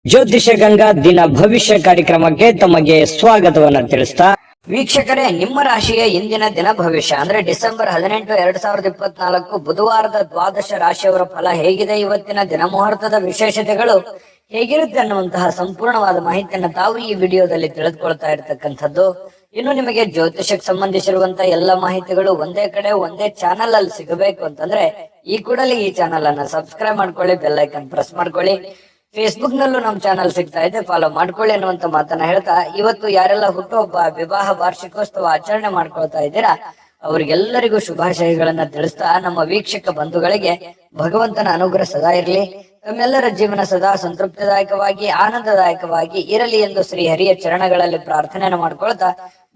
ಜ್ಯೋತಿಷ ಗಂಗಾ ದಿನ ಭವಿಷ್ಯ ಕಾರ್ಯಕ್ರಮಕ್ಕೆ ತಮಗೆ ಸ್ವಾಗತವನ್ನ ತಿಳಿಸ್ತಾ ವೀಕ್ಷಕರೇ, ನಿಮ್ಮ ರಾಶಿಯ ಇಂದಿನ ದಿನ ಭವಿಷ್ಯ ಅಂದ್ರೆ ಡಿಸೆಂಬರ್ 18, 2024 ಬುಧವಾರದ ದ್ವಾದಶ ರಾಶಿಯವರ ಫಲ ಹೇಗಿದೆ, ಇವತ್ತಿನ ದಿನ ಮುಹೂರ್ತದ ವಿಶೇಷತೆಗಳು ಹೇಗಿರುತ್ತೆ ಅನ್ನುವಂತಹ ಸಂಪೂರ್ಣವಾದ ಮಾಹಿತಿಯನ್ನ ತಾವು ಈ ವಿಡಿಯೋದಲ್ಲಿ ತಿಳಿದುಕೊಳ್ತಾ ಇರತಕ್ಕಂಥದ್ದು. ಇನ್ನು ನಿಮಗೆ ಜ್ಯೋತಿಷಕ್ಕೆ ಸಂಬಂಧಿಸಿರುವಂತಹ ಎಲ್ಲ ಮಾಹಿತಿಗಳು ಒಂದೇ ಕಡೆ ಒಂದೇ ಚಾನಲ್ ಅಲ್ಲಿ ಸಿಗಬೇಕು ಅಂತಂದ್ರೆ ಈ ಕೂಡಲೇ ಈ ಚಾನಲ್ ಅನ್ನ ಸಬ್ಸ್ಕ್ರೈಬ್ ಮಾಡ್ಕೊಳ್ಳಿ, ಬೆಲ್ ಐಕನ್ ಪ್ರೆಸ್ ಮಾಡ್ಕೊಳ್ಳಿ. ಫೇಸ್ಬುಕ್ ನಲ್ಲೂ ನಮ್ ಚಾನಲ್ ಸಿಗ್ತಾ ಇದೆ, ಫಾಲೋ ಮಾಡ್ಕೊಳ್ಳಿ ಅನ್ನುವಂತ ಮಾತನ್ನ ಹೇಳ್ತಾ, ಇವತ್ತು ಯಾರೆಲ್ಲ ಹುಟ್ಟುಹಬ್ಬ, ವಿವಾಹ ವಾರ್ಷಿಕೋತ್ಸವ ಆಚರಣೆ ಮಾಡ್ಕೊಳ್ತಾ ಇದ್ದೀರಾ ಅವ್ರಿಗೆಲ್ಲರಿಗೂ ಶುಭಾಶಯಗಳನ್ನ ತಿಳಿಸ್ತಾ, ನಮ್ಮ ವೀಕ್ಷಕ ಬಂಧುಗಳಿಗೆ ಭಗವಂತನ ಅನುಗ್ರಹ ಸದಾ ಇರಲಿ, ತಮ್ಮೆಲ್ಲರ ಜೀವನ ಸದಾ ಸಂತೃಪ್ತಿದಾಯಕವಾಗಿ ಆನಂದದಾಯಕವಾಗಿ ಇರಲಿ ಎಂದು ಶ್ರೀ ಹರಿಯ ಚರಣಗಳಲ್ಲಿ ಪ್ರಾರ್ಥನೆಯನ್ನು ಮಾಡ್ಕೊಳ್ತಾ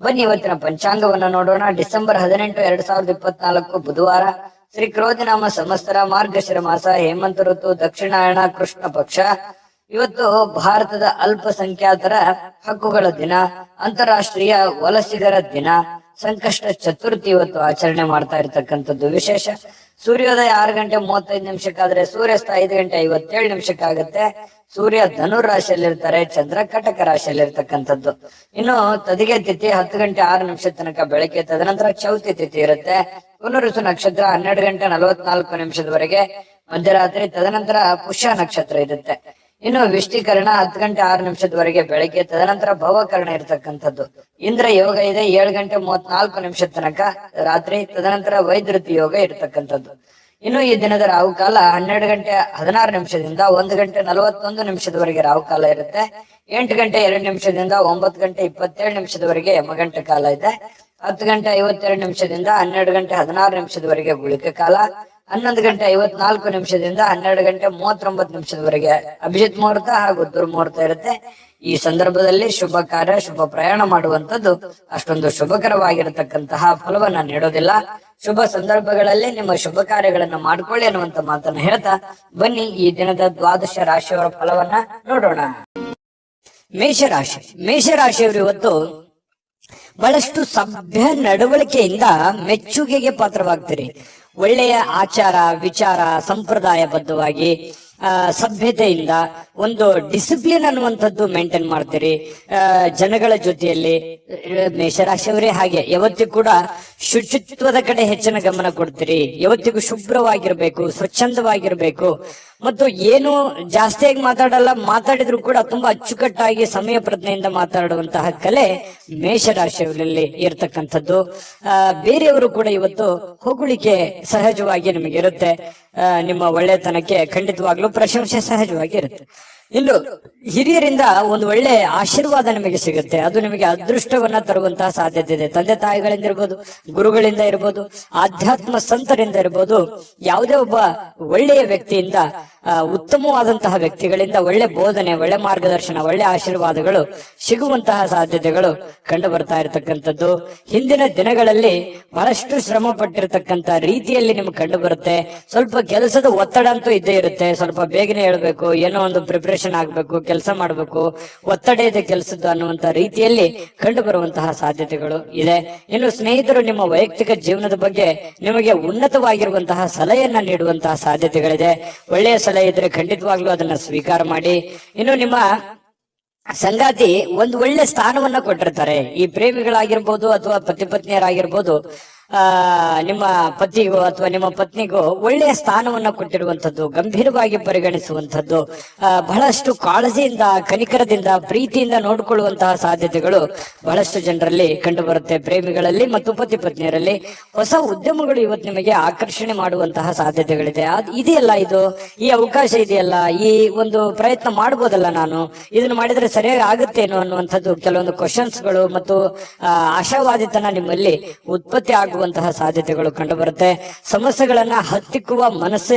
ಬನ್ನಿ ಇವತ್ತಿನ ಪಂಚಾಂಗವನ್ನ ನೋಡೋಣ. ಡಿಸೆಂಬರ್ 18, 2024 ಬುಧವಾರ, ಶ್ರೀ ಕ್ರೋಧಿನಾಮ ಸಂವತ್ಸರ, ಮಾರ್ಗಶಿರ ಮಾಸ, ಹೇಮಂತ ಋತು, ದಕ್ಷಿಣಾಯಣ, ಕೃಷ್ಣ ಪಕ್ಷ. ಇವತ್ತು ಭಾರತದ ಅಲ್ಪಸಂಖ್ಯಾತರ ಹಕ್ಕುಗಳ ದಿನ, ಅಂತಾರಾಷ್ಟ್ರೀಯ ವಲಸಿಗರ ದಿನ, ಸಂಕಷ್ಟ ಚತುರ್ಥಿ ಇವತ್ತು ಆಚರಣೆ ಮಾಡ್ತಾ ಇರ್ತಕ್ಕಂಥದ್ದು ವಿಶೇಷ. ಸೂರ್ಯೋದಯ 6:35 ಸೂರ್ಯಾಸ್ತ 5:57 ಸೂರ್ಯ ಧನುರ್ ರಾಶಿಯಲ್ಲಿ ಇರ್ತಾರೆ, ಚಂದ್ರ ಕಟಕ ರಾಶಿಯಲ್ಲಿ ಇರ್ತಕ್ಕಂಥದ್ದು. ಇನ್ನು ತದಿಗೆ ತಿಥಿ 10:06 ತನಕ ಬೆಳಗ್ಗೆ, ತದನಂತರ ಚೌತಿ ತಿಥಿ ಇರುತ್ತೆ. ಪುನರುಸು ನಕ್ಷತ್ರ 12:44 ಮಧ್ಯರಾತ್ರಿ, ತದನಂತರ ಪುಷ್ಯ ನಕ್ಷತ್ರ ಇರುತ್ತೆ. ಇನ್ನು ವಿಷ್ಟಿಕರಣ 10:06 ಬೆಳಗ್ಗೆ, ತದನಂತರ ಭವಕರಣ ಇರತಕ್ಕಂಥದ್ದು. ಇಂದ್ರ ಯೋಗ ಇದೆ 7:34 ತನಕ ರಾತ್ರಿ, ತದನಂತರ ವೈದ್ಯುತಿ ಯೋಗ ಇರತಕ್ಕಂಥದ್ದು. ಇನ್ನು ಈ ದಿನದ ರಾಹುಕಾಲ 12:16 1:41 ರಾಹುಕಾಲ ಇರುತ್ತೆ. 8:02 9:27 ಯಮಗಂಟ ಕಾಲ ಇದೆ. 10:52 12:16 ಗುಳಿಕ ಕಾಲ. 11:54 12:39 ಅಭಿಜಿತ್ ಮುಹೂರ್ತ ಹಾಗೂ ದುರ್ಮುಹೂರ್ತ ಇರುತ್ತೆ. ಈ ಸಂದರ್ಭದಲ್ಲಿ ಶುಭ ಕಾರ್ಯ, ಶುಭ ಪ್ರಯಾಣ ಮಾಡುವಂತದ್ದು ಅಷ್ಟೊಂದು ಶುಭಕರವಾಗಿರತಕ್ಕಂತಹ ಫಲವನ್ನ ನೀಡೋದಿಲ್ಲ. ಶುಭ ಸಂದರ್ಭಗಳಲ್ಲಿ ನಿಮ್ಮ ಶುಭ ಕಾರ್ಯಗಳನ್ನ ಮಾಡ್ಕೊಳ್ಳಿ ಅನ್ನುವಂತ ಮಾತನ್ನ ಹೇಳ್ತಾ ಬನ್ನಿ ಈ ದಿನದ ದ್ವಾದಶ ರಾಶಿಯವರ ಫಲವನ್ನ ನೋಡೋಣ. ಮೇಷರಾಶಿಯವರು ಇವತ್ತು ಬಹಳಷ್ಟು ಸಭ್ಯ ನಡವಳಿಕೆಯಿಂದ ಮೆಚ್ಚುಗೆಗೆ ಪಾತ್ರವಾಗ್ತೀರಿ. ಒಳ್ಳೆಯ ಆಚಾರ ವಿಚಾರ ಸಂಪ್ರದಾಯಬದ್ಧವಾಗಿ ಸಭ್ಯತೆಯಿಂದ ಒಂದು ಡಿಸಿಪ್ಲಿನ್ ಅನ್ನುವಂಥದ್ದು ಮೇಂಟೈನ್ ಮಾಡ್ತೀರಿ. ಜನಗಳ ಜೊತೆಯಲ್ಲಿ ಮೇಷರಾಶಿಯವರೇ ಹಾಗೆ ಯಾವತ್ತಿಗೂ ಕೂಡ ಶುಚಿತ್ವದ ಕಡೆ ಹೆಚ್ಚಿನ ಗಮನ ಕೊಡ್ತೀರಿ. ಯಾವತ್ತಿಗೂ ಶುಭ್ರವಾಗಿರ್ಬೇಕು, ಸ್ವಚ್ಛಂದವಾಗಿರ್ಬೇಕು ಮತ್ತು ಏನು ಜಾಸ್ತಿಯಾಗಿ ಮಾತಾಡಲ್ಲ, ಮಾತಾಡಿದ್ರು ಕೂಡ ತುಂಬಾ ಅಚ್ಚುಕಟ್ಟಾಗಿ ಸಮಯ ಪ್ರಜ್ಞೆಯಿಂದ ಮಾತಾಡುವಂತಹ ಕಲೆ ಮೇಷರಾಶಿಯವರಲ್ಲಿ ಇರ್ತಕ್ಕಂಥದ್ದು. ಬೇರೆಯವರು ಕೂಡ ಇವತ್ತು ಹೊಗಳಿಕೆ ಸಹಜವಾಗಿ ನಿಮಗೆ ಇರುತ್ತೆ. ನಿಮ್ಮ ಒಳ್ಳೆತನಕ್ಕೆ ಖಂಡಿತವಾಗ್ಲೂ ಪ್ರಶಂಸೆ ಸಹಜವಾಗಿ ಇರುತ್ತೆ. ಇನ್ನು ಹಿರಿಯರಿಂದ ಒಂದು ಒಳ್ಳೆ ಆಶೀರ್ವಾದ ನಿಮಗೆ ಸಿಗುತ್ತೆ. ಅದು ನಿಮಗೆ ಅದೃಷ್ಟವನ್ನ ತರುವಂತಹ ಸಾಧ್ಯತೆ ಇದೆ. ತಂದೆ ತಾಯಿಗಳಿಂದ ಇರ್ಬೋದು, ಗುರುಗಳಿಂದ ಇರ್ಬೋದು, ಆಧ್ಯಾತ್ಮ ಸಂತರಿಂದ ಇರ್ಬೋದು, ಯಾವುದೇ ಒಬ್ಬ ಒಳ್ಳೆಯ ವ್ಯಕ್ತಿಯಿಂದ, ಉತ್ತಮವಾದಂತಹ ವ್ಯಕ್ತಿಗಳಿಂದ ಒಳ್ಳೆ ಬೋಧನೆ, ಒಳ್ಳೆ ಮಾರ್ಗದರ್ಶನ, ಒಳ್ಳೆ ಆಶೀರ್ವಾದಗಳು ಸಿಗುವಂತಹ ಸಾಧ್ಯತೆಗಳು ಕಂಡು ಬರ್ತಾ ಇರತಕ್ಕಂಥದ್ದು. ಹಿಂದಿನ ದಿನಗಳಲ್ಲಿ ಬಹಳಷ್ಟು ಶ್ರಮ ಪಟ್ಟಿರ್ತಕ್ಕಂಥ ರೀತಿಯಲ್ಲಿ ನಿಮ್ಗೆ ಕಂಡು ಬರುತ್ತೆ. ಸ್ವಲ್ಪ ಕೆಲಸದ ಒತ್ತಡ ಅಂತೂ ಇದ್ದೇ ಇರುತ್ತೆ. ಸ್ವಲ್ಪ ಬೇಗನೆ ಹೇಳ್ಬೇಕು, ಏನೋ ಒಂದು ಪ್ರಿಪರೇಷನ್ ಆಗ್ಬೇಕು, ಕೆಲಸ ಮಾಡ್ಬೇಕು, ಒತ್ತಡ ಇದೆ ಕೆಲಸದ್ದು ಅನ್ನುವಂತ ರೀತಿಯಲ್ಲಿ ಕಂಡು ಬರುವಂತಹ ಸಾಧ್ಯತೆಗಳು ಇದೆ. ಇನ್ನು ಸ್ನೇಹಿತರು ನಿಮ್ಮ ವೈಯಕ್ತಿಕ ಜೀವನದ ಬಗ್ಗೆ ನಿಮಗೆ ಉನ್ನತವಾಗಿರುವಂತಹ ಸಲಹೆಯನ್ನ ನೀಡುವಂತಹ ಸಾಧ್ಯತೆಗಳಿದೆ. ಒಳ್ಳೆಯ ಸಲಹೆ ಇದ್ರೆ ಖಂಡಿತವಾಗ್ಲೂ ಅದನ್ನ ಸ್ವೀಕಾರ ಮಾಡಿ. ಇನ್ನು ನಿಮ್ಮ ಸಂಗಾತಿ ಒಂದು ಒಳ್ಳೆ ಸ್ಥಾನವನ್ನ ಕೊಟ್ಟಿರ್ತಾರೆ. ಈ ಪ್ರೇಮಿಗಳಾಗಿರ್ಬೋದು ಅಥವಾ ಪತಿ ಪತ್ನಿಯರಾಗಿರ್ಬೋದು, ನಿಮ್ಮ ಪತಿಗೋ ಅಥವಾ ನಿಮ್ಮ ಪತ್ನಿಗೋ ಒಳ್ಳೆಯ ಸ್ಥಾನವನ್ನ ಕೊಟ್ಟಿರುವಂತದ್ದು, ಗಂಭೀರವಾಗಿ ಪರಿಗಣಿಸುವಂತದ್ದು, ಬಹಳಷ್ಟು ಕಾಳಜಿಯಿಂದ, ಕನಿಕರದಿಂದ, ಪ್ರೀತಿಯಿಂದ ನೋಡಿಕೊಳ್ಳುವಂತಹ ಸಾಧ್ಯತೆಗಳು ಬಹಳಷ್ಟು ಜನರಲ್ಲಿ ಕಂಡು ಬರುತ್ತೆ. ಪ್ರೇಮಿಗಳಲ್ಲಿ ಮತ್ತು ಪತಿ ಪತ್ನಿಯರಲ್ಲಿ ಹೊಸ ಉದ್ಯಮಗಳು ಇವತ್ತು ನಿಮಗೆ ಆಕರ್ಷಣೆ ಮಾಡುವಂತಹ ಸಾಧ್ಯತೆಗಳಿದೆ. ಇದೆಯಲ್ಲ, ಇದು ಈ ಅವಕಾಶ ಇದೆಯಲ್ಲ, ಈ ಒಂದು ಪ್ರಯತ್ನ ಮಾಡಬಹುದಲ್ಲ, ನಾನು ಇದನ್ನು ಮಾಡಿದ್ರೆ ಸರಿಯಾಗಿ ಆಗುತ್ತೇನೋ ಅನ್ನುವಂಥದ್ದು ಕೆಲವೊಂದು ಕ್ವಶನ್ಸ್ಗಳು ಮತ್ತು ಆಶಾವಾದಿತನ ನಿಮ್ಮಲ್ಲಿ ಉತ್ಪತ್ತಿ ಆಗುವಂತಹ ಸಾಧ್ಯತೆಗಳು ಕಂಡು ಬರುತ್ತೆ. ಸಮಸ್ಯೆಗಳನ್ನ ಹತ್ತಿಕ್ಕುವ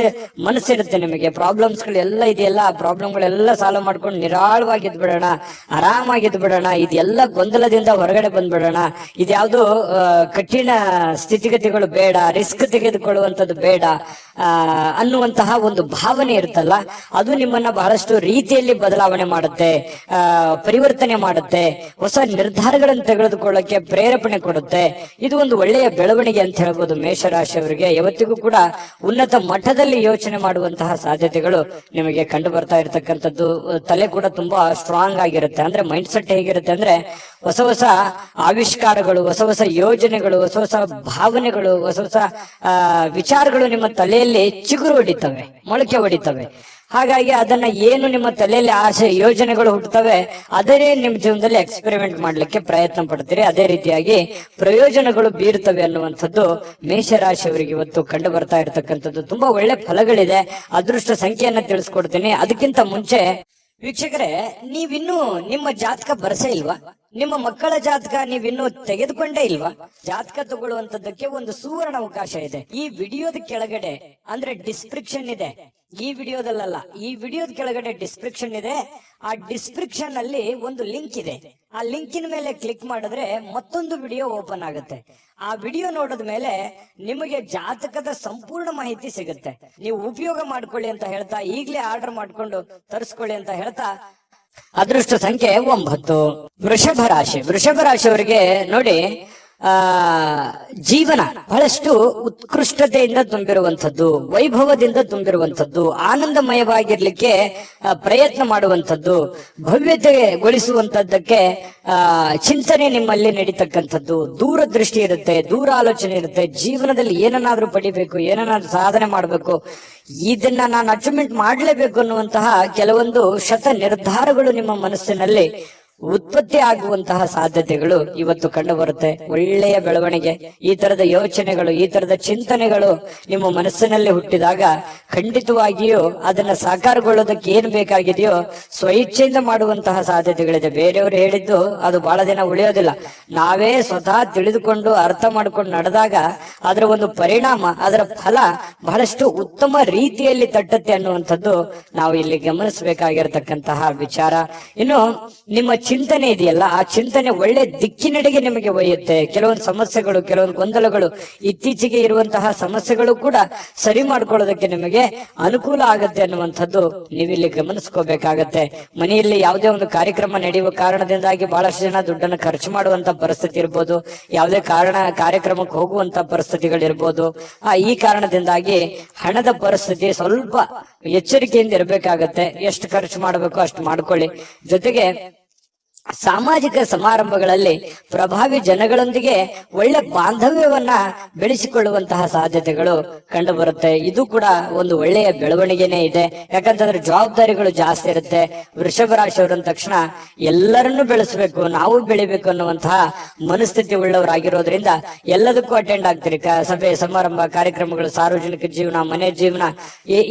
ಮನಸ್ಸಿರುತ್ತೆ ನಿಮಗೆ. ಪ್ರಾಬ್ಲಮ್ಸ್ ಗಳೆಲ್ಲ ಇದೆಯಲ್ಲ, ಆ ಪ್ರಾಬ್ಲಮ್ಗಳೆಲ್ಲ ಸಾಲ್ವ್ ಮಾಡ್ಕೊಂಡು ನಿರಾಳವಾಗಿದ್ದು ಬಿಡೋಣ, ಆರಾಮಾಗಿದ್ದು ಬಿಡೋಣ, ಇದೆಲ್ಲ ಗೊಂದಲದಿಂದ ಹೊರಗಡೆ ಬಂದ್ಬಿಡೋಣ, ಇದ್ಯಾವುದು ಕಠಿಣ ಸ್ಥಿತಿಗತಿಗಳು ಬೇಡ, ರಿಸ್ಕ್ ತೆಗೆದುಕೊಳ್ಳುವಂಥದ್ದು ಬೇಡ ಅನ್ನುವಂತಹ ಒಂದು ಭಾವನೆ ಇರುತ್ತಲ್ಲ, ಅದು ನಿಮ್ಮನ್ನ ಬಹಳಷ್ಟು ರೀತಿಯಲ್ಲಿ ಬದಲಾವಣೆ ಮಾಡುತ್ತೆ, ಪರಿವರ್ತನೆ ಮಾಡುತ್ತೆ, ಹೊಸ ನಿರ್ಧಾರಗಳನ್ನು ತೆಗೆದುಕೊಳ್ಳಕ್ಕೆ ಪ್ರೇರೇಪಣೆ ಕೊಡುತ್ತೆ. ಇದು ಒಂದು ಒಳ್ಳೆಯ ಬೆಳವಣಿಗೆ ಅಂತ ಹೇಳ್ಬೋದು. ಮೇಷರಾಶಿಯವರಿಗೆ ಯಾವತ್ತಿಗೂ ಕೂಡ ಉನ್ನತ ಮಟ್ಟದಲ್ಲಿ ಯೋಚನೆ ಮಾಡುವಂತಹ ಸಾಧ್ಯತೆಗಳು ನಿಮಗೆ ಕಂಡು ಬರ್ತಾ ಇರತಕ್ಕಂಥದ್ದು. ತಲೆ ಕೂಡ ತುಂಬಾ ಸ್ಟ್ರಾಂಗ್ ಆಗಿರುತ್ತೆ. ಅಂದ್ರೆ ಮೈಂಡ್ ಸೆಟ್ ಹೇಗಿರುತ್ತೆ ಅಂದ್ರೆ ಹೊಸ ಹೊಸ ಆವಿಷ್ಕಾರಗಳು, ಹೊಸ ಹೊಸ ಯೋಜನೆಗಳು, ಹೊಸ ಹೊಸ ಭಾವನೆಗಳು, ಹೊಸ ಹೊಸ ವಿಚಾರಗಳು ನಿಮ್ಮ ತಲೆಯಲ್ಲಿ ಚಿಗುರು ಹೊಡಿತವೆ, ಮೊಳಕೆ ಹೊಡಿತವೆ. ಹಾಗಾಗಿ ಅದನ್ನ ಏನು ನಿಮ್ಮ ತಲೆಯಲ್ಲಿ ಆಸೆ ಯೋಜನೆಗಳು ಹುಟ್ಟುತ್ತವೆ ಅದೇ ನಿಮ್ಮ ಜೀವನದಲ್ಲಿ ಎಕ್ಸ್ಪೆರಿಮೆಂಟ್ ಮಾಡ್ಲಿಕ್ಕೆ ಪ್ರಯತ್ನ ಪಡ್ತೀರಿ. ಅದೇ ರೀತಿಯಾಗಿ ಪ್ರಯೋಜನಗಳು ಬೀರುತ್ತವೆ ಅನ್ನುವಂಥದ್ದು ಮೇಷರಾಶಿಯವರಿಗೆ ಇವತ್ತು ಕಂಡು ಬರ್ತಾ ಇರತಕ್ಕಂಥದ್ದು. ತುಂಬಾ ಒಳ್ಳೆ ಫಲಗಳಿದೆ. ಅದೃಷ್ಟ ಸಂಖ್ಯೆಯನ್ನ ತಿಳಿಸ್ಕೊಡ್ತೀನಿ. ಅದಕ್ಕಿಂತ ಮುಂಚೆ ವೀಕ್ಷಕರೇ, ನೀವಿನ್ನೂ ನಿಮ್ಮ ಜಾತಕ ಬರಸೇ ಇಲ್ವಾ? ನಿಮ್ಮ ಮಕ್ಕಳ ಜಾತಕ ನೀವಿನ್ನೂ ತೆಗೆದುಕೊಂಡೇ ಇಲ್ವಾ? ಜಾತಕ ತಗೊಳ್ಳುವಂತದ್ದಕ್ಕೆ ಒಂದು ಸುವರ್ಣ ಅವಕಾಶ ಇದೆ. ಈ ವಿಡಿಯೋದ ಕೆಳಗಡೆ ಅಂದ್ರೆ ಡಿಸ್ಕ್ರಿಪ್ಷನ್ ಇದೆ. ಈ ವಿಡಿಯೋದಲ್ಲ, ಈ ವಿಡಿಯೋದ ಕೆಳಗಡೆ ಡಿಸ್ಕ್ರಿಪ್ಷನ್ ಇದೆ. ಆ ಡಿಸ್ಕ್ರಿಪ್ಷನ್ ಅಲ್ಲಿ ಒಂದು ಲಿಂಕ್ ಇದೆ. ಆ ಲಿಂಕಿನ ಮೇಲೆ ಕ್ಲಿಕ್ ಮಾಡಿದ್ರೆ ಮತ್ತೊಂದು ವಿಡಿಯೋ ಓಪನ್ ಆಗುತ್ತೆ. ಆ ವಿಡಿಯೋ ನೋಡಿದ ಮೇಲೆ ನಿಮಗೆ ಜಾತಕದ ಸಂಪೂರ್ಣ ಮಾಹಿತಿ ಸಿಗುತ್ತೆ. ನೀವು ಉಪಯೋಗ ಮಾಡ್ಕೊಳ್ಳಿ ಅಂತ ಹೇಳ್ತಾ, ಈಗಲೇ ಆರ್ಡರ್ ಮಾಡ್ಕೊಂಡು ತರಿಸ್ಕೊಳ್ಳಿ ಅಂತ ಹೇಳ್ತಾ, ಅದೃಷ್ಟ ಸಂಖ್ಯೆ 9. ವೃಷಭ ರಾಶಿ. ವೃಷಭ ರಾಶಿಯವರಿಗೆ ನೋಡಿ, ಜೀವನ ಬಹಳಷ್ಟು ಉತ್ಕೃಷ್ಟತೆಯಿಂದ ತುಂಬಿರುವಂಥದ್ದು, ವೈಭವದಿಂದ ತುಂಬಿರುವಂಥದ್ದು, ಆನಂದಮಯವಾಗಿರ್ಲಿಕ್ಕೆ ಪ್ರಯತ್ನ ಮಾಡುವಂಥದ್ದು, ಭವ್ಯತೆಗೊಳಿಸುವಂತದ್ದಕ್ಕೆ ಚಿಂತನೆ ನಿಮ್ಮಲ್ಲಿ ನಡೀತಕ್ಕಂಥದ್ದು, ದೂರದೃಷ್ಟಿ ಇರುತ್ತೆ, ದೂರ ಆಲೋಚನೆ ಇರುತ್ತೆ. ಜೀವನದಲ್ಲಿ ಏನನ್ನಾದ್ರೂ ಪಡಿಬೇಕು, ಏನನ್ನಾದ್ರೂ ಸಾಧನೆ ಮಾಡಬೇಕು, ಇದನ್ನ ನಾನು ಅಚೀವ್ಮೆಂಟ್ ಮಾಡಲೇಬೇಕು ಅನ್ನುವಂತಹ ಕೆಲವೊಂದು ಶತ ನಿರ್ಧಾರಗಳು ನಿಮ್ಮ ಮನಸ್ಸಿನಲ್ಲಿ ಉತ್ಪತ್ತಿ ಆಗುವಂತಹ ಸಾಧ್ಯತೆಗಳು ಇವತ್ತು ಕಂಡು ಬರುತ್ತೆ. ಒಳ್ಳೆಯ ಬೆಳವಣಿಗೆ, ಈ ತರದ ಯೋಚನೆಗಳು, ಈ ತರದ ಚಿಂತನೆಗಳು ನಿಮ್ಮ ಮನಸ್ಸಿನಲ್ಲಿ ಹುಟ್ಟಿದಾಗ ಖಂಡಿತವಾಗಿಯೂ ಅದನ್ನ ಸಾಕಾರಗೊಳ್ಳೋದಕ್ಕೆ ಏನ್ ಬೇಕಾಗಿದೆಯೋ ಸ್ವಇಚ್ಛೆಯಿಂದ ಮಾಡುವಂತಹ ಸಾಧ್ಯತೆಗಳಿದೆ. ಬೇರೆಯವರು ಹೇಳಿದ್ದು ಅದು ಬಹಳ ದಿನ ಉಳಿಯೋದಿಲ್ಲ. ನಾವೇ ಸ್ವತಃ ತಿಳಿದುಕೊಂಡು ಅರ್ಥ ಮಾಡ್ಕೊಂಡು ನಡೆದಾಗ ಅದರ ಒಂದು ಪರಿಣಾಮ, ಅದರ ಫಲ ಬಹಳಷ್ಟು ಉತ್ತಮ ರೀತಿಯಲ್ಲಿ ತಟ್ಟುತ್ತೆ ಅನ್ನುವಂಥದ್ದು ನಾವು ಇಲ್ಲಿ ಗಮನಿಸಬೇಕಾಗಿರತಕ್ಕಂತಹ ವಿಚಾರ. ಇನ್ನು ನಿಮ್ಮ ಚಿಂತನೆ ಇದೆಯಲ್ಲ, ಆ ಚಿಂತನೆ ಒಳ್ಳೆ ದಿಕ್ಕಿನೆಡೆಗೆ ನಿಮಗೆ ಒಯ್ಯುತ್ತೆ. ಕೆಲವೊಂದು ಸಮಸ್ಯೆಗಳು, ಕೆಲವೊಂದು ಗೊಂದಲಗಳು, ಇತ್ತೀಚೆಗೆ ಇರುವಂತಹ ಸಮಸ್ಯೆಗಳು ಕೂಡ ಸರಿ ಮಾಡ್ಕೊಳ್ಳೋದಕ್ಕೆ ನಿಮಗೆ ಅನುಕೂಲ ಆಗುತ್ತೆ ಅನ್ನುವಂಥದ್ದು ನೀವಿಲ್ಲಿ ಗಮನಿಸ್ಕೋಬೇಕಾಗತ್ತೆ. ಮನೆಯಲ್ಲಿ ಯಾವುದೇ ಒಂದು ಕಾರ್ಯಕ್ರಮ ನಡೆಯುವ ಕಾರಣದಿಂದಾಗಿ ಬಹಳಷ್ಟು ಜನ ದುಡ್ಡನ್ನು ಖರ್ಚು ಮಾಡುವಂತ ಪರಿಸ್ಥಿತಿ ಇರ್ಬೋದು, ಯಾವುದೇ ಕಾರ್ಯಕ್ರಮಕ್ಕೆ ಹೋಗುವಂತ ಪರಿಸ್ಥಿತಿಗಳಿರ್ಬೋದು. ಈ ಕಾರಣದಿಂದಾಗಿ ಹಣದ ಪರಿಸ್ಥಿತಿ ಸ್ವಲ್ಪ ಎಚ್ಚರಿಕೆಯಿಂದ ಇರಬೇಕಾಗತ್ತೆ. ಎಷ್ಟು ಖರ್ಚು ಮಾಡಬೇಕು ಅಷ್ಟು ಮಾಡ್ಕೊಳ್ಳಿ. ಜೊತೆಗೆ ಸಾಮಾಜಿಕ ಸಮಾರಂಭಗಳಲ್ಲಿ ಪ್ರಭಾವಿ ಜನಗಳೊಂದಿಗೆ ಒಳ್ಳೆ ಬಾಂಧವ್ಯವನ್ನ ಬೆಳೆಸಿಕೊಳ್ಳುವಂತಹ ಸಾಧ್ಯತೆಗಳು ಕಂಡು ಬರುತ್ತೆ. ಇದು ಕೂಡ ಒಂದು ಒಳ್ಳೆಯ ಬೆಳವಣಿಗೆನೇ ಇದೆ. ಯಾಕಂತಂದ್ರೆ ಜವಾಬ್ದಾರಿಗಳು ಜಾಸ್ತಿ ಇರುತ್ತೆ. ವೃಷಭ ರಾಶಿಯವರು ಅಂದ ತಕ್ಷಣ ಎಲ್ಲರನ್ನೂ ಬೆಳೆಸಬೇಕು, ನಾವು ಬೆಳಿಬೇಕು ಅನ್ನುವಂತಹ ಮನಸ್ಥಿತಿ ಉಳ್ಳವರಾಗಿರೋದ್ರಿಂದ ಎಲ್ಲದಕ್ಕೂ ಅಟೆಂಡ್ ಆಗ್ತೀರಿ. ಸಭೆ ಸಮಾರಂಭ, ಕಾರ್ಯಕ್ರಮಗಳು, ಸಾರ್ವಜನಿಕ ಜೀವನ, ಮನೆ ಜೀವನ,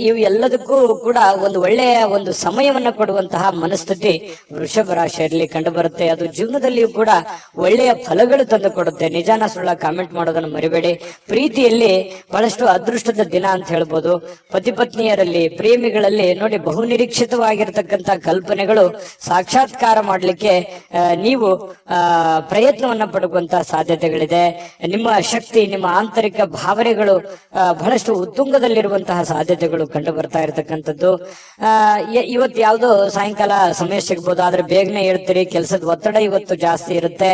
ಇವು ಎಲ್ಲದಕ್ಕೂ ಕೂಡ ಒಂದು ಒಳ್ಳೆಯ ಒಂದು ಸಮಯವನ್ನ ಕೊಡುವಂತಹ ಮನಸ್ಥಿತಿ ವೃಷಭ ರಾಶಿಯಲ್ಲಿ ಕಂಡು ಬರುತ್ತೆ. ಅದು ಜೀವನದಲ್ಲಿಯೂ ಕೂಡ ಒಳ್ಳೆಯ ಫಲಗಳು ತಂದು ಕೊಡುತ್ತೆ. ನಿಜಾನ ಸುಳ್ಳ ಕಾಮೆಂಟ್ ಮಾಡೋದನ್ನು ಮರಿಬೇಡಿ. ಪ್ರೀತಿಯಲ್ಲಿ ಬಹಳಷ್ಟು ಅದೃಷ್ಟದ ದಿನ ಅಂತ ಹೇಳ್ಬೋದು. ಪತಿ ಪತ್ನಿಯರಲ್ಲಿ, ಪ್ರೇಮಿಗಳಲ್ಲಿ ನೋಡಿ, ಬಹುನಿರೀಕ್ಷಿತವಾಗಿರ್ತಕ್ಕಂಥ ಕಲ್ಪನೆಗಳು ಸಾಕ್ಷಾತ್ಕಾರ ಮಾಡಲಿಕ್ಕೆ ನೀವು ಪ್ರಯತ್ನವನ್ನ ಪಡುವಂತಹ ಸಾಧ್ಯತೆಗಳಿದೆ. ನಿಮ್ಮ ಶಕ್ತಿ, ನಿಮ್ಮ ಆಂತರಿಕ ಭಾವನೆಗಳು ಬಹಳಷ್ಟು ಉತ್ತುಂಗದಲ್ಲಿರುವಂತಹ ಸಾಧ್ಯತೆಗಳು ಕಂಡು ಬರ್ತಾ ಇರತಕ್ಕಂಥದ್ದು. ಇವತ್ತು ಯಾವುದೋ ಸಾಯಂಕಾಲ ಸಮಯ ಸಿಗ್ಬೋದು, ಆದ್ರೆ ಬೇಗನೆ ಹೇಳ್ತೀರಿ. ಕೆಲಸದ ಒತ್ತಡ ಇವತ್ತು ಜಾಸ್ತಿ ಇರುತ್ತೆ.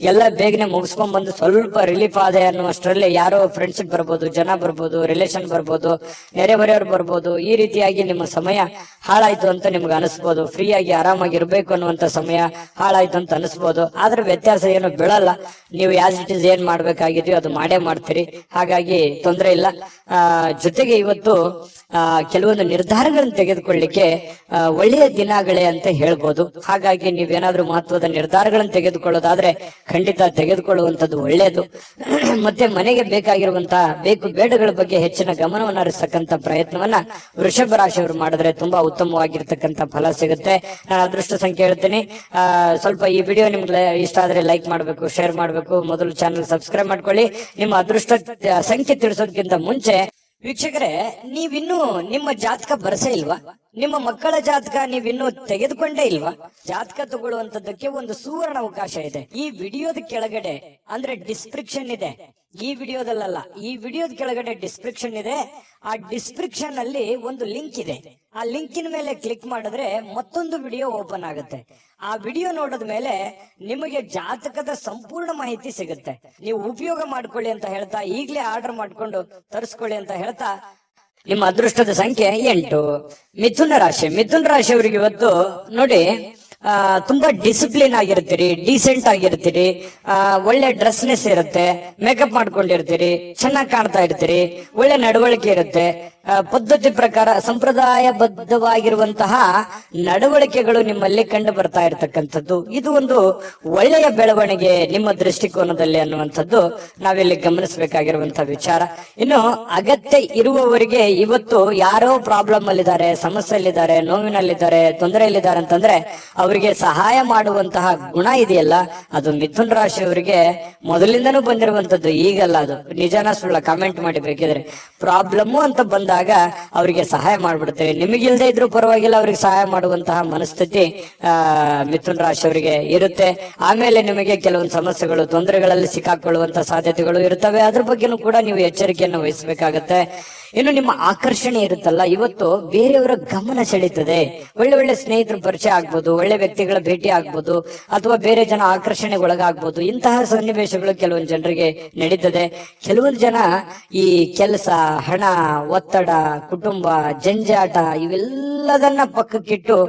ಎಲ್ಲ ಬೇಗನೆ ಮುಗಿಸ್ಕೊಂಡ್ ಬಂದು ಸ್ವಲ್ಪ ರಿಲೀಫ್ ಆದೆ ಅನ್ನುವಷ್ಟರಲ್ಲಿ ಯಾರೋ ಫ್ರೆಂಡ್ಶಿಪ್ ಬರ್ಬೋದು, ಜನ ಬರ್ಬೋದು, ರಿಲೇಷನ್ ಬರ್ಬೋದು, ನೆರೆಹೊರೆಯವರು ಬರ್ಬೋದು. ಈ ರೀತಿಯಾಗಿ ನಿಮ್ಮ ಸಮಯ ಹಾಳಾಯ್ತು ಅಂತ ನಿಮ್ಗೆ ಅನಿಸ್ಬೋದು. ಫ್ರೀ ಆಗಿ ಆರಾಮಾಗಿ ಇರ್ಬೇಕು ಅನ್ನುವಂತ ಸಮಯ ಹಾಳಾಯ್ತು ಅಂತ ಅನಿಸ್ಬೋದು. ಆದ್ರೆ ವ್ಯತ್ಯಾಸ ಏನು ಬೀಳಲ್ಲ. ನೀವು ಆಸ್ ಇಟ್ ಇಸ್ ಏನ್ ಮಾಡ್ಬೇಕಾಗಿದೆಯೋ ಅದು ಮಾಡೇ ಮಾಡ್ತೀರಿ. ಹಾಗಾಗಿ ತೊಂದರೆ ಇಲ್ಲ. ಜೊತೆಗೆ ಇವತ್ತು ಕೆಲವೊಂದು ನಿರ್ಧಾರಗಳನ್ನು ತೆಗೆದುಕೊಳ್ಳಿಕ್ಕೆ ಒಳ್ಳೆಯ ದಿನಗಳೇ ಅಂತ ಹೇಳ್ಬೋದು. ಹಾಗಾಗಿ ನೀವೇನಾದ್ರೂ ಮಹತ್ವದ ನಿರ್ಧಾರಗಳನ್ನು ತೆಗೆದುಕೊಳ್ಳೋದಾದ್ರೆ ಖಂಡಿತ ತೆಗೆದುಕೊಳ್ಳುವಂತದ್ದು ಒಳ್ಳೆಯದು. ಮತ್ತೆ ಮನೆಗೆ ಬೇಕಾಗಿರುವಂತಹ ಬೇಕು ಬೇಡಗಳ ಬಗ್ಗೆ ಹೆಚ್ಚಿನ ಗಮನವನ್ನು ಹರಿಸತಕ್ಕಂತ ಪ್ರಯತ್ನವನ್ನ ವೃಷಭ ರಾಶಿಯವರು ಮಾಡಿದ್ರೆ ತುಂಬಾ ಉತ್ತಮವಾಗಿರ್ತಕ್ಕಂಥ ಫಲ ಸಿಗುತ್ತೆ. ನಾನು ಅದೃಷ್ಟ ಸಂಖ್ಯೆ ಹೇಳ್ತೀನಿ. ಸ್ವಲ್ಪ ಈ ವಿಡಿಯೋ ನಿಮ್ಗೆ ಇಷ್ಟ ಆದ್ರೆ ಲೈಕ್ ಮಾಡಬೇಕು, ಶೇರ್ ಮಾಡಬೇಕು. ಮೊದಲು ಚಾನಲ್ ಸಬ್ಸ್ಕ್ರೈಬ್ ಮಾಡ್ಕೊಳ್ಳಿ. ನಿಮ್ಮ ಅದೃಷ್ಟ ಸಂಖ್ಯೆ ತಿಳಿಸೋದಕ್ಕಿಂತ ಮುಂಚೆ ವೀಕ್ಷಕರೇ, ನೀವಿನ್ನೂ ನಿಮ್ಮ ಜಾತಕ ಬರಸೇ ಇಲ್ವಾ? ನಿಮ್ಮ ಮಕ್ಕಳ ಜಾತಕ ನೀವಿನ್ನೂ ತೆಗೆದುಕೊಂಡೇ ಇಲ್ವಾ? ಜಾತಕ ತಗೊಳ್ಳುವಂತದ್ದಕ್ಕೆ ಒಂದು ಸುವರ್ಣ ಅವಕಾಶ ಇದೆ. ಈ ವಿಡಿಯೋದ ಕೆಳಗಡೆ ಅಂದ್ರೆ ಡಿಸ್ಕ್ರಿಪ್ಷನ್ ಇದೆ, ಈ ವಿಡಿಯೋದಲ್ಲ, ಈ ವಿಡಿಯೋದ ಕೆಳಗಡೆ ಡಿಸ್ಕ್ರಿಪ್ಷನ್ ಇದೆ. ಆ ಡಿಸ್ಕ್ರಿಪ್ಷನ್ ಅಲ್ಲಿ ಒಂದು ಲಿಂಕ್ ಇದೆ. ಆ ಲಿಂಕಿನ ಮೇಲೆ ಕ್ಲಿಕ್ ಮಾಡಿದ್ರೆ ಮತ್ತೊಂದು ವಿಡಿಯೋ ಓಪನ್ ಆಗುತ್ತೆ. ಆ ವಿಡಿಯೋ ನೋಡಿದ ಮೇಲೆ ನಿಮಗೆ ಜಾತಕದ ಸಂಪೂರ್ಣ ಮಾಹಿತಿ ಸಿಗುತ್ತೆ. ನೀವು ಉಪಯೋಗ ಮಾಡ್ಕೊಳ್ಳಿ ಅಂತ ಹೇಳ್ತಾ, ಈಗಲೇ ಆರ್ಡರ್ ಮಾಡ್ಕೊಂಡು ತರಿಸ್ಕೊಳ್ಳಿ ಅಂತ ಹೇಳ್ತಾ, ನಿಮ್ಮ ಅದೃಷ್ಟದ ಸಂಖ್ಯೆ 8. ಮಿಥುನ ರಾಶಿ. ಮಿಥುನ ರಾಶಿಯವರಿಗೆ ಇವತ್ತು ನೋಡಿ, ತುಂಬಾ ಡಿಸಿಪ್ಲಿನ್ ಆಗಿರ್ತೀರಿ, ಡೀಸೆಂಟ್ ಆಗಿರ್ತೀರಿ, ಒಳ್ಳೆ ಡ್ರೆಸ್ನೆಸ್ ಇರುತ್ತೆ, ಮೇಕಪ್ ಮಾಡ್ಕೊಂಡಿರ್ತೀರಿ, ಚೆನ್ನಾಗಿ ಕಾಣ್ತಾ ಇರ್ತೀರಿ, ಒಳ್ಳೆ ನಡವಳಿಕೆ ಇರುತ್ತೆ, ಪದ್ಧತಿ ಪ್ರಕಾರ ಸಂಪ್ರದಾಯಬದ್ಧವಾಗಿರುವಂತಹ ನಡವಳಿಕೆಗಳು ನಿಮ್ಮಲ್ಲಿ ಕಂಡು ಬರ್ತಾ ಇರತಕ್ಕಂಥದ್ದು. ಇದು ಒಂದು ಒಳ್ಳೆಯ ಬೆಳವಣಿಗೆ ನಿಮ್ಮ ದೃಷ್ಟಿಕೋನದಲ್ಲಿ ಅನ್ನುವಂಥದ್ದು ನಾವಿಲ್ಲಿ ಗಮನಿಸಬೇಕಾಗಿರುವಂತಹ ವಿಚಾರ. ಇನ್ನು ಅಗತ್ಯ ಇರುವವರಿಗೆ ಇವತ್ತು ಯಾರೋ ಪ್ರಾಬ್ಲಮ್ ಅಲ್ಲಿದ್ದಾರೆ, ಸಮಸ್ಯೆಯಲ್ಲಿದ್ದಾರೆ, ನೋವಿನಲ್ಲಿದ್ದಾರೆ, ತೊಂದರೆಯಲ್ಲಿದ್ದಾರೆ ಅಂತಂದ್ರೆ ಅವರಿಗೆ ಸಹಾಯ ಮಾಡುವಂತಹ ಗುಣ ಇದೆಯಲ್ಲ, ಅದು ಮಿಥುನ ರಾಶಿಯವರಿಗೆ ಮೊದಲಿಂದನೂ ಬಂದಿರುವಂತದ್ದು, ಈಗಲ್ಲ. ಅದು ನಿಜಾನ ಸುಳ್ಳ ಕಾಮೆಂಟ್ ಮಾಡಿ ಬೇಕಿದ್ರೆ. ಪ್ರಾಬ್ಲಮ್ ಅಂತ ಬಂದಾಗ ಅವರಿಗೆ ಸಹಾಯ ಮಾಡ್ಬಿಡ್ತೇವೆ. ನಿಮಗಿಲ್ದೇ ಇದ್ರೂ ಪರವಾಗಿಲ್ಲ, ಅವ್ರಿಗೆ ಸಹಾಯ ಮಾಡುವಂತಹ ಮನಸ್ಥಿತಿ ಮಿಥುನ ರಾಶಿಯವರಿಗೆ ಇರುತ್ತೆ. ಆಮೇಲೆ ನಿಮಗೆ ಕೆಲವೊಂದು ಸಮಸ್ಯೆಗಳು, ತೊಂದರೆಗಳಲ್ಲಿ ಸಿಕ್ಕಾಕೊಳ್ಳುವಂತಹ ಸಾಧ್ಯತೆಗಳು ಇರ್ತವೆ. ಅದ್ರ ಬಗ್ಗೆನೂ ಕೂಡ ನೀವು ಎಚ್ಚರಿಕೆಯನ್ನು ವಹಿಸಬೇಕಾಗತ್ತೆ. ಇನ್ನು ನಿಮ್ಮ ಆಕರ್ಷಣೆ ಇರುತ್ತಲ್ಲ, ಇವತ್ತು ಬೇರೆಯವರ ಗಮನ ಸೆಳೀತದೆ. ಒಳ್ಳೆ ಒಳ್ಳೆ ಸ್ನೇಹಿತರ ಪರಿಚಯ ಆಗ್ಬೋದು, ಒಳ್ಳೆ ವ್ಯಕ್ತಿಗಳ ಭೇಟಿ ಆಗ್ಬೋದು, ಅಥವಾ ಬೇರೆ ಜನ ಆಕರ್ಷಣೆಗೆ ಒಳಗಾಗ್ಬೋದು. ಇಂತಹ ಸನ್ನಿವೇಶಗಳು ಕೆಲವೊಂದು ಜನರಿಗೆ ನಡೀತದೆ. ಕೆಲವೊಂದು ಜನ ಈ ಕೆಲಸ, ಹಣ, ಒತ್ತಡ, ಕುಟುಂಬ, ಜಂಜಾಟ ಇವೆಲ್ಲದನ್ನ ಪಕ್ಕಕ್ಕಿಟ್ಟು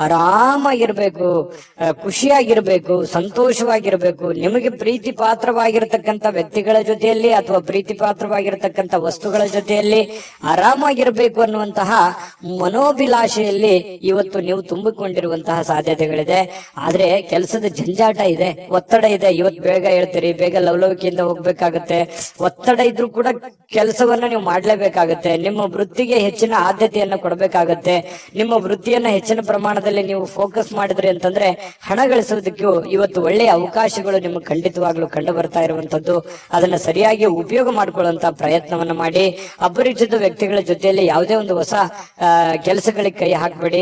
ಆರಾಮಾಗಿರ್ಬೇಕು, ಖುಷಿಯಾಗಿರ್ಬೇಕು, ಸಂತೋಷವಾಗಿರ್ಬೇಕು, ನಿಮಗೆ ಪ್ರೀತಿ ಪಾತ್ರವಾಗಿರತಕ್ಕಂಥ ವ್ಯಕ್ತಿಗಳ ಜೊತೆಯಲ್ಲಿ ಅಥವಾ ಪ್ರೀತಿ ಪಾತ್ರವಾಗಿರತಕ್ಕಂಥ ವಸ್ತುಗಳ ಜೊತೆಯಲ್ಲಿ ಆರಾಮಾಗಿರ್ಬೇಕು ಅನ್ನುವಂತಹ ಮನೋಭಿಲಾಷೆಯಲ್ಲಿ ಇವತ್ತು ನೀವು ತುಂಬಿಕೊಂಡಿರುವಂತಹ ಸಾಧ್ಯತೆಗಳಿದೆ. ಆದ್ರೆ ಕೆಲಸದ ಜಂಜಾಟ ಇದೆ, ಒತ್ತಡ ಇದೆ. ಇವತ್ತು ಬೇಗ ಹೇಳ್ತೀರಿ, ಬೇಗ ಲವಲವಿಕೆಯಿಂದ ಹೋಗ್ಬೇಕಾಗತ್ತೆ. ಒತ್ತಡ ಇದ್ರೂ ಕೂಡ ಕೆಲಸವನ್ನ ನೀವು ಮಾಡ್ಲೇಬೇಕಾಗತ್ತೆ. ನಿಮ್ಮ ವೃತ್ತಿಗೆ ಹೆಚ್ಚಿನ ಆದ್ಯತೆಯನ್ನ ಕೊಡಬೇಕಾಗತ್ತೆ. ನಿಮ್ಮ ವೃತ್ತಿಯನ್ನ ಹೆಚ್ಚಿನ ಪ್ರಮಾಣದಲ್ಲಿ ನೀವು ಫೋಕಸ್ ಮಾಡಿದ್ರಿ ಅಂತಂದ್ರೆ ಹಣ ಗಳಿಸೋದಕ್ಕೂ ಇವತ್ತು ಒಳ್ಳೆಯ ಅವಕಾಶಗಳು ನಿಮಗೆ ಖಂಡಿತವಾಗ್ಲೂ ಕಂಡು ಬರ್ತಾ ಇರುವಂತದ್ದು. ಅದನ್ನ ಸರಿಯಾಗಿ ಉಪಯೋಗ ಮಾಡ್ಕೊಳ್ಳುವಂತ ಪ್ರಯತ್ನವನ್ನ ಮಾಡಿ. ಅಪರಿಚಿತ ವ್ಯಕ್ತಿಗಳ ಜೊತೆಯಲ್ಲಿ ಯಾವುದೇ ಒಂದು ಹೊಸ ಕೆಲಸಗಳಿಗೆ ಕೈ ಹಾಕಬೇಡಿ.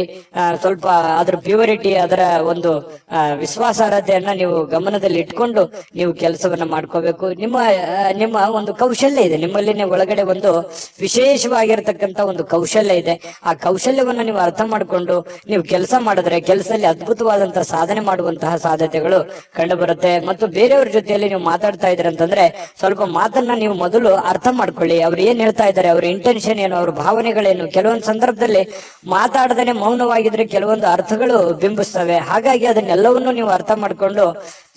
ಸ್ವಲ್ಪ ಅದರ ಪ್ಯೂರಿಟಿ, ಅದರ ಒಂದು ವಿಶ್ವಾಸಾರ್ಹತೆಯನ್ನ ನೀವು ಗಮನದಲ್ಲಿ ಇಟ್ಕೊಂಡು ನೀವು ಕೆಲಸವನ್ನ ಮಾಡ್ಕೋಬೇಕು. ನಿಮ್ಮ ಒಂದು ಕೌಶಲ್ಯ ಇದೆ, ನಿಮ್ಮಲ್ಲಿ ಒಳಗಡೆ ಒಂದು ವಿಶೇಷವಾಗಿರತಕ್ಕಂತ ಒಂದು ಕೌಶಲ್ಯ ಇದೆ. ಆ ಕೌಶಲ್ಯವನ್ನ ನೀವು ಅರ್ಥ ಮಾಡಿಕೊಂಡು ನೀವು ಕೆಲಸ ಮಾಡಿದ್ರೆ ಕೆಲಸದಲ್ಲಿ ಅದ್ಭುತವಾದಂತಹ ಸಾಧನೆ ಮಾಡುವಂತಹ ಸಾಧ್ಯತೆಗಳು ಕಂಡು ಬರುತ್ತೆ. ಮತ್ತು ಬೇರೆಯವ್ರ ಜೊತೆಯಲ್ಲಿ ನೀವು ಮಾತಾಡ್ತಾ ಇದ್ರಿ ಅಂತಂದ್ರೆ ಸ್ವಲ್ಪ ಮಾತನ್ನ ನೀವು ಮೊದಲು ಅರ್ಥ ಮಾಡ್ಕೊಳ್ಳಿ. ಅವ್ರು ಏನ್ ಹೇಳ್ತಾ ಇದ್ದಾರೆ, ಅವ್ರ ಇಂಟೆನ್ಷನ್ ಏನು, ಅವ್ರ ಭಾವನೆಗಳೇನು. ಕೆಲವೊಂದು ಸಂದರ್ಭದಲ್ಲಿ ಮಾತಾಡದೇನೆ ಮೌನವಾಗಿದ್ರೆ ಕೆಲವೊಂದು ಅರ್ಥಗಳು ಬಿಂಬಿಸ್ತವೆ. ಹಾಗಾಗಿ ಅದನ್ನೆಲ್ಲವನ್ನು ನೀವು ಅರ್ಥ ಮಾಡ್ಕೊಂಡು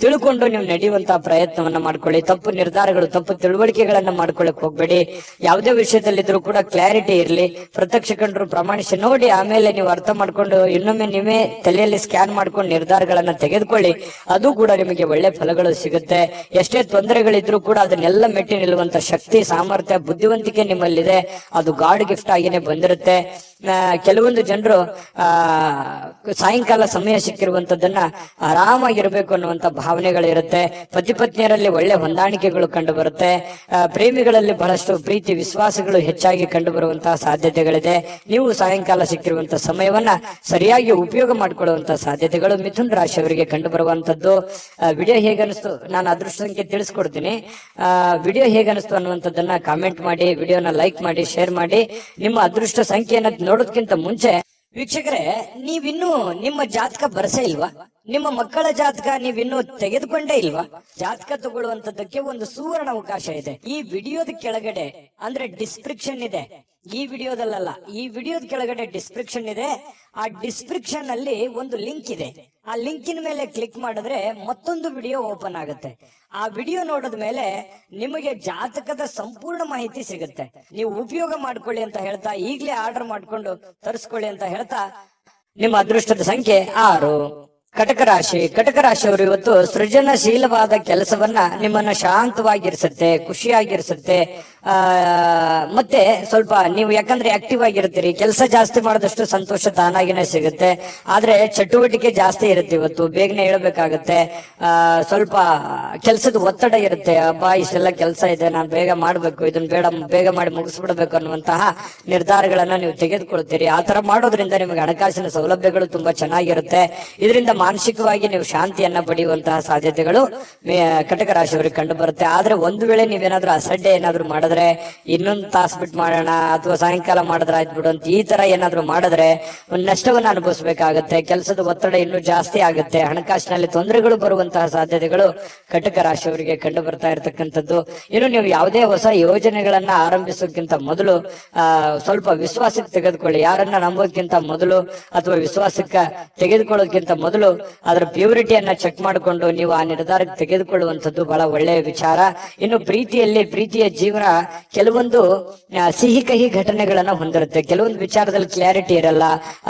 ತಿಳ್ಕೊಂಡು ನೀವು ನಡೆಯುವಂತಹ ಪ್ರಯತ್ನವನ್ನ ಮಾಡ್ಕೊಳ್ಳಿ. ತಪ್ಪು ನಿರ್ಧಾರಗಳು, ತಪ್ಪು ತಿಳುವಳಿಕೆಗಳನ್ನ ಮಾಡ್ಕೊಳ್ಳಕ್ ಹೋಗ್ಬೇಡಿ. ಯಾವುದೇ ವಿಷಯದಲ್ಲಿದ್ರು ಕೂಡ ಕ್ಲಾರಿಟಿ ಇರಲಿ. ಪ್ರತ್ಯಕ್ಷ ಕಂಡ್ರು ಪ್ರಮಾಣಿಸಿ ನೋಡಿ, ಆಮೇಲೆ ನೀವು ಅರ್ಥ ಮಾಡ್ಕೊಂಡು ಇನ್ನೊಮ್ಮೆ ನೀವೇ ತಲೆಯಲ್ಲಿ ಸ್ಕ್ಯಾನ್ ಮಾಡ್ಕೊಂಡು ನಿರ್ಧಾರಗಳನ್ನ ತೆಗೆದುಕೊಳ್ಳಿ. ಅದು ಕೂಡ ನಿಮಗೆ ಒಳ್ಳೆ ಫಲಗಳು ಸಿಗುತ್ತೆ. ಎಷ್ಟೇ ತೊಂದರೆಗಳಿದ್ರು ಕೂಡ ಅದನ್ನೆಲ್ಲ ಮೆಟ್ಟಿ ನಿಲ್ಲುವಂತ ಶಕ್ತಿ, ಸಾಮರ್ಥ್ಯ, ಬುದ್ಧಿವಂತಿಕೆ ನಿಮ್ಮಲ್ಲಿದೆ. ಅದು ಗಾಡ್ ಗಿಫ್ಟ್ ಆಗಿನೇ ಬಂದಿರುತ್ತೆ. ಕೆಲವೊಂದು ಜನರು ಸಾಯಂಕಾಲ ಸಮಯ ಸಿಕ್ಕಿರುವಂತದ್ದನ್ನ ಆರಾಮಾಗಿರ್ಬೇಕು ಅನ್ನುವಂತ ಭಾವನೆಗಳಿರುತ್ತೆ. ಪತಿ ಪತ್ನಿಯರಲ್ಲಿ ಒಳ್ಳೆ ಹೊಂದಾಣಿಕೆಗಳು ಕಂಡು ಬರುತ್ತೆ. ಪ್ರೇಮಿಗಳಲ್ಲಿ ಬಹಳಷ್ಟು ಪ್ರೀತಿ, ವಿಶ್ವಾಸಗಳು ಹೆಚ್ಚಾಗಿ ಕಂಡು ಬರುವಂತಹ ಸಾಧ್ಯತೆಗಳಿದೆ. ನೀವು ಸಾಯಂಕಾಲ ಸಿಕ್ಕಿರುವಂತಹ ಸಮಯವನ್ನ ಸರಿಯಾಗಿ ಉಪಯೋಗ ಮಾಡಿಕೊಳ್ಳುವಂತಹ ಸಾಧ್ಯತೆಗಳು ಮಿಥುನ ರಾಶಿಯವರಿಗೆ ಕಂಡು ಬರುವಂತದ್ದು. ವಿಡಿಯೋ ಹೇಗನಿಸ್ತು, ನಾನು ಅದೃಷ್ಟ ಸಂಖ್ಯೆ ತಿಳಿಸ್ಕೊಡ್ತೀನಿ. ವಿಡಿಯೋ ಹೇಗನಿಸ್ತು ಅನ್ನುವಂಥದ್ದನ್ನ ಕಾಮೆಂಟ್ ಮಾಡಿ, ವಿಡಿಯೋನ ಲೈಕ್ ಮಾಡಿ, ಶೇರ್ ಮಾಡಿ. ನಿಮ್ಮ ಅದೃಷ್ಟ ಸಂಖ್ಯೆಯನ್ನ ನೋಡೋದಕ್ಕಿಂತ ಮುಂಚೆ ವೀಕ್ಷಕರೇ, ನೀವಿನ್ನೂ ನಿಮ್ಮ ಜಾತಕ ಬರಸೇ ಇಲ್ವಾ? ನಿಮ್ಮ ಮಕ್ಕಳ ಜಾತಕ ನೀವಿನ್ನೂ ತೆಗೆದುಕೊಂಡೇ ಇಲ್ವಾ? ಜಾತಕ ತಗೊಳ್ಳುವಂತದ್ದಕ್ಕೆ ಒಂದು ಸುವರ್ಣ ಅವಕಾಶ ಇದೆ. ಈ ವಿಡಿಯೋದ ಕೆಳಗಡೆ ಅಂದ್ರೆ ಡಿಸ್ಕ್ರಿಪ್ಷನ್ ಇದೆ, ಈ ವಿಡಿಯೋದಲ್ಲ, ಈ ವಿಡಿಯೋದ ಕೆಳಗಡೆ ಡಿಸ್ಕ್ರಿಪ್ಷನ್ ಇದೆ. ಆ ಡಿಸ್ಕ್ರಿಪ್ಷನ್ ಅಲ್ಲಿ ಒಂದು ಲಿಂಕ್ ಇದೆ. ಆ ಲಿಂಕಿನ ಮೇಲೆ ಕ್ಲಿಕ್ ಮಾಡಿದ್ರೆ ಮತ್ತೊಂದು ವಿಡಿಯೋ ಓಪನ್ ಆಗುತ್ತೆ. ಆ ವಿಡಿಯೋ ನೋಡಿದ ಮೇಲೆ ನಿಮಗೆ ಜಾತಕದ ಸಂಪೂರ್ಣ ಮಾಹಿತಿ ಸಿಗುತ್ತೆ. ನೀವು ಉಪಯೋಗ ಮಾಡ್ಕೊಳ್ಳಿ ಅಂತ ಹೇಳ್ತಾ, ಈಗಲೇ ಆರ್ಡರ್ ಮಾಡ್ಕೊಂಡು ತರಿಸ್ಕೊಳ್ಳಿ ಅಂತ ಹೇಳ್ತಾ, ನಿಮ್ಮ ಅದೃಷ್ಟದ ಸಂಖ್ಯೆ 6. ಕಟಕ ರಾಶಿ. ಕಟಕ ರಾಶಿಯವರು ಇವತ್ತು ಸೃಜನಶೀಲವಾದ ಕೆಲಸವನ್ನ ನಿಮ್ಮನ್ನ ಶಾಂತವಾಗಿರಿಸುತ್ತೆ, ಖುಷಿಯಾಗಿರಿಸುತ್ತೆ, ಮತ್ತೆ ಸ್ವಲ್ಪ ನೀವು ಯಾಕಂದ್ರೆ ಆಕ್ಟಿವ್ ಆಗಿರ್ತೀರಿ, ಕೆಲಸ ಜಾಸ್ತಿ ಮಾಡಿದಷ್ಟು ಸಂತೋಷ ತಾನಾಗಿನೇ ಸಿಗುತ್ತೆ. ಆದ್ರೆ ಚಟುವಟಿಕೆ ಜಾಸ್ತಿ ಇರುತ್ತೆ, ಇವತ್ತು ಬೇಗನೆ ಹೇಳ್ಬೇಕಾಗತ್ತೆ. ಸ್ವಲ್ಪ ಕೆಲಸದ ಒತ್ತಡ ಇರುತ್ತೆ. ಅಬ್ಬಾ ಇಷ್ಟೆಲ್ಲ ಕೆಲಸ ಇದೆ, ನಾನು ಬೇಗ ಮಾಡ್ಬೇಕು, ಇದನ್ನ ಬೇಗ ಮಾಡಿ ಮುಗಿಸ್ಬಿಡ್ಬೇಕು ಅನ್ನುವಂತಹ ನಿರ್ಧಾರಗಳನ್ನ ನೀವು ತೆಗೆದುಕೊಳ್ತೀರಿ. ಆ ತರ ಮಾಡೋದ್ರಿಂದ ನಿಮಗೆ ಹಣಕಾಸಿನ ಸೌಲಭ್ಯಗಳು ತುಂಬಾ ಚೆನ್ನಾಗಿರುತ್ತೆ. ಇದರಿಂದ ಮಾನಸಿಕವಾಗಿ ನೀವು ಶಾಂತಿಯನ್ನ ಪಡೆಯುವಂತಹ ಸಾಧ್ಯತೆಗಳು ಕಟಕ ರಾಶಿಯವರಿಗೆ ಕಂಡು ಬರುತ್ತೆ. ಆದ್ರೆ ಒಂದು ವೇಳೆ ನೀವೇನಾದ್ರೂ ಅಸಡ್ಡೆ ಏನಾದ್ರು ಮಾಡಿದ್ರೆ, ಇನ್ನೊಂದು ತಾಸು ಬಿಟ್ಟು ಮಾಡೋಣ ಅಥವಾ ಸಾಯಂಕಾಲ ಮಾಡಿದ್ರೆ ಆಯ್ತು ಬಿಡು ಅಂತ ಈ ತರ ಏನಾದ್ರು ಮಾಡಿದ್ರೆ ಒಂದು ನಷ್ಟವನ್ನ ಅನುಭವಿಸಬೇಕಾಗತ್ತೆ. ಕೆಲಸದ ಒತ್ತಡ ಇನ್ನೂ ಜಾಸ್ತಿ ಆಗುತ್ತೆ. ಹಣಕಾಸಿನಲ್ಲಿ ತೊಂದರೆಗಳು ಬರುವಂತಹ ಸಾಧ್ಯತೆಗಳು ಕಟಕ ರಾಶಿಯವರಿಗೆ ಕಂಡು ಬರ್ತಾ ಇರತಕ್ಕಂಥದ್ದು. ಇನ್ನು ನೀವು ಯಾವುದೇ ಹೊಸ ಯೋಜನೆಗಳನ್ನ ಆರಂಭಿಸೋಕ್ಕಿಂತ ಮೊದಲು ಸ್ವಲ್ಪ ವಿಶ್ವಾಸಕ್ಕೆ ತೆಗೆದುಕೊಳ್ಳಿ. ಯಾರನ್ನ ನಂಬೋಕ್ಕಿಂತ ಮೊದಲು ಅಥವಾ ವಿಶ್ವಾಸಕ್ಕೆ ತೆಗೆದುಕೊಳ್ಳೋಕ್ಕಿಂತ ಮೊದಲು ಅದರ ಪ್ಯೂರಿಟಿಯನ್ನ ಚೆಕ್ ಮಾಡಿಕೊಂಡು ನೀವು ಆ ನಿರ್ಧಾರಕ್ಕೆ ತೆಗೆದುಕೊಳ್ಳುವಂಥದ್ದು ಬಹಳ ಒಳ್ಳೆಯ ವಿಚಾರ. ಇನ್ನು ಪ್ರೀತಿಯ ಜೀವನ ಕೆಲವೊಂದು ಸಿಹಿ ಕಹಿ ಘಟನೆಗಳನ್ನ ಹೊಂದಿರುತ್ತೆ. ಕೆಲವೊಂದು ವಿಚಾರದಲ್ಲಿ ಕ್ಲಾರಿಟಿ ಇರಲ್ಲ,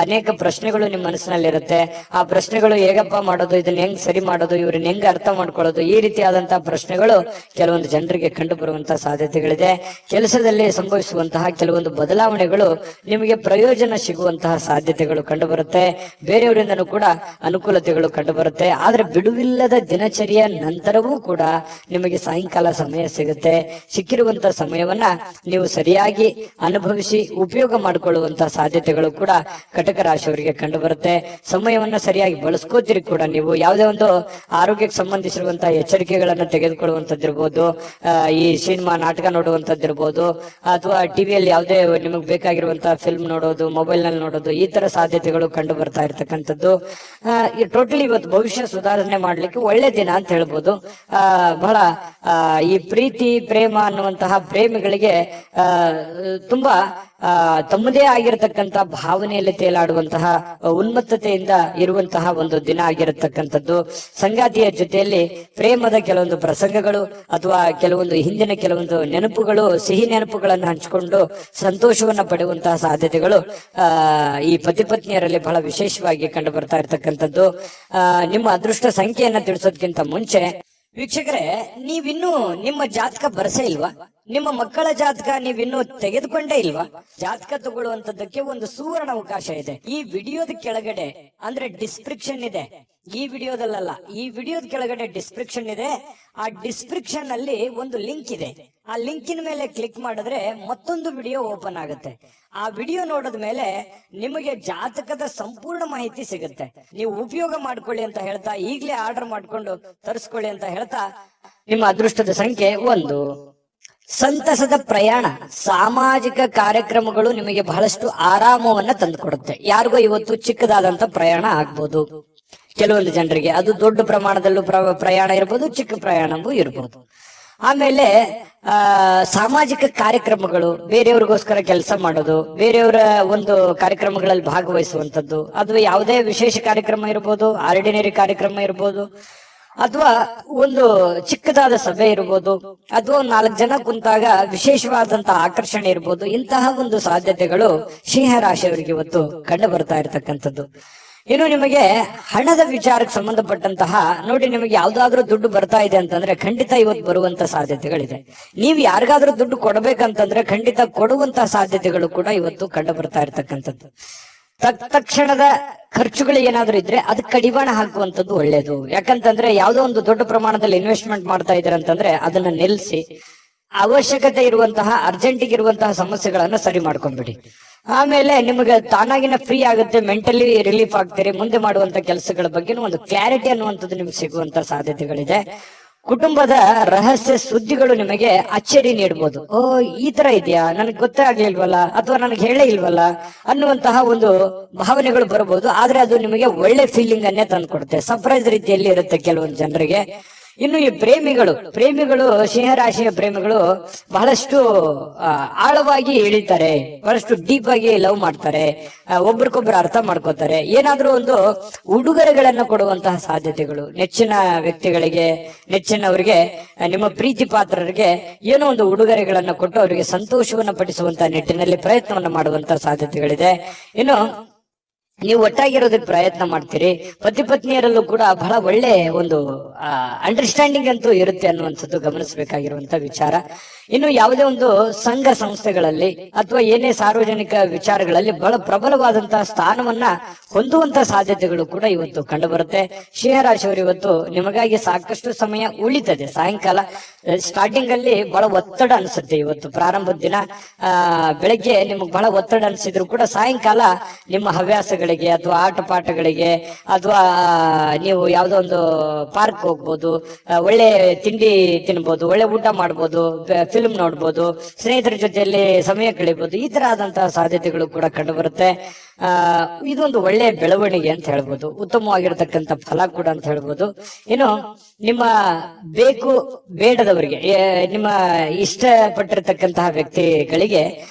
ಅನೇಕ ಪ್ರಶ್ನೆಗಳು ನಿಮ್ಮ ಮನಸ್ಸಿನಲ್ಲಿರುತ್ತೆ. ಆ ಪ್ರಶ್ನೆಗಳು ಹೇಗಪ್ಪ ಮಾಡೋದು, ಇದನ್ನ ಹೆಂಗ್ ಸರಿ ಮಾಡೋದು, ಇವ್ರನ್ನ ಹೆಂಗ್ ಅರ್ಥ ಮಾಡ್ಕೊಳ್ಳೋದು, ಈ ರೀತಿಯಾದಂತಹ ಪ್ರಶ್ನೆಗಳು ಕೆಲವೊಂದು ಜನರಿಗೆ ಕಂಡು ಬರುವಂತಹ ಸಾಧ್ಯತೆಗಳಿದೆ. ಕೆಲಸದಲ್ಲಿ ಸಂಭವಿಸುವಂತಹ ಕೆಲವೊಂದು ಬದಲಾವಣೆಗಳು ನಿಮಗೆ ಪ್ರಯೋಜನ ಸಿಗುವಂತಹ ಸಾಧ್ಯತೆಗಳು ಕಂಡು ಬರುತ್ತೆ. ಬೇರೆಯವರಿಂದನೂ ಕೂಡ ಅನುಕೂಲತೆಗಳು ಕಂಡು ಬರುತ್ತೆ. ಆದ್ರೆ ಬಿಡುವಿಲ್ಲದ ದಿನಚರಿಯ ನಂತರವೂ ಕೂಡ ನಿಮಗೆ ಸಾಯಂಕಾಲ ಸಮಯ ಸಿಗುತ್ತೆ. ಸಿಕ್ಕಿರುವಂತಹ ಸಮಯವನ್ನ ನೀವು ಸರಿಯಾಗಿ ಅನುಭವಿಸಿ ಉಪಯೋಗ ಮಾಡಿಕೊಳ್ಳುವಂತಹ ಸಾಧ್ಯತೆಗಳು ಕೂಡ ಕಟಕ ರಾಶಿಯವರಿಗೆ ಕಂಡು ಬರುತ್ತೆ. ಸಮಯವನ್ನ ಸರಿಯಾಗಿ ಬಳಸ್ಕೋತೀರಿ ಕೂಡ. ನೀವು ಯಾವುದೇ ಒಂದು ಆರೋಗ್ಯಕ್ಕೆ ಸಂಬಂಧಿಸಿರುವಂತಹ ಎಚ್ಚರಿಕೆಗಳನ್ನ ತೆಗೆದುಕೊಳ್ಳುವಂತದ್ದಿರ್ಬೋದು, ಈ ಸಿನಿಮಾ ನಾಟಕ ನೋಡುವಂತದ್ದಿರ್ಬೋದು, ಅಥವಾ ಟಿವಿಯಲ್ಲಿ ಯಾವುದೇ ನಿಮಗೆ ಬೇಕಾಗಿರುವಂತಹ ಫಿಲ್ಮ್ ನೋಡೋದು, ಮೊಬೈಲ್ ನಲ್ಲಿ ನೋಡೋದು, ಈ ತರ ಸಾಧ್ಯತೆಗಳು ಕಂಡು ಬರ್ತಾ ಇರ್ತಕ್ಕಂಥದ್ದು. ಟೋಟಲಿ ಇವತ್ತು ಭವಿಷ್ಯ ಸುಧಾರಣೆ ಮಾಡ್ಲಿಕ್ಕೆ ಒಳ್ಳೆ ದಿನ ಅಂತ ಹೇಳ್ಬೋದು. ಬಹಳ ಈ ಪ್ರೀತಿ ಪ್ರೇಮ ಅನ್ನುವಂತಹ ಪ್ರೇಮಿಗಳಿಗೆ ತುಂಬಾ ತಮ್ಮದೇ ಆಗಿರತಕ್ಕಂತ ಭಾವನೆಯಲ್ಲಿ ತೇಲಾಡುವಂತಹ ಉನ್ಮತ್ತತೆಯಿಂದ ಇರುವಂತಹ ಒಂದು ದಿನ ಆಗಿರತಕ್ಕಂಥದ್ದು. ಸಂಗಾತಿಯ ಜೊತೆಯಲ್ಲಿ ಪ್ರೇಮದ ಕೆಲವೊಂದು ಪ್ರಸಂಗಗಳು ಅಥವಾ ಕೆಲವೊಂದು ಹಿಂದಿನ ಕೆಲವೊಂದು ನೆನಪುಗಳು, ಸಿಹಿ ನೆನಪುಗಳನ್ನು ಹಂಚಿಕೊಂಡು ಸಂತೋಷವನ್ನ ಪಡೆಯುವಂತಹ ಸಾಧ್ಯತೆಗಳು ಈ ಪತಿ ಪತ್ನಿಯರಲ್ಲಿ ಬಹಳ ವಿಶೇಷವಾಗಿ ಕಂಡು ಬರ್ತಾ ಇರ್ತಕ್ಕಂಥದ್ದು. ನಿಮ್ಮ ಅದೃಷ್ಟ ಸಂಖ್ಯೆಯನ್ನ ತಿಳಿಸೋದಕ್ಕಿಂತ ಮುಂಚೆ ವೀಕ್ಷಕರೇ, ನೀವಿನ್ನೂ ನಿಮ್ಮ ಜಾತಕ ಬರಸೇ ಇಲ್ವಾ? ನಿಮ್ಮ ಮಕ್ಕಳ ಜಾತಕ ನೀವಿನ್ನೂ ತೆಗೆದುಕೊಂಡೇ ಇಲ್ವಾ? ಜಾತಕ ತಗೊಳ್ಳುವಂತದ್ದಕ್ಕೆ ಒಂದು ಸುವರ್ಣ ಅವಕಾಶ ಇದೆ. ಈ ವಿಡಿಯೋದ ಕೆಳಗಡೆ ಅಂದ್ರೆ ಡಿಸ್ಕ್ರಿಪ್ಷನ್ ಇದೆ. ಈ ವಿಡಿಯೋದಲ್ಲ, ಈ ವಿಡಿಯೋದ ಕೆಳಗಡೆ ಡಿಸ್ಕ್ರಿಪ್ಷನ್ ಇದೆ. ಆ ಡಿಸ್ಕ್ರಿಪ್ಷನ್ ಅಲ್ಲಿ ಒಂದು ಲಿಂಕ್ ಇದೆ. ಆ ಲಿಂಕಿನ ಮೇಲೆ ಕ್ಲಿಕ್ ಮಾಡಿದ್ರೆ ಮತ್ತೊಂದು ವಿಡಿಯೋ ಓಪನ್ ಆಗುತ್ತೆ. ಆ ವಿಡಿಯೋ ನೋಡಿದ ಮೇಲೆ ನಿಮಗೆ ಜಾತಕದ ಸಂಪೂರ್ಣ ಮಾಹಿತಿ ಸಿಗುತ್ತೆ. ನೀವು ಉಪಯೋಗ ಮಾಡ್ಕೊಳ್ಳಿ ಅಂತ ಹೇಳ್ತಾ, ಈಗಲೇ ಆರ್ಡರ್ ಮಾಡ್ಕೊಂಡು ತರಿಸ್ಕೊಳ್ಳಿ ಅಂತ ಹೇಳ್ತಾ, ನಿಮ್ಮ ಅದೃಷ್ಟದ ಸಂಖ್ಯೆ 1. ಸಂತಸದ ಪ್ರಯಾಣ. ಸಾಮಾಜಿಕ ಕಾರ್ಯಕ್ರಮಗಳು ನಿಮಗೆ ಬಹಳಷ್ಟು ಆರಾಮವನ್ನ ತಂದುಕೊಡುತ್ತೆ. ಯಾರಿಗೋ ಇವತ್ತು ಚಿಕ್ಕದಾದಂತ ಪ್ರಯಾಣ ಆಗ್ಬೋದು, ಕೆಲವೊಂದು ಜನರಿಗೆ ಅದು ದೊಡ್ಡ ಪ್ರಮಾಣದಲ್ಲೂ ಪ್ರಯಾಣ ಇರ್ಬೋದು, ಚಿಕ್ಕ ಪ್ರಯಾಣವೂ ಇರ್ಬೋದು. ಆಮೇಲೆ ಸಾಮಾಜಿಕ ಕಾರ್ಯಕ್ರಮಗಳು, ಬೇರೆಯವ್ರಿಗೋಸ್ಕರ ಕೆಲಸ ಮಾಡೋದು, ಬೇರೆಯವರ ಒಂದು ಕಾರ್ಯಕ್ರಮಗಳಲ್ಲಿ ಭಾಗವಹಿಸುವಂತದ್ದು, ಅದು ಯಾವುದೇ ವಿಶೇಷ ಕಾರ್ಯಕ್ರಮ ಇರ್ಬೋದು, ಆರ್ಡಿನರಿ ಕಾರ್ಯಕ್ರಮ ಇರ್ಬೋದು, ಅಥವಾ ಒಂದು ಚಿಕ್ಕದಾದ ಸಭೆ ಇರ್ಬೋದು, ಅಥವಾ 4 ಜನ ಕುಂತಾಗ ವಿಶೇಷವಾದಂತಹ ಆಕರ್ಷಣೆ ಇರ್ಬೋದು. ಇಂತಹ ಒಂದು ಸಾಧ್ಯತೆಗಳು ಸಿಂಹ ರಾಶಿಯವರಿಗೆ ಇವತ್ತು ಕಂಡು ಬರ್ತಾ ಇರತಕ್ಕಂಥದ್ದು. ಇನ್ನು ನಿಮಗೆ ಹಣದ ವಿಚಾರಕ್ಕೆ ಸಂಬಂಧಪಟ್ಟಂತಹ ನೋಡಿ, ನಿಮಗೆ ಯಾವ್ದಾದ್ರೂ ದುಡ್ಡು ಬರ್ತಾ ಇದೆ ಅಂತಂದ್ರೆ ಖಂಡಿತ ಇವತ್ತು ಬರುವಂತ ಸಾಧ್ಯತೆಗಳಿದೆ. ನೀವು ಯಾರಿಗಾದ್ರೂ ದುಡ್ಡು ಕೊಡಬೇಕಂತಂದ್ರೆ ಖಂಡಿತ ಕೊಡುವಂತಹ ಸಾಧ್ಯತೆಗಳು ಕೂಡ ಇವತ್ತು ಕಂಡು ಬರ್ತಾ ಇರ್ತಕ್ಕಂಥದ್ದು. ತಕ್ಷಣದ ಖರ್ಚುಗಳು ಏನಾದ್ರೂ ಇದ್ರೆ ಅದಕ್ಕೆ ಕಡಿವಾಣ ಹಾಕುವಂತದ್ದು ಒಳ್ಳೇದು. ಯಾಕಂತಂದ್ರೆ ಯಾವ್ದೋ ಒಂದು ದೊಡ್ಡ ಪ್ರಮಾಣದಲ್ಲಿ ಇನ್ವೆಸ್ಟ್ಮೆಂಟ್ ಮಾಡ್ತಾ ಇದ್ದೀರ ಅಂತಂದ್ರೆ ಅದನ್ನ ನಿಲ್ಲಿಸಿ ಅವಶ್ಯಕತೆ ಇರುವಂತಹ ಅರ್ಜೆಂಟಿಗೆ ಇರುವಂತಹ ಸಮಸ್ಯೆಗಳನ್ನ ಸರಿ ಮಾಡ್ಕೊಂಡ್ಬಿಡಿ. ಆಮೇಲೆ ನಿಮಗೆ ತಾನಾಗಿನ ಫ್ರೀ ಆಗುತ್ತೆ, ಮೆಂಟಲಿ ರಿಲೀಫ್ ಆಗ್ತೀರಿ. ಮುಂದೆ ಮಾಡುವಂತ ಕೆಲಸಗಳ ಬಗ್ಗೆ ಒಂದು ಕ್ಲಾರಿಟಿ ಅನ್ನುವಂಥದ್ದು ನಿಮ್ಗೆ ಸಿಗುವಂತ ಸಾಧ್ಯತೆಗಳಿದೆ. ಕುಟುಂಬದ ರಹಸ್ಯ ಸುದ್ದಿಗಳು ನಿಮಗೆ ಅಚ್ಚರಿ ನೀಡಬಹುದು. ಈ ತರ ಇದೆಯಾ, ನನಗೆ ಗೊತ್ತೇ ಆಗ್ಲಿಲ್ವಲ್ಲ, ಅಥವಾ ನನಗೆ ಹೇಳೇ ಇಲ್ವಲ್ಲ ಅನ್ನುವಂತಹ ಒಂದು ಭಾವನೆಗಳು ಬರಬಹುದು. ಆದ್ರೆ ಅದು ನಿಮಗೆ ಒಳ್ಳೆ ಫೀಲಿಂಗ್ ಅನ್ನೇ ತಂದ್ಕೊಡುತ್ತೆ. ಸರ್ಪ್ರೈಸ್ ರೀತಿಯಲ್ಲಿ ಇರುತ್ತೆ ಕೆಲವೊಂದು ಜನರಿಗೆ. ಇನ್ನು ಈ ಪ್ರೇಮಿಗಳು ಸಿಂಹರಾಶಿಯ ಪ್ರೇಮಿಗಳು ಬಹಳಷ್ಟು ಆಳವಾಗಿ ಇಳಿತಾರೆ, ಬಹಳಷ್ಟು ಡೀಪ್ ಆಗಿ ಲವ್ ಮಾಡ್ತಾರೆ, ಒಬ್ರಿಗೊಬ್ರು ಅರ್ಥ ಮಾಡ್ಕೋತಾರೆ. ಏನಾದ್ರೂ ಒಂದು ಉಡುಗೊರೆಗಳನ್ನ ಕೊಡುವಂತಹ ಸಾಧ್ಯತೆಗಳು, ನೆಚ್ಚಿನ ವ್ಯಕ್ತಿಗಳಿಗೆ, ನೆಚ್ಚಿನವರಿಗೆ, ನಿಮ್ಮ ಪ್ರೀತಿ ಪಾತ್ರರಿಗೆ ಏನೋ ಒಂದು ಉಡುಗೊರೆಗಳನ್ನ ಕೊಟ್ಟು ಅವರಿಗೆ ಸಂತೋಷವನ್ನ ಪಡಿಸುವಂತಹ ನಿಟ್ಟಿನಲ್ಲಿ ಪ್ರಯತ್ನವನ್ನ ಮಾಡುವಂತಹ ಸಾಧ್ಯತೆಗಳಿದೆ. ಇನ್ನು ನೀವು ಒಟ್ಟಾಗಿರೋದಕ್ಕೆ ಪ್ರಯತ್ನ ಮಾಡ್ತೀರಿ. ಪತಿ ಪತ್ನಿಯರಲ್ಲೂ ಕೂಡ ಬಹಳ ಒಳ್ಳೆ ಒಂದು ಅಂಡರ್ಸ್ಟ್ಯಾಂಡಿಂಗ್ ಅಂತೂ ಇರುತ್ತೆ ಅನ್ನುವಂಥದ್ದು ಗಮನಿಸಬೇಕಾಗಿರುವಂತ ವಿಚಾರ. ಇನ್ನು ಯಾವುದೇ ಒಂದು ಸಂಘ ಸಂಸ್ಥೆಗಳಲ್ಲಿ ಅಥವಾ ಏನೇ ಸಾರ್ವಜನಿಕ ವಿಚಾರಗಳಲ್ಲಿ ಬಹಳ ಪ್ರಬಲವಾದಂತಹ ಸ್ಥಾನವನ್ನ ಹೊಂದುವಂತ ಸಾಧ್ಯತೆಗಳು ಕೂಡ ಇವತ್ತು ಕಂಡು ಬರುತ್ತೆ. ಸಿಂಹರಾಶಿಯವರು ಇವತ್ತು ನಿಮಗಾಗಿ ಸಾಕಷ್ಟು ಸಮಯ ಉಳಿತದೆ. ಸಾಯಂಕಾಲ ಸ್ಟಾರ್ಟಿಂಗ್ ಅಲ್ಲಿ ಬಹಳ ಒತ್ತಡ ಅನ್ಸುತ್ತೆ. ಇವತ್ತು ಪ್ರಾರಂಭದ ದಿನ ಬೆಳಗ್ಗೆ ನಿಮಗೆ ಬಹಳ ಒತ್ತಡ ಅನ್ಸಿದ್ರು ಕೂಡ ಸಾಯಂಕಾಲ ನಿಮ್ಮ ಹವ್ಯಾಸಗಳಿಗೆ ಅಥವಾ ಆಟ ಪಾಠಗಳಿಗೆ ಅಥವಾ ನೀವು ಯಾವುದೋ ಒಂದು ಪಾರ್ಕ್ ಹೋಗ್ಬೋದು, ಒಳ್ಳೆ ತಿಂಡಿ ತಿನ್ಬೋದು, ಒಳ್ಳೆ ಊಟ ಮಾಡ್ಬೋದು, ಫಿಲ್ಮ್ ನೋಡ್ಬೋದು, ಸ್ನೇಹಿತರ ಜೊತೆಯಲ್ಲಿ ಸಮಯ ಕಳಿಬಹುದು. ಈ ತರ ಆದಂತಹ ಸಾಧ್ಯತೆಗಳು ಕೂಡ ಕಂಡು ಬರುತ್ತೆ. ಇದೊಂದು ಒಳ್ಳೆ ಬೆಳವಣಿಗೆ ಅಂತ ಹೇಳ್ಬೋದು, ಉತ್ತಮವಾಗಿರತಕ್ಕಂತ ಫಲ ಕೂಡ ಅಂತ ಹೇಳ್ಬೋದು. ಇನ್ನು ನಿಮ್ಮ ಬೇಕು ಬೇಡದವರಿಗೆ, ನಿಮ್ಮ ಇಷ್ಟಪಟ್ಟಿರ್ತಕ್ಕಂತಹ ವ್ಯಕ್ತಿಗಳಿಗೆ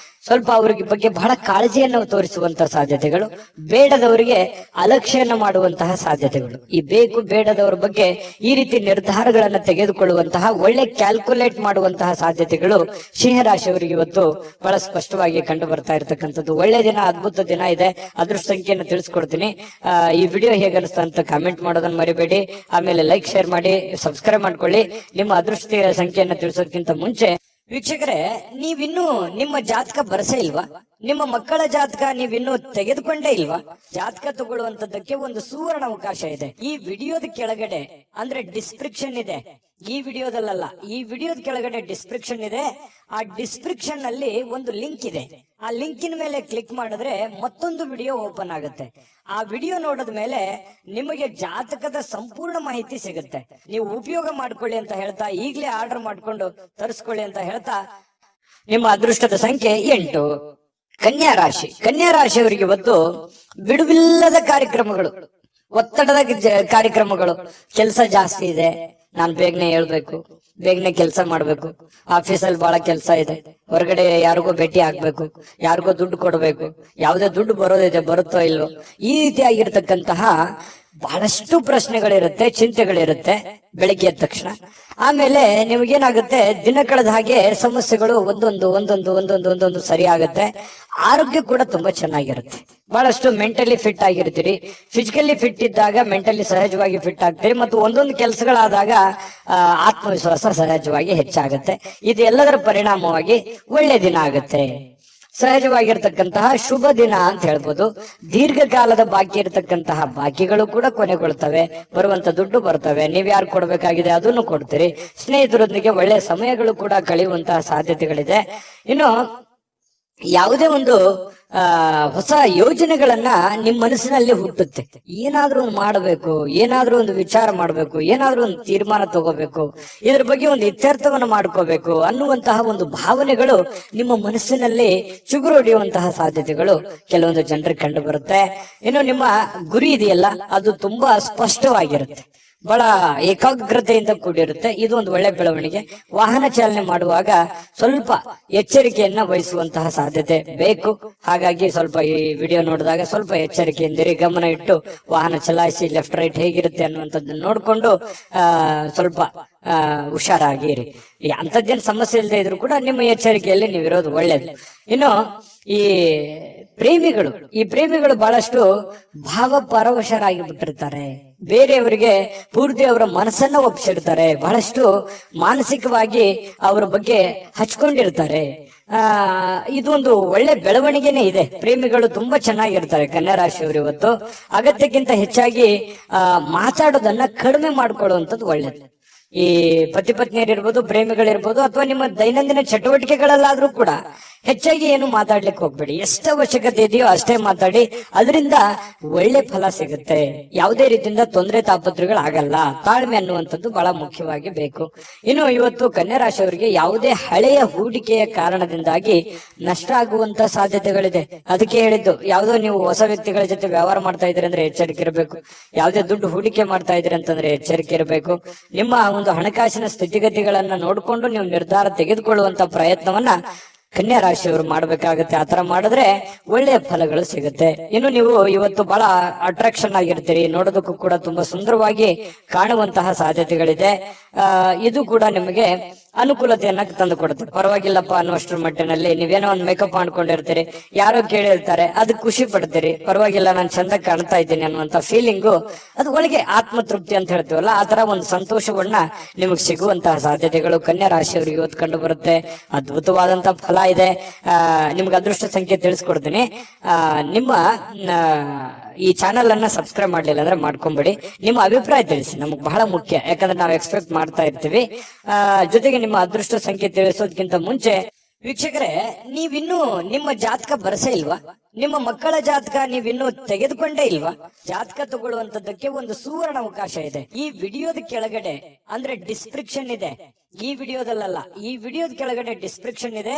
ಸ್ವಲ್ಪ ಅವ್ರಿಗೆ ಬಗ್ಗೆ ಬಹಳ ಕಾಳಜಿಯನ್ನು ತೋರಿಸುವಂತಹ ಸಾಧ್ಯತೆಗಳು, ಬೇಡದವರಿಗೆ ಅಲಕ್ಷ್ಯನ ಮಾಡುವಂತಹ ಸಾಧ್ಯತೆಗಳು. ಈ ಬೇಕು ಬೇಡದವರ ಬಗ್ಗೆ ಈ ರೀತಿ ನಿರ್ಧಾರಗಳನ್ನು ತೆಗೆದುಕೊಳ್ಳುವಂತಹ ಒಳ್ಳೆ ಕ್ಯಾಲ್ಕುಲೇಟ್ ಮಾಡುವಂತಹ ಸಾಧ್ಯತೆಗಳು ಸಿಂಹರಾಶಿಯವರಿಗೆ ಇವತ್ತು ಬಹಳ ಸ್ಪಷ್ಟವಾಗಿ ಕಂಡು ಬರ್ತಾ ಇರತಕ್ಕಂಥದ್ದು. ಒಳ್ಳೆ ದಿನ, ಅದ್ಭುತ ದಿನ ಇದೆ. ಅದೃಷ್ಟ ಸಂಖ್ಯೆಯನ್ನು ತಿಳಿಸ್ಕೊಡ್ತೀನಿ. ಈ ವಿಡಿಯೋ ಹೇಗನ್ನಿಸ್ತಾ ಅಂತ ಕಾಮೆಂಟ್ ಮಾಡೋದನ್ನ ಮರಿಬೇಡಿ. ಆಮೇಲೆ ಲೈಕ್, ಶೇರ್ ಮಾಡಿ, ಸಬ್ಸ್ಕ್ರೈಬ್ ಮಾಡ್ಕೊಳ್ಳಿ. ನಿಮ್ಮ ಅದೃಷ್ಟ ಸಂಖ್ಯೆಯನ್ನು ತಿಳಿಸೋದಕ್ಕಿಂತ ಮುಂಚೆ ವೀಕ್ಷಕರೇ, ನೀವಿನ್ನೂ ನಿಮ್ಮ ಜಾತಕ ಬರಸೇ ಇಲ್ವಾ? ನಿಮ್ಮ ಮಕ್ಕಳ ಜಾತಕ ನೀವಿನ್ನೂ ತೆಗೆದುಕೊಂಡೇ ಇಲ್ವಾ? ಜಾತಕ ತಗೊಳ್ಳುವಂತದ್ದಕ್ಕೆ ಒಂದು ಸುವರ್ಣ ಅವಕಾಶ ಇದೆ. ಈ ವಿಡಿಯೋದ ಕೆಳಗಡೆ ಅಂದ್ರೆ ಡಿಸ್ಕ್ರಿಪ್ಷನ್ ಇದೆ. ಈ ವಿಡಿಯೋದಲ್ಲ, ಈ ವಿಡಿಯೋದ ಕೆಳಗಡೆ ಡಿಸ್ಕ್ರಿಪ್ಷನ್ ಇದೆ. ಆ ಡಿಸ್ಕ್ರಿಪ್ಷನ್ ನಲ್ಲಿ ಒಂದು ಲಿಂಕ್ ಇದೆ. ಆ ಲಿಂಕಿನ ಮೇಲೆ ಕ್ಲಿಕ್ ಮಾಡಿದ್ರೆ ಮತ್ತೊಂದು ವಿಡಿಯೋ ಓಪನ್ ಆಗುತ್ತೆ. ಆ ವಿಡಿಯೋ ನೋಡಿದ ಮೇಲೆ ನಿಮಗೆ ಜಾತಕದ ಸಂಪೂರ್ಣ ಮಾಹಿತಿ ಸಿಗುತ್ತೆ. ನೀವು ಉಪಯೋಗ ಮಾಡ್ಕೊಳ್ಳಿ ಅಂತ ಹೇಳ್ತಾ, ಈಗಲೇ ಆರ್ಡರ್ ಮಾಡ್ಕೊಂಡು ತರಿಸ್ಕೊಳ್ಳಿ ಅಂತ ಹೇಳ್ತಾ, ನಿಮ್ಮ ಅದೃಷ್ಟದ ಸಂಖ್ಯೆ 8. ಕನ್ಯಾ ರಾಶಿ. ಕನ್ಯಾ ರಾಶಿಯವರಿಗೆ ಇವತ್ತು ಬಿಡುವಿಲ್ಲದ ಕಾರ್ಯಕ್ರಮಗಳು, ಒತ್ತಡದ ಕಾರ್ಯಕ್ರಮಗಳು. ಕೆಲಸ ಜಾಸ್ತಿ ಇದೆ, ನಾನ್ ಬೇಗನೆ ಹೇಳ್ಬೇಕು, ಬೇಗನೆ ಕೆಲಸ ಮಾಡ್ಬೇಕು, ಆಫೀಸಲ್ಲಿ ಬಹಳ ಕೆಲಸ ಇದೆ, ಹೊರಗಡೆ ಯಾರಿಗೋ ಭೇಟಿ ಆಗ್ಬೇಕು, ಯಾರಿಗೋ ದುಡ್ಡು ಕೊಡ್ಬೇಕು, ಯಾವುದೇ ದುಡ್ಡು ಬರೋದಿದೆ, ಬರುತ್ತೋ ಇಲ್ವೋ, ಈ ರೀತಿಯಾಗಿರ್ತಕ್ಕಂತಹ ಬಹಳಷ್ಟು ಪ್ರಶ್ನೆಗಳಿರುತ್ತೆ, ಚಿಂತೆಗಳಿರುತ್ತೆ ಬೆಳಿಗ್ಗೆ ಎದ್ದ ತಕ್ಷಣ. ಆಮೇಲೆ ನಿಮಗೇನಾಗುತ್ತೆ, ದಿನ ಕಳೆದ ಹಾಗೆ ಸಮಸ್ಯೆಗಳು ಒಂದೊಂದು ಸರಿ ಆಗುತ್ತೆ. ಆರೋಗ್ಯ ಕೂಡ ತುಂಬಾ ಚೆನ್ನಾಗಿರುತ್ತೆ. ಬಹಳಷ್ಟು ಮೆಂಟಲಿ ಫಿಟ್ ಆಗಿರ್ತೀರಿ. ಫಿಸಿಕಲಿ ಫಿಟ್ ಇದ್ದಾಗ ಮೆಂಟಲಿ ಸಹಜವಾಗಿ ಫಿಟ್ ಆಗ್ತೀರಿ. ಮತ್ತು ಒಂದೊಂದು ಕೆಲಸಗಳಾದಾಗ ಆತ್ಮವಿಶ್ವಾಸ ಸಹಜವಾಗಿ ಹೆಚ್ಚಾಗುತ್ತೆ. ಇದು ಎಲ್ಲದರ ಪರಿಣಾಮವಾಗಿ ಒಳ್ಳೆ ದಿನ ಆಗುತ್ತೆ. ಸಹಜವಾಗಿರ್ತಕ್ಕಂತಹ ಶುಭ ದಿನ ಅಂತ ಹೇಳ್ಬೋದು. ದೀರ್ಘಕಾಲದ ಬಾಕಿ ಇರತಕ್ಕಂತಹ ಬಾಕಿಗಳು ಕೂಡ ಕೊನೆಗೊಳ್ತವೆ. ಬರುವಂತ ದುಡ್ಡು ಬರ್ತವೆ. ನೀವ್ ಯಾರು ಕೊಡ್ಬೇಕಾಗಿದೆ ಅದನ್ನು ಕೊಡ್ತೀರಿ. ಸ್ನೇಹಿತರೊಂದಿಗೆ ಒಳ್ಳೆ ಸಮಯಗಳು ಕೂಡ ಕಳೆಯುವಂತಹ ಸಾಧ್ಯತೆಗಳಿದೆ. ಇನ್ನು ಯಾವುದೇ ಒಂದು ಹೊಸ ಯೋಜನೆಗಳನ್ನ ನಿಮ್ ಮನಸ್ಸಿನಲ್ಲಿ ಹುಟ್ಟುತ್ತೆ. ಏನಾದ್ರೂ ಒಂದು ಮಾಡಬೇಕು, ಏನಾದ್ರೂ ಒಂದು ವಿಚಾರ ಮಾಡಬೇಕು, ಏನಾದ್ರೂ ಒಂದು ತೀರ್ಮಾನ ತಗೋಬೇಕು, ಇದ್ರ ಬಗ್ಗೆ ಒಂದು ಇತ್ಯರ್ಥವನ್ನು ಮಾಡ್ಕೋಬೇಕು ಅನ್ನುವಂತಹ ಒಂದು ಭಾವನೆಗಳು ನಿಮ್ಮ ಮನಸ್ಸಿನಲ್ಲಿ ಚುಗುರೊಡೆಯುವಂತಹ ಸಾಧ್ಯತೆಗಳು ಕೆಲವೊಂದು ಜನರಿಗೆ ಕಂಡು ಬರುತ್ತೆ. ಇನ್ನು ನಿಮ್ಮ ಗುರಿ ಇದೆಯಲ್ಲ, ಅದು ತುಂಬಾ ಸ್ಪಷ್ಟವಾಗಿರುತ್ತೆ, ಬಹಳ ಏಕಾಗ್ರತೆಯಿಂದ ಕೂಡಿರುತ್ತೆ. ಇದು ಒಂದು ಒಳ್ಳೆ ಬೆಳವಣಿಗೆ. ವಾಹನ ಚಾಲನೆ ಮಾಡುವಾಗ ಸ್ವಲ್ಪ ಎಚ್ಚರಿಕೆಯನ್ನ ವಹಿಸುವಂತಹ ಸಾಧ್ಯತೆ ಬೇಕು. ಹಾಗಾಗಿ ಸ್ವಲ್ಪ ಈ ವಿಡಿಯೋ ನೋಡಿದಾಗ ಸ್ವಲ್ಪ ಎಚ್ಚರಿಕೆಯಿಂದಿರಿ, ಗಮನ ಇಟ್ಟು ವಾಹನ ಚಲಾಯಿಸಿ. ಲೆಫ್ಟ್ ರೈಟ್ ಹೇಗಿರುತ್ತೆ ಅನ್ನುವಂಥದ್ದನ್ನ ನೋಡ್ಕೊಂಡು ಸ್ವಲ್ಪ ಹುಷಾರಾಗಿರಿ. ಅಂತದ್ದೇನು ಸಮಸ್ಯೆ ಇಲ್ಲದೆ ಇದ್ರು ಕೂಡ ನಿಮ್ಮ ಎಚ್ಚರಿಕೆಯಲ್ಲಿ ನೀವಿರೋದು ಒಳ್ಳೇದು. ಇನ್ನು ಈ ಪ್ರೇಮಿಗಳು ಬಹಳಷ್ಟು ಭಾವಪರವಶರಾಗಿ ಬಿಟ್ಟಿರ್ತಾರೆ. ಬೇರೆಯವರಿಗೆ ಪೂರ್ತಿ ಅವರ ಮನಸ್ಸನ್ನ ಒಪ್ಪಿಸಿರ್ತಾರೆ. ಬಹಳಷ್ಟು ಮಾನಸಿಕವಾಗಿ ಅವರ ಬಗ್ಗೆ ಹಚ್ಕೊಂಡಿರ್ತಾರೆ. ಇದೊಂದು ಒಳ್ಳೆ ಬೆಳವಣಿಗೆನೇ ಇದೆ. ಪ್ರೇಮಿಗಳು ತುಂಬಾ ಚೆನ್ನಾಗಿರ್ತಾರೆ ಕನ್ಯಾ ರಾಶಿಯವರು. ಇವತ್ತು ಅಗತ್ಯಕ್ಕಿಂತ ಹೆಚ್ಚಾಗಿ ಮಾತಾಡೋದನ್ನ ಕಡಿಮೆ ಮಾಡ್ಕೊಳ್ಳುವಂಥದ್ದು ಒಳ್ಳೇದು. ಈ ಪತಿ ಪತ್ನಿಯರಿರ್ಬೋದು, ಪ್ರೇಮಿಗಳಿರ್ಬೋದು, ಅಥವಾ ನಿಮ್ಮ ದೈನಂದಿನ ಚಟುವಟಿಕೆಗಳಲ್ಲಾದ್ರೂ ಕೂಡ ಹೆಚ್ಚಾಗಿ ಏನು ಮಾತಾಡ್ಲಿಕ್ಕೆ ಹೋಗ್ಬೇಡಿ. ಎಷ್ಟು ಅವಶ್ಯಕತೆ ಇದೆಯೋ ಅಷ್ಟೇ ಮಾತಾಡಿ. ಅದರಿಂದ ಒಳ್ಳೆ ಫಲ ಸಿಗುತ್ತೆ. ಯಾವುದೇ ರೀತಿಯಿಂದ ತೊಂದರೆ ತಾಪತ್ರಗಳಾಗಲ್ಲ. ತಾಳ್ಮೆ ಅನ್ನುವಂಥದ್ದು ಬಹಳ ಮುಖ್ಯವಾಗಿ ಬೇಕು. ಇನ್ನು ಇವತ್ತು ಕನ್ಯಾ ರಾಶಿಯವರಿಗೆ ಯಾವುದೇ ಹಳೆಯ ಹೂಡಿಕೆಯ ಕಾರಣದಿಂದಾಗಿ ನಷ್ಟ ಆಗುವಂತ ಸಾಧ್ಯತೆಗಳಿದೆ. ಅದಕ್ಕೆ ಹೇಳಿದ್ದು, ಯಾವುದೋ ನೀವು ಹೊಸ ವ್ಯಕ್ತಿಗಳ ಜೊತೆ ವ್ಯವಹಾರ ಮಾಡ್ತಾ ಇದ್ದೀರಿ ಅಂದ್ರೆ ಎಚ್ಚರಿಕೆ ಇರಬೇಕು. ಯಾವುದೇ ದುಡ್ಡು ಹೂಡಿಕೆ ಮಾಡ್ತಾ ಇದ್ದೀರಿ ಅಂತಂದ್ರೆ ಎಚ್ಚರಿಕೆ ಇರಬೇಕು. ನಿಮ್ಮ ಒಂದು ಹಣಕಾಸಿನ ಸ್ಥಿತಿಗತಿಗಳನ್ನ ನೋಡಿಕೊಂಡು ನೀವು ನಿರ್ಧಾರ ತೆಗೆದುಕೊಳ್ಳುವಂತ ಪ್ರಯತ್ನವನ್ನ ಕನ್ಯಾ ರಾಶಿಯವರು ಮಾಡ್ಬೇಕಾಗತ್ತೆ. ಆತರ ಮಾಡಿದ್ರೆ ಒಳ್ಳೆಯ ಫಲಗಳು ಸಿಗುತ್ತೆ. ಇನ್ನು ನೀವು ಇವತ್ತು ಬಹಳ ಅಟ್ರಾಕ್ಷನ್ ಆಗಿರ್ತೀರಿ, ನೋಡೋದಕ್ಕೂ ಕೂಡ ತುಂಬಾ ಸುಂದರವಾಗಿ ಕಾಣುವಂತಹ ಸಾಧ್ಯತೆಗಳಿದೆ. ಇದು ಕೂಡ ನಿಮಗೆ ಅನುಕೂಲತೆಯನ್ನ ತಂದು ಕೊಡುತ್ತೆ. ಪರವಾಗಿಲ್ಲಪ್ಪ ಅನ್ನುವಷ್ಟರ ಮಟ್ಟಿನಲ್ಲಿ ನೀವೇನೋ ಒಂದು ಮೇಕಪ್ ಮಾಡ್ಕೊಂಡಿರ್ತೀರಿ, ಯಾರೋ ಕೇಳಿರ್ತಾರೆ, ಅದಕ್ಕೆ ಖುಷಿ ಪಡ್ತೀರಿ, ಪರವಾಗಿಲ್ಲ ನಾನು ಚಂದ ಕಾಣ್ತಾ ಇದ್ದೀನಿ ಅನ್ನುವಂತ ಫೀಲಿಂಗು, ಅದು ಒಳಗೆ ಆತ್ಮತೃಪ್ತಿ ಅಂತ ಹೇಳ್ತೀವಲ್ಲ, ಆ ತರ ಒಂದು ಸಂತೋಷವನ್ನ ನಿಮಗೆ ಸಿಗುವಂತಹ ಸಾಧ್ಯತೆಗಳು ಕನ್ಯಾ ರಾಶಿಯವರಿಗೆ ಇವತ್ತು ಕಂಡು ಬರುತ್ತೆ. ಅದ್ಭುತವಾದಂತ ಫಲ ಇದೆ. ನಿಮ್ಗೆ ಅದೃಷ್ಟ ಸಂಖ್ಯೆ ತಿಳಿಸ್ಕೊಡ್ತೀನಿ. ನಿಮ್ಮ ಈ ಚಾನೆಲ್ ಅನ್ನ ಸಬ್ಸ್ಕ್ರೈಬ್ ಮಾಡ್ಲಿಲ್ಲ ಅಂದ್ರೆ ಮಾಡ್ಕೊಂಬಿಡಿ. ನಿಮ್ಮ ಅಭಿಪ್ರಾಯ ತಿಳಿಸಿ, ನಮಗ್ ಬಹಳ ಮುಖ್ಯ, ಯಾಕಂದ್ರೆ ನಾವು ಎಕ್ಸ್ಪೆಕ್ಟ್ ಮಾಡ್ತಾ ಇರ್ತೀವಿ. ಜೊತೆಗೆ ನಿಮ್ಮ ಅದೃಷ್ಟ ಸಂಖ್ಯೆ ತಿಳಿಸೋದಕ್ಕಿಂತ ಮುಂಚೆ ವೀಕ್ಷಕರೇ, ನೀವಿನ್ನೂ ನಿಮ್ಮ ಜಾತಕ ಬರಸೇ ಇಲ್ವಾ? ನಿಮ್ಮ ಮಕ್ಕಳ ಜಾತಕ ನೀವಿನ್ನೂ ತೆಗೆದುಕೊಂಡೇ ಇಲ್ವಾ? ಜಾತಕ ತಗೊಳ್ಳುವಂತದ್ದಕ್ಕೆ ಒಂದು ಸುವರ್ಣ ಅವಕಾಶ ಇದೆ. ಈ ವಿಡಿಯೋದ ಕೆಳಗಡೆ ಅಂದ್ರೆ ಡಿಸ್ಕ್ರಿಪ್ಷನ್ ಇದೆ, ಈ ವಿಡಿಯೋದಲ್ಲ, ಈ ವಿಡಿಯೋದ ಕೆಳಗಡೆ ಡಿಸ್ಕ್ರಿಪ್ಷನ್ ಇದೆ.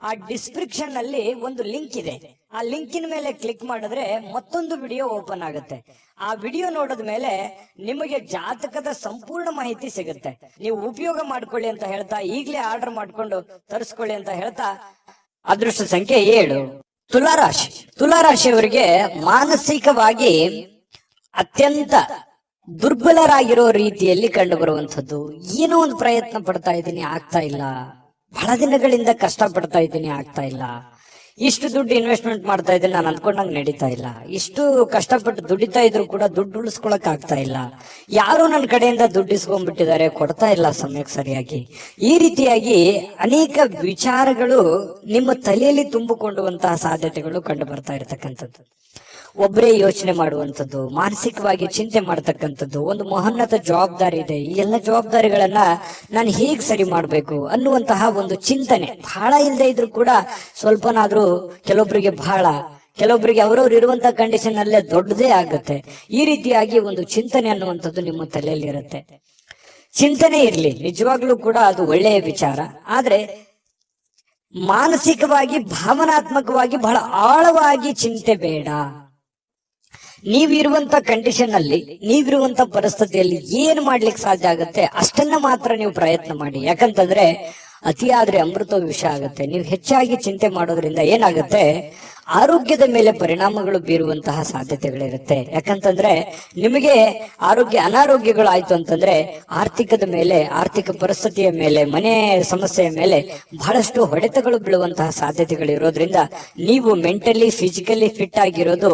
ಆ ಡಿಸ್ಕ್ರಿಪ್ಷನ್ ನಲ್ಲಿ ಒಂದು ಲಿಂಕ್ ಇದೆ. ಆ ಲಿಂಕಿನ ಮೇಲೆ ಕ್ಲಿಕ್ ಮಾಡಿದ್ರೆ ಮತ್ತೊಂದು ವಿಡಿಯೋ ಓಪನ್ ಆಗುತ್ತೆ. ಆ ವಿಡಿಯೋ ನೋಡಿದ ಮೇಲೆ ನಿಮಗೆ ಜಾತಕದ ಸಂಪೂರ್ಣ ಮಾಹಿತಿ ಸಿಗುತ್ತೆ. ನೀವು ಉಪಯೋಗ ಮಾಡ್ಕೊಳ್ಳಿ ಅಂತ ಹೇಳ್ತಾ, ಈಗಲೇ ಆರ್ಡರ್ ಮಾಡ್ಕೊಂಡು ತರಿಸ್ಕೊಳ್ಳಿ ಅಂತ ಹೇಳ್ತಾ, ಅದೃಷ್ಟ ಸಂಖ್ಯೆ 7 ತುಲಾರಾಶಿ. ತುಲಾರಾಶಿಯವರಿಗೆ ಮಾನಸಿಕವಾಗಿ ಅತ್ಯಂತ ದುರ್ಬಲರಾಗಿರೋ ರೀತಿಯಲ್ಲಿ ಕಂಡು ಬರುವಂತದ್ದು. ಏನೋ ಒಂದು ಪ್ರಯತ್ನ ಪಡ್ತಾ ಇದ್ದೀನಿ, ಆಗ್ತಾ ಇಲ್ಲ. ಬಹಳ ದಿನಗಳಿಂದ ಕಷ್ಟ ಪಡ್ತಾ ಇದ್ದೀನಿ, ಆಗ್ತಾ ಇಲ್ಲ. ಇಷ್ಟು ದುಡ್ಡು ಇನ್ವೆಸ್ಟ್ಮೆಂಟ್ ಮಾಡ್ತಾ ಇದ್ದೀನಿ, ನಾನು ಅನ್ಕೊಂಡಂಗೆ ನಡೀತಾ ಇಲ್ಲ. ಇಷ್ಟು ಕಷ್ಟಪಟ್ಟು ದುಡಿತಾ ಇದ್ರು ಕೂಡ ದುಡ್ಡು ಉಳಿಸ್ಕೊಳಕ್ ಆಗ್ತಾ ಇಲ್ಲ. ಯಾರೋ ನನ್ನ ಕಡೆಯಿಂದ ದುಡ್ಡು ಇಸ್ಕೊಂಡ್ಬಿಟ್ಟಿದ್ದಾರೆ, ಕೊಡ್ತಾ ಇಲ್ಲ ಸಮಯಕ್ಕೆ ಸರಿಯಾಗಿ. ಈ ರೀತಿಯಾಗಿ ಅನೇಕ ವಿಚಾರಗಳು ನಿಮ್ಮ ತಲೆಯಲ್ಲಿ ತುಂಬಿಕೊಳ್ಳುವಂತಹ ಸಾಧ್ಯತೆಗಳು ಕಂಡು ಬರ್ತಾ ಇರತಕ್ಕಂಥದ್ದು. ಒಬ್ಬರೇ ಯೋಚನೆ ಮಾಡುವಂಥದ್ದು, ಮಾನಸಿಕವಾಗಿ ಚಿಂತೆ ಮಾಡ್ತಕ್ಕಂಥದ್ದು, ಒಂದು ಮಹೋನ್ನತ ಜವಾಬ್ದಾರಿ ಇದೆ, ಈ ಎಲ್ಲ ಜವಾಬ್ದಾರಿಗಳನ್ನ ನಾನು ಹೇಗ್ ಸರಿ ಮಾಡ್ಬೇಕು ಅನ್ನುವಂತಹ ಒಂದು ಚಿಂತನೆ ಬಹಳ ಇಲ್ಲದೆ ಇದ್ರು ಕೂಡ ಸ್ವಲ್ಪನಾದ್ರೂ ಕೆಲವೊಬ್ಬರಿಗೆ ಬಹಳ, ಕೆಲವೊಬ್ಬರಿಗೆ ಅವರವ್ರು ಇರುವಂತಹ ಕಂಡೀಷನ್ ಅಲ್ಲೇ ದೊಡ್ಡದೇ ಆಗುತ್ತೆ. ಈ ರೀತಿಯಾಗಿ ಒಂದು ಚಿಂತನೆ ಅನ್ನುವಂಥದ್ದು ನಿಮ್ಮ ತಲೆಯಲ್ಲಿ ಇರುತ್ತೆ. ಚಿಂತನೆ ಇರ್ಲಿ, ನಿಜವಾಗ್ಲೂ ಕೂಡ ಅದು ಒಳ್ಳೆಯ ವಿಚಾರ. ಆದ್ರೆ ಮಾನಸಿಕವಾಗಿ ಭಾವನಾತ್ಮಕವಾಗಿ ಬಹಳ ಆಳವಾಗಿ ಚಿಂತೆ ಬೇಡ. ನೀವಿರುವಂತ ಕಂಡೀಷನ್ ಅಲ್ಲಿ, ನೀವಿರುವಂತ ಪರಿಸ್ಥಿತಿಯಲ್ಲಿ ಏನ್ ಮಾಡ್ಲಿಕ್ಕೆ ಸಾಧ್ಯ ಆಗುತ್ತೆ ಅಷ್ಟನ್ನ ಮಾತ್ರ ನೀವು ಪ್ರಯತ್ನ ಮಾಡಿ. ಯಾಕಂತಂದ್ರೆ ಅತಿಯಾದ್ರೆ ಅಮೃತ ವಿಷ ಆಗುತ್ತೆ. ನೀವು ಹೆಚ್ಚಾಗಿ ಚಿಂತೆ ಮಾಡೋದ್ರಿಂದ ಏನಾಗುತ್ತೆ, ಆರೋಗ್ಯದ ಮೇಲೆ ಪರಿಣಾಮಗಳು ಬೀರುವಂತಹ ಸಾಧ್ಯತೆಗಳಿರುತ್ತೆ. ಯಾಕಂತಂದ್ರೆ ನಿಮಗೆ ಅನಾರೋಗ್ಯಗಳು ಆಯ್ತು ಅಂತಂದ್ರೆ ಆರ್ಥಿಕದ ಮೇಲೆ, ಆರ್ಥಿಕ ಪರಿಸ್ಥಿತಿಯ ಮೇಲೆ, ಮನೆ ಸಮಸ್ಯೆಯ ಮೇಲೆ ಬಹಳಷ್ಟು ಹೊಡೆತಗಳು ಬೀಳುವಂತಹ ಸಾಧ್ಯತೆಗಳು ಇರೋದ್ರಿಂದ ನೀವು ಮೆಂಟಲಿ ಫಿಸಿಕಲಿ ಫಿಟ್ ಆಗಿರೋದು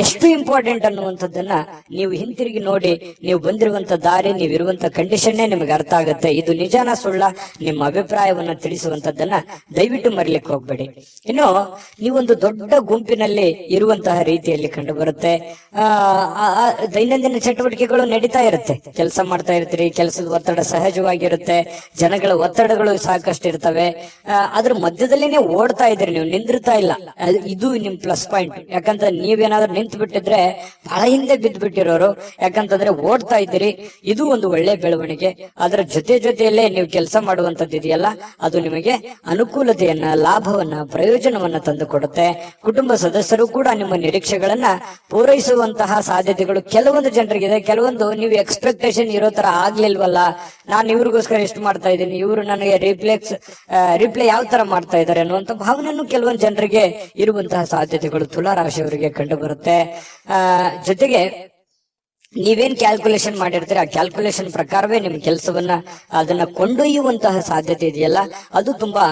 ಎಷ್ಟು ಇಂಪಾರ್ಟೆಂಟ್ ಅನ್ನುವಂಥದ್ದನ್ನ ನೀವು ಹಿಂತಿರುಗಿ ನೋಡಿ. ನೀವು ಬಂದಿರುವಂತ ದಾರಿ, ನೀವಿರುವಂತ ಕಂಡೀಷನ್ನೇ ನಿಮಗೆ ಅರ್ಥ ಆಗುತ್ತೆ. ಇದು ನಿಜಾನ ಸುಳ್ಳ, ನಿಮ್ಮ ಅಭಿಪ್ರಾಯವನ್ನ ತಿಳಿಸುವಂತದ್ದನ್ನ ದಯವಿಟ್ಟು ಮರಿಲಿಕ್ಕೆ ಹೋಗ್ಬೇಡಿ. ಇನ್ನು ನೀವೊಂದು ದೊಡ್ಡ ಗುಂಪಿನಲ್ಲಿ ಇರುವಂತಹ ರೀತಿಯಲ್ಲಿ ಕಂಡು ಬರುತ್ತೆ. ದೈನಂದಿನ ಚಟುವಟಿಕೆಗಳು ನಡೀತಾ ಇರುತ್ತೆ, ಕೆಲಸ ಮಾಡ್ತಾ ಇರ್ತೀರಿ, ಕೆಲಸದ ಒತ್ತಡ ಸಹಜವಾಗಿರುತ್ತೆ, ಜನಗಳ ಒತ್ತಡಗಳು ಸಾಕಷ್ಟು ಇರ್ತವೆ. ಅದ್ರ ಮಧ್ಯದಲ್ಲಿನೇ ಓಡ್ತಾ ಇದ್ರಿ, ನೀವು ನಿಂದಿರ್ತಾ ಇಲ್ಲ. ಇದು ನಿಮ್ ಪ್ಲಸ್ ಪಾಯಿಂಟ್. ಯಾಕಂದ್ರೆ ನೀವೇನಾದ್ರೂ ನಿಂತು ಬಿಟ್ಟಿದ್ರೆ ಬಹಳ ಹಿಂದೆ ಬಿದ್ದು ಬಿಟ್ಟಿರೋರು. ಯಾಕಂತಂದ್ರೆ ಓಡ್ತಾ ಇದ್ದೀರಿ, ಇದು ಒಂದು ಒಳ್ಳೆ ಬೆಳವಣಿಗೆ. ಅದರ ಜೊತೆಯಲ್ಲೇ ನೀವು ಕೆಲಸ ಮಾಡುವಂತದ್ದು ಇದೆಯಲ್ಲ, ಅದು ನಿಮಗೆ ಅನುಕೂಲತೆಯನ್ನ, ಲಾಭವನ್ನ, ಪ್ರಯೋಜನವನ್ನ ತಂದು ಕೊಡುತ್ತೆ. ಕುಟುಂಬ ಸದಸ್ಯರು ಕೂಡ ನಿಮ್ಮ ನಿರೀಕ್ಷೆಗಳನ್ನ ಪೂರೈಸುವಂತಹ ಸಾಧ್ಯತೆಗಳು ಕೆಲವೊಂದು ಜನರಿಗಿದೆ. ಕೆಲವೊಂದು ನೀವು ಎಕ್ಸ್ಪೆಕ್ಟೇಷನ್ ಇರೋ ತರ ಆಗ್ಲಿಲ್ವಲ್ಲ, ನಾನು ಇವ್ರಿಗೋಸ್ಕರ ಎಷ್ಟು ಮಾಡ್ತಾ ಇದ್ದೀನಿ, ಇವರು ನನಗೆ ರಿಪ್ಲೈ ಯಾವ ತರ ಮಾಡ್ತಾ ಇದ್ದಾರೆ ಅನ್ನುವಂತ ಭಾವನೆಯನ್ನು ಕೆಲವೊಂದು ಜನರಿಗೆ ಇರುವಂತಹ ಸಾಧ್ಯತೆಗಳು ತುಲಾರಾಶಿಯವರಿಗೆ ಕಂಡು ಬರುತ್ತೆ. ಜೊತೆಗೆ ನೀವೇನ್ ಕ್ಯಾಲ್ಕುಲೇಷನ್ ಮಾಡಿರ್ತೀರ, ಆ ಕ್ಯಾಲ್ಕುಲೇಷನ್ ಪ್ರಕಾರವೇ ನಿಮ್ ಕೆಲಸವನ್ನ ಅದನ್ನ ಕೊಂಡೊಯ್ಯುವಂತಹ ಸಾಧ್ಯತೆ ಇದೆಯಲ್ಲ, ಅದು ತುಂಬಾ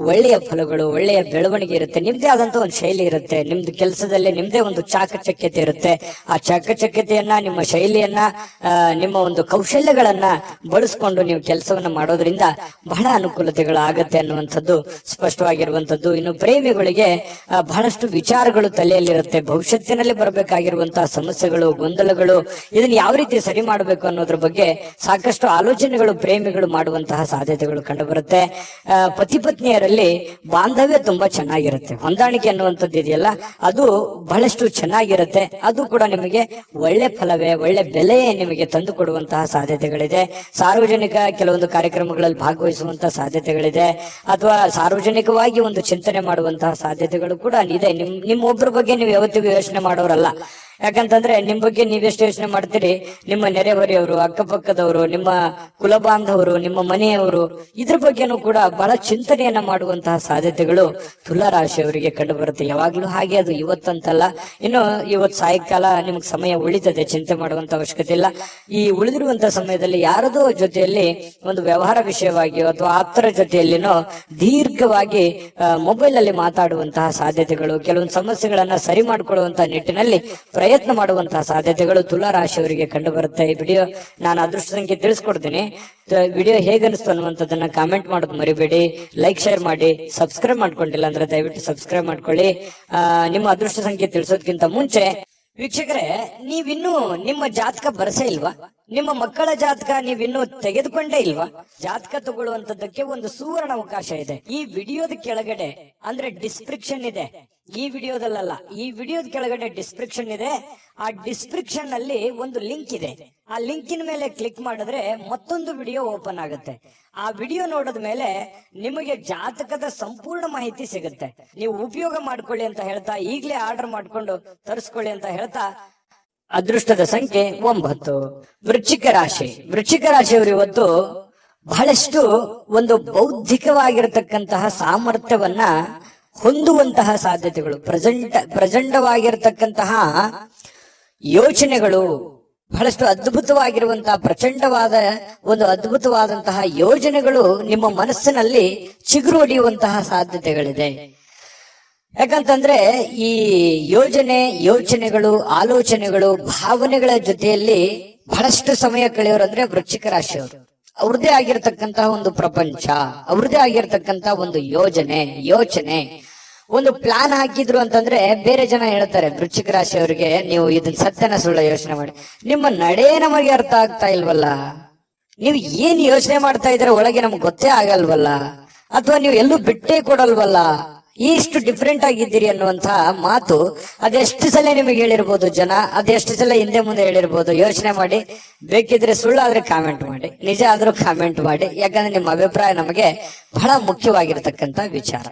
ಒಳ್ಳೆಯ ಫಲಗಳು, ಒಳ್ಳೆಯ ಬೆಳವಣಿಗೆ ಇರುತ್ತೆ. ನಿಮ್ದೇ ಆದಂತ ಒಂದು ಶೈಲಿ ಇರುತ್ತೆ, ನಿಮ್ದು ಕೆಲಸದಲ್ಲಿ ನಿಮ್ದೇ ಒಂದು ಚಾಕಚಕ್ಯತೆ ಇರುತ್ತೆ. ಆ ಚಾಕಚಕ್ಯತೆಯನ್ನ, ನಿಮ್ಮ ಶೈಲಿಯನ್ನ, ನಿಮ್ಮ ಒಂದು ಕೌಶಲ್ಯಗಳನ್ನ ಬಳಸ್ಕೊಂಡು ನೀವು ಕೆಲಸವನ್ನ ಮಾಡೋದ್ರಿಂದ ಬಹಳ ಅನುಕೂಲತೆಗಳು ಆಗತ್ತೆ ಅನ್ನುವಂಥದ್ದು ಸ್ಪಷ್ಟವಾಗಿರುವಂತದ್ದು. ಇನ್ನು ಪ್ರೇಮಿಗಳಿಗೆ ಬಹಳಷ್ಟು ವಿಚಾರಗಳು ತಲೆಯಲ್ಲಿರುತ್ತೆ. ಭವಿಷ್ಯತ್ತಿನಲ್ಲಿ ಬರಬೇಕಾಗಿರುವಂತಹ ಸಮಸ್ಯೆಗಳು, ಗೊಂದಲಗಳು, ಇದನ್ನ ಯಾವ ರೀತಿ ಸರಿ ಮಾಡಬೇಕು ಅನ್ನೋದ್ರ ಬಗ್ಗೆ ಸಾಕಷ್ಟು ಆಲೋಚನೆಗಳು ಪ್ರೇಮಿಗಳು ಮಾಡುವಂತಹ ಸಾಧ್ಯತೆಗಳು ಕಂಡು ಬರುತ್ತೆ. ಪತಿ ಪತ್ನಿಯರಲ್ಲಿ ಬಾಂಧವ್ಯ ತುಂಬಾ ಚೆನ್ನಾಗಿರುತ್ತೆ. ಹೊಂದಾಣಿಕೆ ಅನ್ನುವಂಥದ್ದು ಇದೆಯಲ್ಲ, ಅದು ಬಹಳಷ್ಟು ಚೆನ್ನಾಗಿರುತ್ತೆ. ಅದು ಕೂಡ ನಿಮಗೆ ಒಳ್ಳೆ ಫಲವೇ, ಒಳ್ಳೆ ಬೆಲೆ ನಿಮಗೆ ತಂದು ಕೊಡುವಂತಹ ಸಾಧ್ಯತೆಗಳಿದೆ. ಸಾರ್ವಜನಿಕ ಕೆಲವೊಂದು ಕಾರ್ಯಕ್ರಮಗಳಲ್ಲಿ ಭಾಗವಹಿಸುವಂತಹ ಸಾಧ್ಯತೆಗಳಿದೆ, ಅಥವಾ ಸಾರ್ವಜನಿಕವಾಗಿ ಒಂದು ಚಿಂತನೆ ಮಾಡುವಂತಹ ಸಾಧ್ಯತೆಗಳು ಕೂಡ ಇದೆ. ನಿಮ್ಮೊಬ್ಬರ ಬಗ್ಗೆ ನೀವು ಯಾವತ್ತಿಗೂ ಯೋಚನೆ ಮಾಡೋರಲ್ಲ. ಯಾಕಂತಂದ್ರೆ ನಿಮ್ ಬಗ್ಗೆ ನೀವೆಷ್ಟು ಯೋಚನೆ ಮಾಡ್ತೀರಿ, ನಿಮ್ಮ ನೆರೆಹೊರೆಯವರು, ಅಕ್ಕಪಕ್ಕದವರು, ನಿಮ್ಮ ಕುಲ ಬಾಂಧವರು, ನಿಮ್ಮ ಮನೆಯವರು, ಇದ್ರ ಬಗ್ಗೆನೂ ಕೂಡ ಬಹಳ ಚಿಂತನೆಯನ್ನ ಮಾಡುವಂತಹ ಸಾಧ್ಯತೆಗಳು ತುಲಾ ರಾಶಿಯವರಿಗೆ ಕಂಡು ಬರುತ್ತೆ. ಯಾವಾಗ್ಲೂ ಹಾಗೆ, ಅದು ಇವತ್ತಂತಲ್ಲ. ಇನ್ನು ಇವತ್ತು ಸಾಯಂಕಾಲ ನಿಮ್ಗೆ ಸಮಯ ಉಳಿತದೆ, ಚಿಂತೆ ಮಾಡುವಂತ ಅವಶ್ಯಕತೆ ಇಲ್ಲ. ಈ ಉಳಿದಿರುವಂತಹ ಸಮಯದಲ್ಲಿ ಯಾರದೋ ಜೊತೆಯಲ್ಲಿ ಒಂದು ವ್ಯವಹಾರ ವಿಷಯವಾಗಿಯೋ ಅಥವಾ ಆಪ್ತರ ಜೊತೆಯಲ್ಲಿನೋ ದೀರ್ಘವಾಗಿ ಮೊಬೈಲ್ ಅಲ್ಲಿ ಮಾತಾಡುವಂತಹ ಸಾಧ್ಯತೆಗಳು, ಕೆಲವೊಂದು ಸಮಸ್ಯೆಗಳನ್ನ ಸರಿ ಮಾಡಿಕೊಳ್ಳುವಂತಹ ನಿಟ್ಟಿನಲ್ಲಿ ಪ್ರಯತ್ನ ಮಾಡುವಂತಹ ಸಾಧ್ಯತೆಗಳು ತುಲಾ ರಾಶಿಯವರಿಗೆ ಕಂಡು ಬರುತ್ತೆ. ಈ ವಿಡಿಯೋ ನಾನು ಅದೃಷ್ಟ ಸಂಖ್ಯೆ ತಿಳಿಸ್ಕೊಡ್ತೀನಿ. ವಿಡಿಯೋ ಹೇಗನ್ನಿಸ್ತು ಅನ್ನುವಂಥದ್ದನ್ನ ಕಾಮೆಂಟ್ ಮಾಡೋದು ಮರಿಬೇಡಿ. ಲೈಕ್ ಶೇರ್ ಮಾಡಿ. ಸಬ್ಸ್ಕ್ರೈಬ್ ಮಾಡ್ಕೊಂಡಿಲ್ಲ ಅಂದ್ರೆ ದಯವಿಟ್ಟು ಸಬ್ಸ್ಕ್ರೈಬ್ ಮಾಡ್ಕೊಳ್ಳಿ. ನಿಮ್ಮ ಅದೃಷ್ಟ ಸಂಖ್ಯೆ ತಿಳಿಸೋದಕ್ಕಿಂತ ಮುಂಚೆ ವೀಕ್ಷಕರೇ, ನೀವಿನ್ನೂ ನಿಮ್ಮ ಜಾತಕ ಬರಸೇ ಇಲ್ವಾ? ನಿಮ್ಮ ಮಕ್ಕಳ ಜಾತಕ ನೀವಿನ್ನೂ ತೆಗೆದುಕೊಂಡೇ ಇಲ್ವಾ? ಜಾತಕ ತಗೊಳ್ಳುವಂತದ್ದಕ್ಕೆ ಒಂದು ಸುವರ್ಣ ಅವಕಾಶ ಇದೆ. ಈ ವಿಡಿಯೋದ ಕೆಳಗಡೆ ಅಂದ್ರೆ ಡಿಸ್ಕ್ರಿಪ್ಷನ್ ಇದೆ. ಈ ವಿಡಿಯೋದಲ್ಲ, ಈ ವಿಡಿಯೋದ ಕೆಳಗಡೆ ಡಿಸ್ಕ್ರಿಪ್ಷನ್ ಇದೆ. ಆ ಡಿಸ್ಕ್ರಿಪ್ಷನ್ ಅಲ್ಲಿ ಒಂದು ಲಿಂಕ್ ಇದೆ. ಆ ಲಿಂಕಿನ ಮೇಲೆ ಕ್ಲಿಕ್ ಮಾಡಿದ್ರೆ ಮತ್ತೊಂದು ವಿಡಿಯೋ ಓಪನ್ ಆಗುತ್ತೆ. ಆ ವಿಡಿಯೋ ನೋಡಿದ ಮೇಲೆ ನಿಮಗೆ ಜಾತಕದ ಸಂಪೂರ್ಣ ಮಾಹಿತಿ ಸಿಗುತ್ತೆ. ನೀವು ಉಪಯೋಗ ಮಾಡ್ಕೊಳ್ಳಿ ಅಂತ ಹೇಳ್ತಾ, ಈಗಲೇ ಆರ್ಡರ್ ಮಾಡ್ಕೊಂಡು ತರಿಸ್ಕೊಳ್ಳಿ ಅಂತ ಹೇಳ್ತಾ, ಅದೃಷ್ಟದ ಸಂಖ್ಯೆ 9. ವೃಶ್ಚಿಕ ರಾಶಿ. ವೃಶ್ಚಿಕ ರಾಶಿಯವರು ಇವತ್ತು ಬಹಳಷ್ಟು ಒಂದು ಬೌದ್ಧಿಕವಾಗಿರತಕ್ಕಂತಹ ಸಾಮರ್ಥ್ಯವನ್ನ ಹೊಂದುವಂತಹ ಸಾಧ್ಯತೆಗಳು, ಪ್ರಚಂಡವಾಗಿರತಕ್ಕಂತಹ ಯೋಚನೆಗಳು, ಬಹಳಷ್ಟು ಅದ್ಭುತವಾಗಿರುವಂತಹ ಪ್ರಚಂಡವಾದ ಒಂದು ಅದ್ಭುತವಾದಂತಹ ಯೋಜನೆಗಳು ನಿಮ್ಮ ಮನಸ್ಸಿನಲ್ಲಿ ಚಿಗುರು ಹೊಡೆಯುವಂತಹ ಸಾಧ್ಯತೆಗಳಿದೆ. ಯಾಕಂತಂದ್ರೆ ಈ ಯೋಚನೆಗಳು, ಆಲೋಚನೆಗಳು, ಭಾವನೆಗಳ ಜೊತೆಯಲ್ಲಿ ಬಹಳಷ್ಟು ಸಮಯ ಕಳೆಯೋರಂದ್ರೆ ವೃಶ್ಚಿಕ ರಾಶಿಯವರು. ಅವ್ರದೇ ಆಗಿರ್ತಕ್ಕಂತಹ ಒಂದು ಪ್ರಪಂಚ, ಅವ್ರದೇ ಆಗಿರ್ತಕ್ಕಂತಹ ಒಂದು ಯೋಚನೆ, ಒಂದು ಪ್ಲಾನ್ ಹಾಕಿದ್ರು ಅಂತಂದ್ರೆ ಬೇರೆ ಜನ ಹೇಳ್ತಾರೆ ವೃಶ್ಚಿಕ ರಾಶಿಯವರಿಗೆ, ನೀವು ಇದನ್ನ ಸತ್ಯನ ಸುಳ್ಳ ಯೋಚನೆ ಮಾಡಿ, ನಿಮ್ಮ ನಡೆ ನಮಗೆ ಅರ್ಥ ಆಗ್ತಾ ಇಲ್ವಲ್ಲ, ನೀವು ಏನ್ ಯೋಚನೆ ಮಾಡ್ತಾ ಇದ್ರೆ ಒಳಗೆ ನಮ್ಗೆ ಗೊತ್ತೇ ಆಗಲ್ವಲ್ಲ, ಅಥವಾ ನೀವು ಎಲ್ಲೂ ಬಿಟ್ಟೇ ಕೊಡಲ್ವಲ್ಲ, ಇಷ್ಟು ಡಿಫ್ರೆಂಟ್ ಆಗಿದ್ದೀರಿ ಅನ್ನುವಂತ ಮಾತು ಅದೆಷ್ಟು ಸಲ ನಿಮಗೆ ಹೇಳಿರ್ಬೋದು ಜನ, ಅದೆಷ್ಟು ಸಲ ಹಿಂದೆ ಮುಂದೆ ಹೇಳಿರ್ಬೋದು. ಯೋಚನೆ ಮಾಡಿ, ಬೇಕಿದ್ರೆ ಸುಳ್ಳಾದ್ರೆ ಕಾಮೆಂಟ್ ಮಾಡಿ, ನಿಜ ಆದ್ರೂ ಕಾಮೆಂಟ್ ಮಾಡಿ. ಯಾಕಂದ್ರೆ ನಿಮ್ಮ ಅಭಿಪ್ರಾಯ ನಮಗೆ ಬಹಳ ಮುಖ್ಯವಾಗಿರ್ತಕ್ಕಂಥ ವಿಚಾರ.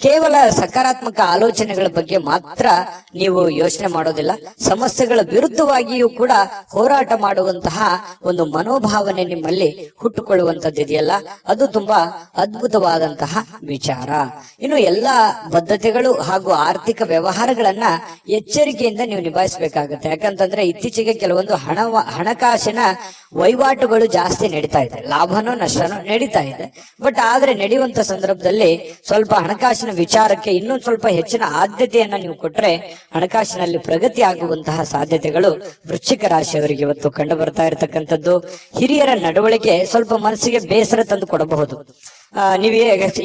ಕೇವಲ ಸಕಾರಾತ್ಮಕ ಆಲೋಚನೆಗಳ ಬಗ್ಗೆ ಮಾತ್ರ ನೀವು ಯೋಚನೆ ಮಾಡೋದಿಲ್ಲ, ಸಮಸ್ಯೆಗಳ ವಿರುದ್ಧವಾಗಿಯೂ ಕೂಡ ಹೋರಾಟ ಮಾಡುವಂತಹ ಒಂದು ಮನೋಭಾವನೆ ನಿಮ್ಮಲ್ಲಿ ಹುಟ್ಟುಕೊಳ್ಳುವಂತದ್ದಿದೆಯಲ್ಲ, ಅದು ತುಂಬಾ ಅದ್ಭುತವಾದಂತಹ ವಿಚಾರ. ಇನ್ನು ಎಲ್ಲಾ ಬದ್ಧತೆಗಳು ಹಾಗೂ ಆರ್ಥಿಕ ವ್ಯವಹಾರಗಳನ್ನ ಎಚ್ಚರಿಕೆಯಿಂದ ನೀವು ನಿಭಾಯಿಸಬೇಕಾಗುತ್ತೆ. ಯಾಕಂತಂದ್ರೆ ಇತ್ತೀಚೆಗೆ ಕೆಲವೊಂದು ಹಣಕಾಸಿನ ವಹಿವಾಟುಗಳು ಜಾಸ್ತಿ ನಡೀತಾ ಇದೆ, ಲಾಭನೋ ನಷ್ಟನೋ ನಡೀತಾ ಇದೆ. ಬಟ್ ಆದ್ರೆ ನಡೆಯುವಂತ ಸಂದರ್ಭದಲ್ಲಿ ಸ್ವಲ್ಪ ಹಣಕಾಸಿನ ವಿಚಾರಕ್ಕೆ ಇನ್ನೊಂದು ಸ್ವಲ್ಪ ಹೆಚ್ಚಿನ ಆದ್ಯತೆಯನ್ನ ನೀವು ಕೊಟ್ರೆ ಹಣಕಾಸಿನಲ್ಲಿ ಪ್ರಗತಿ ಆಗುವಂತಹ ಸಾಧ್ಯತೆಗಳು ವೃಶ್ಚಿಕ ರಾಶಿಯವರಿಗೆ ಇವತ್ತು ಕಂಡು ಬರ್ತಾ ಇರತಕ್ಕಂಥದ್ದು. ಹಿರಿಯರ ನಡವಳಿಕೆ ಸ್ವಲ್ಪ ಮನಸ್ಸಿಗೆ ಬೇಸರ ತಂದು ಕೊಡಬಹುದು. ನೀವೇ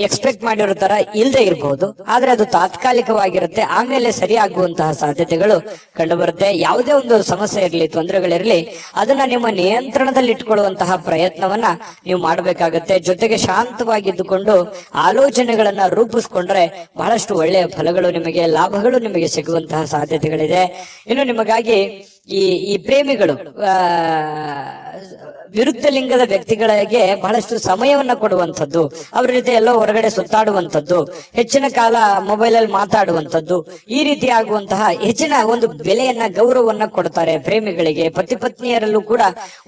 ಎಕ್ಸ್ಪೆಕ್ಟ್ ಮಾಡಿರೋ ತರ ಇಲ್ಲದೆ ಇರಬಹುದು, ಆದ್ರೆ ಅದು ತಾತ್ಕಾಲಿಕವಾಗಿರುತ್ತೆ, ಆಮೇಲೆ ಸರಿಯಾಗುವಂತಹ ಸಾಧ್ಯತೆಗಳು ಕಂಡು ಬರುತ್ತೆ. ಯಾವುದೇ ಒಂದು ಸಮಸ್ಯೆ ಇರಲಿ, ತೊಂದರೆಗಳಿರಲಿ, ಅದನ್ನ ನಿಮ್ಮ ನಿಯಂತ್ರಣದಲ್ಲಿ ಇಟ್ಕೊಳ್ಳುವಂತಹ ಪ್ರಯತ್ನವನ್ನ ನೀವು ಮಾಡಬೇಕಾಗತ್ತೆ. ಜೊತೆಗೆ ಶಾಂತವಾಗಿದ್ದುಕೊಂಡು ಆಲೋಚನೆಗಳನ್ನ ರೂಪಿಸ್ಕೊಂಡ್ರೆ ಬಹಳಷ್ಟು ಒಳ್ಳೆಯ ಫಲಗಳು ನಿಮಗೆ, ಲಾಭಗಳು ನಿಮಗೆ ಸಿಗುವಂತಹ ಸಾಧ್ಯತೆಗಳಿದೆ. ಇನ್ನು ನಿಮಗಾಗಿ ಈ ಪ್ರೇಮಿಗಳು ವಿರುದ್ಧ ಲಿಂಗದ ವ್ಯಕ್ತಿಗಳಿಗೆ ಬಹಳಷ್ಟು ಸಮಯವನ್ನ ಕೊಡುವಂಥದ್ದು, ಅವರ ಜೊತೆ ಎಲ್ಲೋ ಹೊರಗಡೆ ಸುತ್ತಾಡುವಂಥದ್ದು, ಹೆಚ್ಚಿನ ಕಾಲ ಮೊಬೈಲ್ ಅಲ್ಲಿ ಮಾತಾಡುವಂಥದ್ದು, ಈ ರೀತಿ ಆಗುವಂತಹ ಹೆಚ್ಚಿನ ಒಂದು ಬೆಲೆಯನ್ನ, ಗೌರವವನ್ನ ಕೊಡ್ತಾರೆ ಪ್ರೇಮಿಗಳಿಗೆ. ಪತಿ ಪತ್ನಿಯರಲ್ಲೂ ಕೂಡ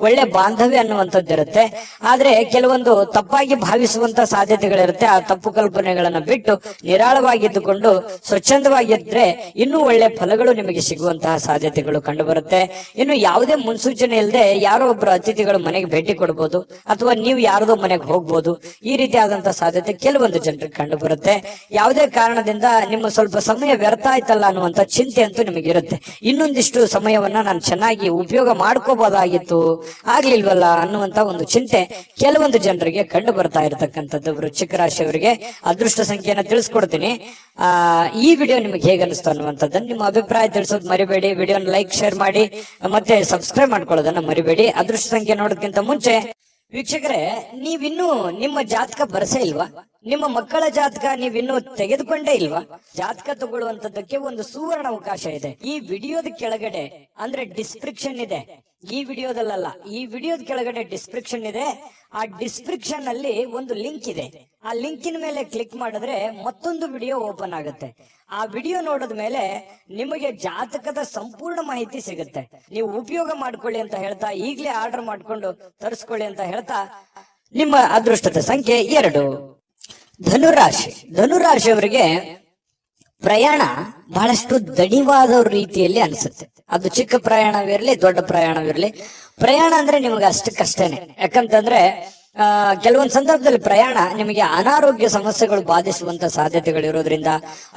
ಒಳ್ಳೆ ಬಾಂಧವ್ಯ ಅನ್ನುವಂಥದ್ದು ಇರುತ್ತೆ. ಆದ್ರೆ ಕೆಲವೊಂದು ತಪ್ಪಾಗಿ ಭಾವಿಸುವಂತಹ ಸಾಧ್ಯತೆಗಳಿರುತ್ತೆ. ಆ ತಪ್ಪು ಕಲ್ಪನೆಗಳನ್ನ ಬಿಟ್ಟು ನಿರಾಳವಾಗಿದ್ದುಕೊಂಡು ಸ್ವಚ್ಛಂದವಾಗಿದ್ರೆ ಇನ್ನೂ ಒಳ್ಳೆ ಫಲಗಳು ನಿಮಗೆ ಸಿಗುವಂತಹ ಸಾಧ್ಯತೆಗಳು ಕಂಡು ಬರುತ್ತೆ. ಇನ್ನು ಯಾವುದೇ ಮುನ್ಸೂಚನೆ ಇಲ್ಲದೆ ಯಾರೋ ಒಬ್ರು ಅತಿಥಿಗಳು ಮನೆಗೆ ಭೇಟಿ ಕೊಡಬಹುದು, ಅಥವಾ ನೀವು ಯಾರದೋ ಮನೆಗೆ ಹೋಗ್ಬೋದು. ಈ ರೀತಿ ಆದಂತಹ ಸಾಧ್ಯತೆ ಕೆಲವೊಂದು ಜನರಿಗೆ ಕಂಡು ಬರುತ್ತೆ. ಯಾವುದೇ ಕಾರಣದಿಂದ ನಿಮ್ಮ ಸ್ವಲ್ಪ ಸಮಯ ವ್ಯರ್ಥ ಆಯ್ತಲ್ಲ ಅನ್ನುವಂತ ಚಿಂತೆ ಅಂತೂ ನಿಮಗೆ ಇರುತ್ತೆ. ಇನ್ನೊಂದಿಷ್ಟು ಸಮಯವನ್ನ ನಾನು ಚೆನ್ನಾಗಿ ಉಪಯೋಗ ಮಾಡ್ಕೋಬಹುದಾಗಿತ್ತು, ಆಗ್ಲಿಲ್ವಲ್ಲ ಅನ್ನುವಂತ ಒಂದು ಚಿಂತೆ ಕೆಲವೊಂದು ಜನರಿಗೆ ಕಂಡು ಬರ್ತಾ ಇರತಕ್ಕಂಥದ್ದು. ವೃಶ್ಚಿಕ ರಾಶಿಯವರಿಗೆ ಅದೃಷ್ಟ ಸಂಖ್ಯೆಯನ್ನ ತಿಳಿಸ್ಕೊಡ್ತೀನಿ. ಈ ವಿಡಿಯೋ ನಿಮಗೆ ಹೇಗೆ ಅನಿಸ್ತು ಅನ್ನುವಂಥದ್ದನ್ನು ನಿಮ್ಮ ಅಭಿಪ್ರಾಯ ತಿಳಿಸೋದು ಮರಿಬೇಡಿ. ವಿಡಿಯೋನ ಲೈಕ್ ಶೇರ್ ಮಾಡಿ, ಮತ್ತೆ ಸಬ್ಸ್ಕ್ರೈಬ್ ಮಾಡ್ಕೊಳ್ಳೋದನ್ನ ಮರಿಬೇಡಿ. ಅದೃಷ್ಟ ಸಂಖ್ಯೆ ನೋಡೋದಕ್ಕಿಂತ ಮುಂಚೆ ವೀಕ್ಷಕರೇ, ನೀವಿನ್ನೂ ನಿಮ್ಮ ಜಾತಕ ಬರಸೇ ಇಲ್ವಾ? ನಿಮ್ಮ ಮಕ್ಕಳ ಜಾತಕ ನೀವಿನ್ನೂ ತೆಗೆದುಕೊಂಡೇ ಇಲ್ವಾ? ಜಾತಕ ತಗೊಳ್ಳುವಂತದ್ದಕ್ಕೆ ಒಂದು ಸುವರ್ಣ ಅವಕಾಶ ಇದೆ. ಈ ವಿಡಿಯೋದ ಕೆಳಗಡೆ ಅಂದ್ರೆ ಡಿಸ್ಕ್ರಿಪ್ಷನ್ ಇದೆ, ಈ ವಿಡಿಯೋದಲ್ಲ, ಈ ವಿಡಿಯೋದ ಕೆಳಗಡೆ ಡಿಸ್ಕ್ರಿಪ್ಷನ್ ಇದೆ. ಆ ಡಿಸ್ಕ್ರಿಪ್ಷನ್ ಅಲ್ಲಿ ಒಂದು ಲಿಂಕ್ ಇದೆ. ಆ ಲಿಂಕಿನ ಮೇಲೆ ಕ್ಲಿಕ್ ಮಾಡಿದ್ರೆ ಮತ್ತೊಂದು ವಿಡಿಯೋ ಓಪನ್ ಆಗುತ್ತೆ. ಆ ವಿಡಿಯೋ ನೋಡಿದ ಮೇಲೆ ನಿಮಗೆ ಜಾತಕದ ಸಂಪೂರ್ಣ ಮಾಹಿತಿ ಸಿಗುತ್ತೆ. ನೀವು ಉಪಯೋಗ ಮಾಡ್ಕೊಳ್ಳಿ ಅಂತ ಹೇಳ್ತಾ, ಈಗಲೇ ಆರ್ಡರ್ ಮಾಡ್ಕೊಂಡು ತರಿಸ್ಕೊಳ್ಳಿ ಅಂತ ಹೇಳ್ತಾ, ನಿಮ್ಮ ಅದೃಷ್ಟದ ಸಂಖ್ಯೆ 2. ಧನುರಾಶಿ. ಧನುರಾಶಿಯವರಿಗೆ ಪ್ರಯಾಣ ಬಹಳಷ್ಟು ದಣಿವಾದ ರೀತಿಯಲ್ಲಿ ಅನಿಸುತ್ತೆ. ಅದು ಚಿಕ್ಕ ಪ್ರಯಾಣವಿರಲಿ, ದೊಡ್ಡ ಪ್ರಯಾಣವಿರಲಿ, ಪ್ರಯಾಣ ಅಂದ್ರೆ ನಿಮಗೆ ಅಷ್ಟಕ್ಕಷ್ಟೇನೆ. ಯಾಕಂತಂದ್ರೆ ಕೆಲವೊಂದು ಸಂದರ್ಭದಲ್ಲಿ ಪ್ರಯಾಣ ನಿಮಗೆ ಅನಾರೋಗ್ಯ ಸಮಸ್ಯೆಗಳು ಬಾಧಿಸುವಂತ ಸಾಧ್ಯತೆಗಳು ಇರೋದ್ರಿಂದ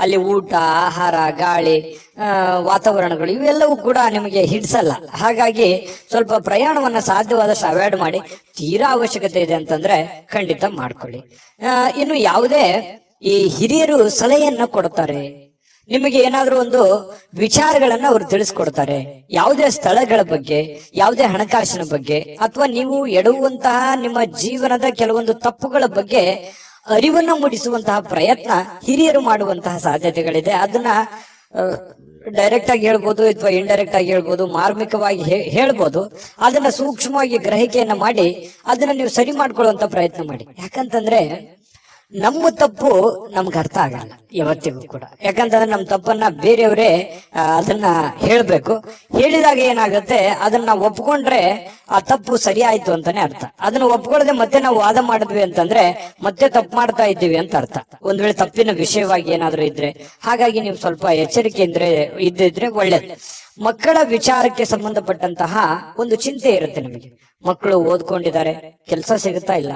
ಅಲ್ಲಿ ಊಟ, ಆಹಾರ, ಗಾಳಿ, ವಾತಾವರಣಗಳು ಇವೆಲ್ಲವೂ ಕೂಡ ನಿಮಗೆ ಹಿಡಿಸಲ್ಲ. ಹಾಗಾಗಿ ಸ್ವಲ್ಪ ಪ್ರಯಾಣವನ್ನ ಸಾಧ್ಯವಾದಷ್ಟು ಅವಾಯ್ಡ್ ಮಾಡಿ. ತೀರಾ ಅವಶ್ಯಕತೆ ಇದೆ ಅಂತಂದ್ರೆ ಖಂಡಿತ ಮಾಡ್ಕೊಳ್ಳಿ. ಇನ್ನು ಯಾವುದೇ ಈ ಹಿರಿಯರು ಸಲಹೆಯನ್ನ ಕೊಡ್ತಾರೆ, ನಿಮಗೆ ಏನಾದ್ರೂ ಒಂದು ವಿಚಾರಗಳನ್ನ ಅವರು ತಿಳಿಸ್ಕೊಡ್ತಾರೆ. ಯಾವುದೇ ಸ್ಥಳಗಳ ಬಗ್ಗೆ, ಯಾವುದೇ ಹಣಕಾಸಿನ ಬಗ್ಗೆ, ಅಥವಾ ನೀವು ಎಡುವಂತಹ ನಿಮ್ಮ ಜೀವನದ ಕೆಲವೊಂದು ತಪ್ಪುಗಳ ಬಗ್ಗೆ ಅರಿವನ್ನ ಮೂಡಿಸುವಂತಹ ಪ್ರಯತ್ನ ಹಿರಿಯರು ಮಾಡುವಂತಹ ಸಾಧ್ಯತೆಗಳಿದೆ. ಅದನ್ನ ಡೈರೆಕ್ಟ್ ಆಗಿ ಹೇಳ್ಬೋದು ಅಥವಾ ಇಂಡೈರೆಕ್ಟ್ ಆಗಿ ಹೇಳ್ಬೋದು, ಮಾರ್ಮಿಕವಾಗಿ ಹೇಳ್ಬೋದು. ಅದನ್ನ ಸೂಕ್ಷ್ಮವಾಗಿ ಗ್ರಹಿಕೆಯನ್ನ ಮಾಡಿ ಅದನ್ನ ನೀವು ಸರಿ ಮಾಡ್ಕೊಳ್ಳುವಂತ ಪ್ರಯತ್ನ ಮಾಡಿ. ಯಾಕಂತಂದ್ರೆ ನಮ್ಮ ತಪ್ಪು ನಮ್ಗೆ ಅರ್ಥ ಆಗಲ್ಲ ಯಾವತ್ತಿಗೂ ಕೂಡ. ಯಾಕಂತಂದ್ರೆ ನಮ್ಮ ತಪ್ಪನ್ನ ಬೇರೆಯವರೇ ಅದನ್ನ ಹೇಳ್ಬೇಕು. ಹೇಳಿದಾಗ ಏನಾಗುತ್ತೆ, ಅದನ್ನ ಒಪ್ಕೊಂಡ್ರೆ ಆ ತಪ್ಪು ಸರಿ ಆಯ್ತು ಅಂತಾನೆ ಅರ್ಥ. ಅದನ್ನ ಒಪ್ಕೊಳ್ಳದೆ ಮತ್ತೆ ನಾವು ವಾದ ಮಾಡಿದ್ವಿ ಅಂತಂದ್ರೆ ಮತ್ತೆ ತಪ್ಪು ಮಾಡ್ತಾ ಇದ್ದೀವಿ ಅಂತ ಅರ್ಥ, ಒಂದ್ ವೇಳೆ ತಪ್ಪಿನ ವಿಷಯವಾಗಿ ಏನಾದ್ರೂ ಇದ್ರೆ. ಹಾಗಾಗಿ ನೀವು ಸ್ವಲ್ಪ ಎಚ್ಚರಿಕೆಯಿಂದ ಇದ್ದಿದ್ರೆ ಒಳ್ಳೇದು. ಮಕ್ಕಳ ವಿಚಾರಕ್ಕೆ ಸಂಬಂಧಪಟ್ಟಂತಹ ಒಂದು ಚಿಂತೆ ಇರುತ್ತೆ ನಿಮಗೆ. ಮಕ್ಕಳು ಓದ್ಕೊಂಡಿದ್ದಾರೆ, ಕೆಲಸ ಸಿಗುತ್ತಾ ಇಲ್ಲ,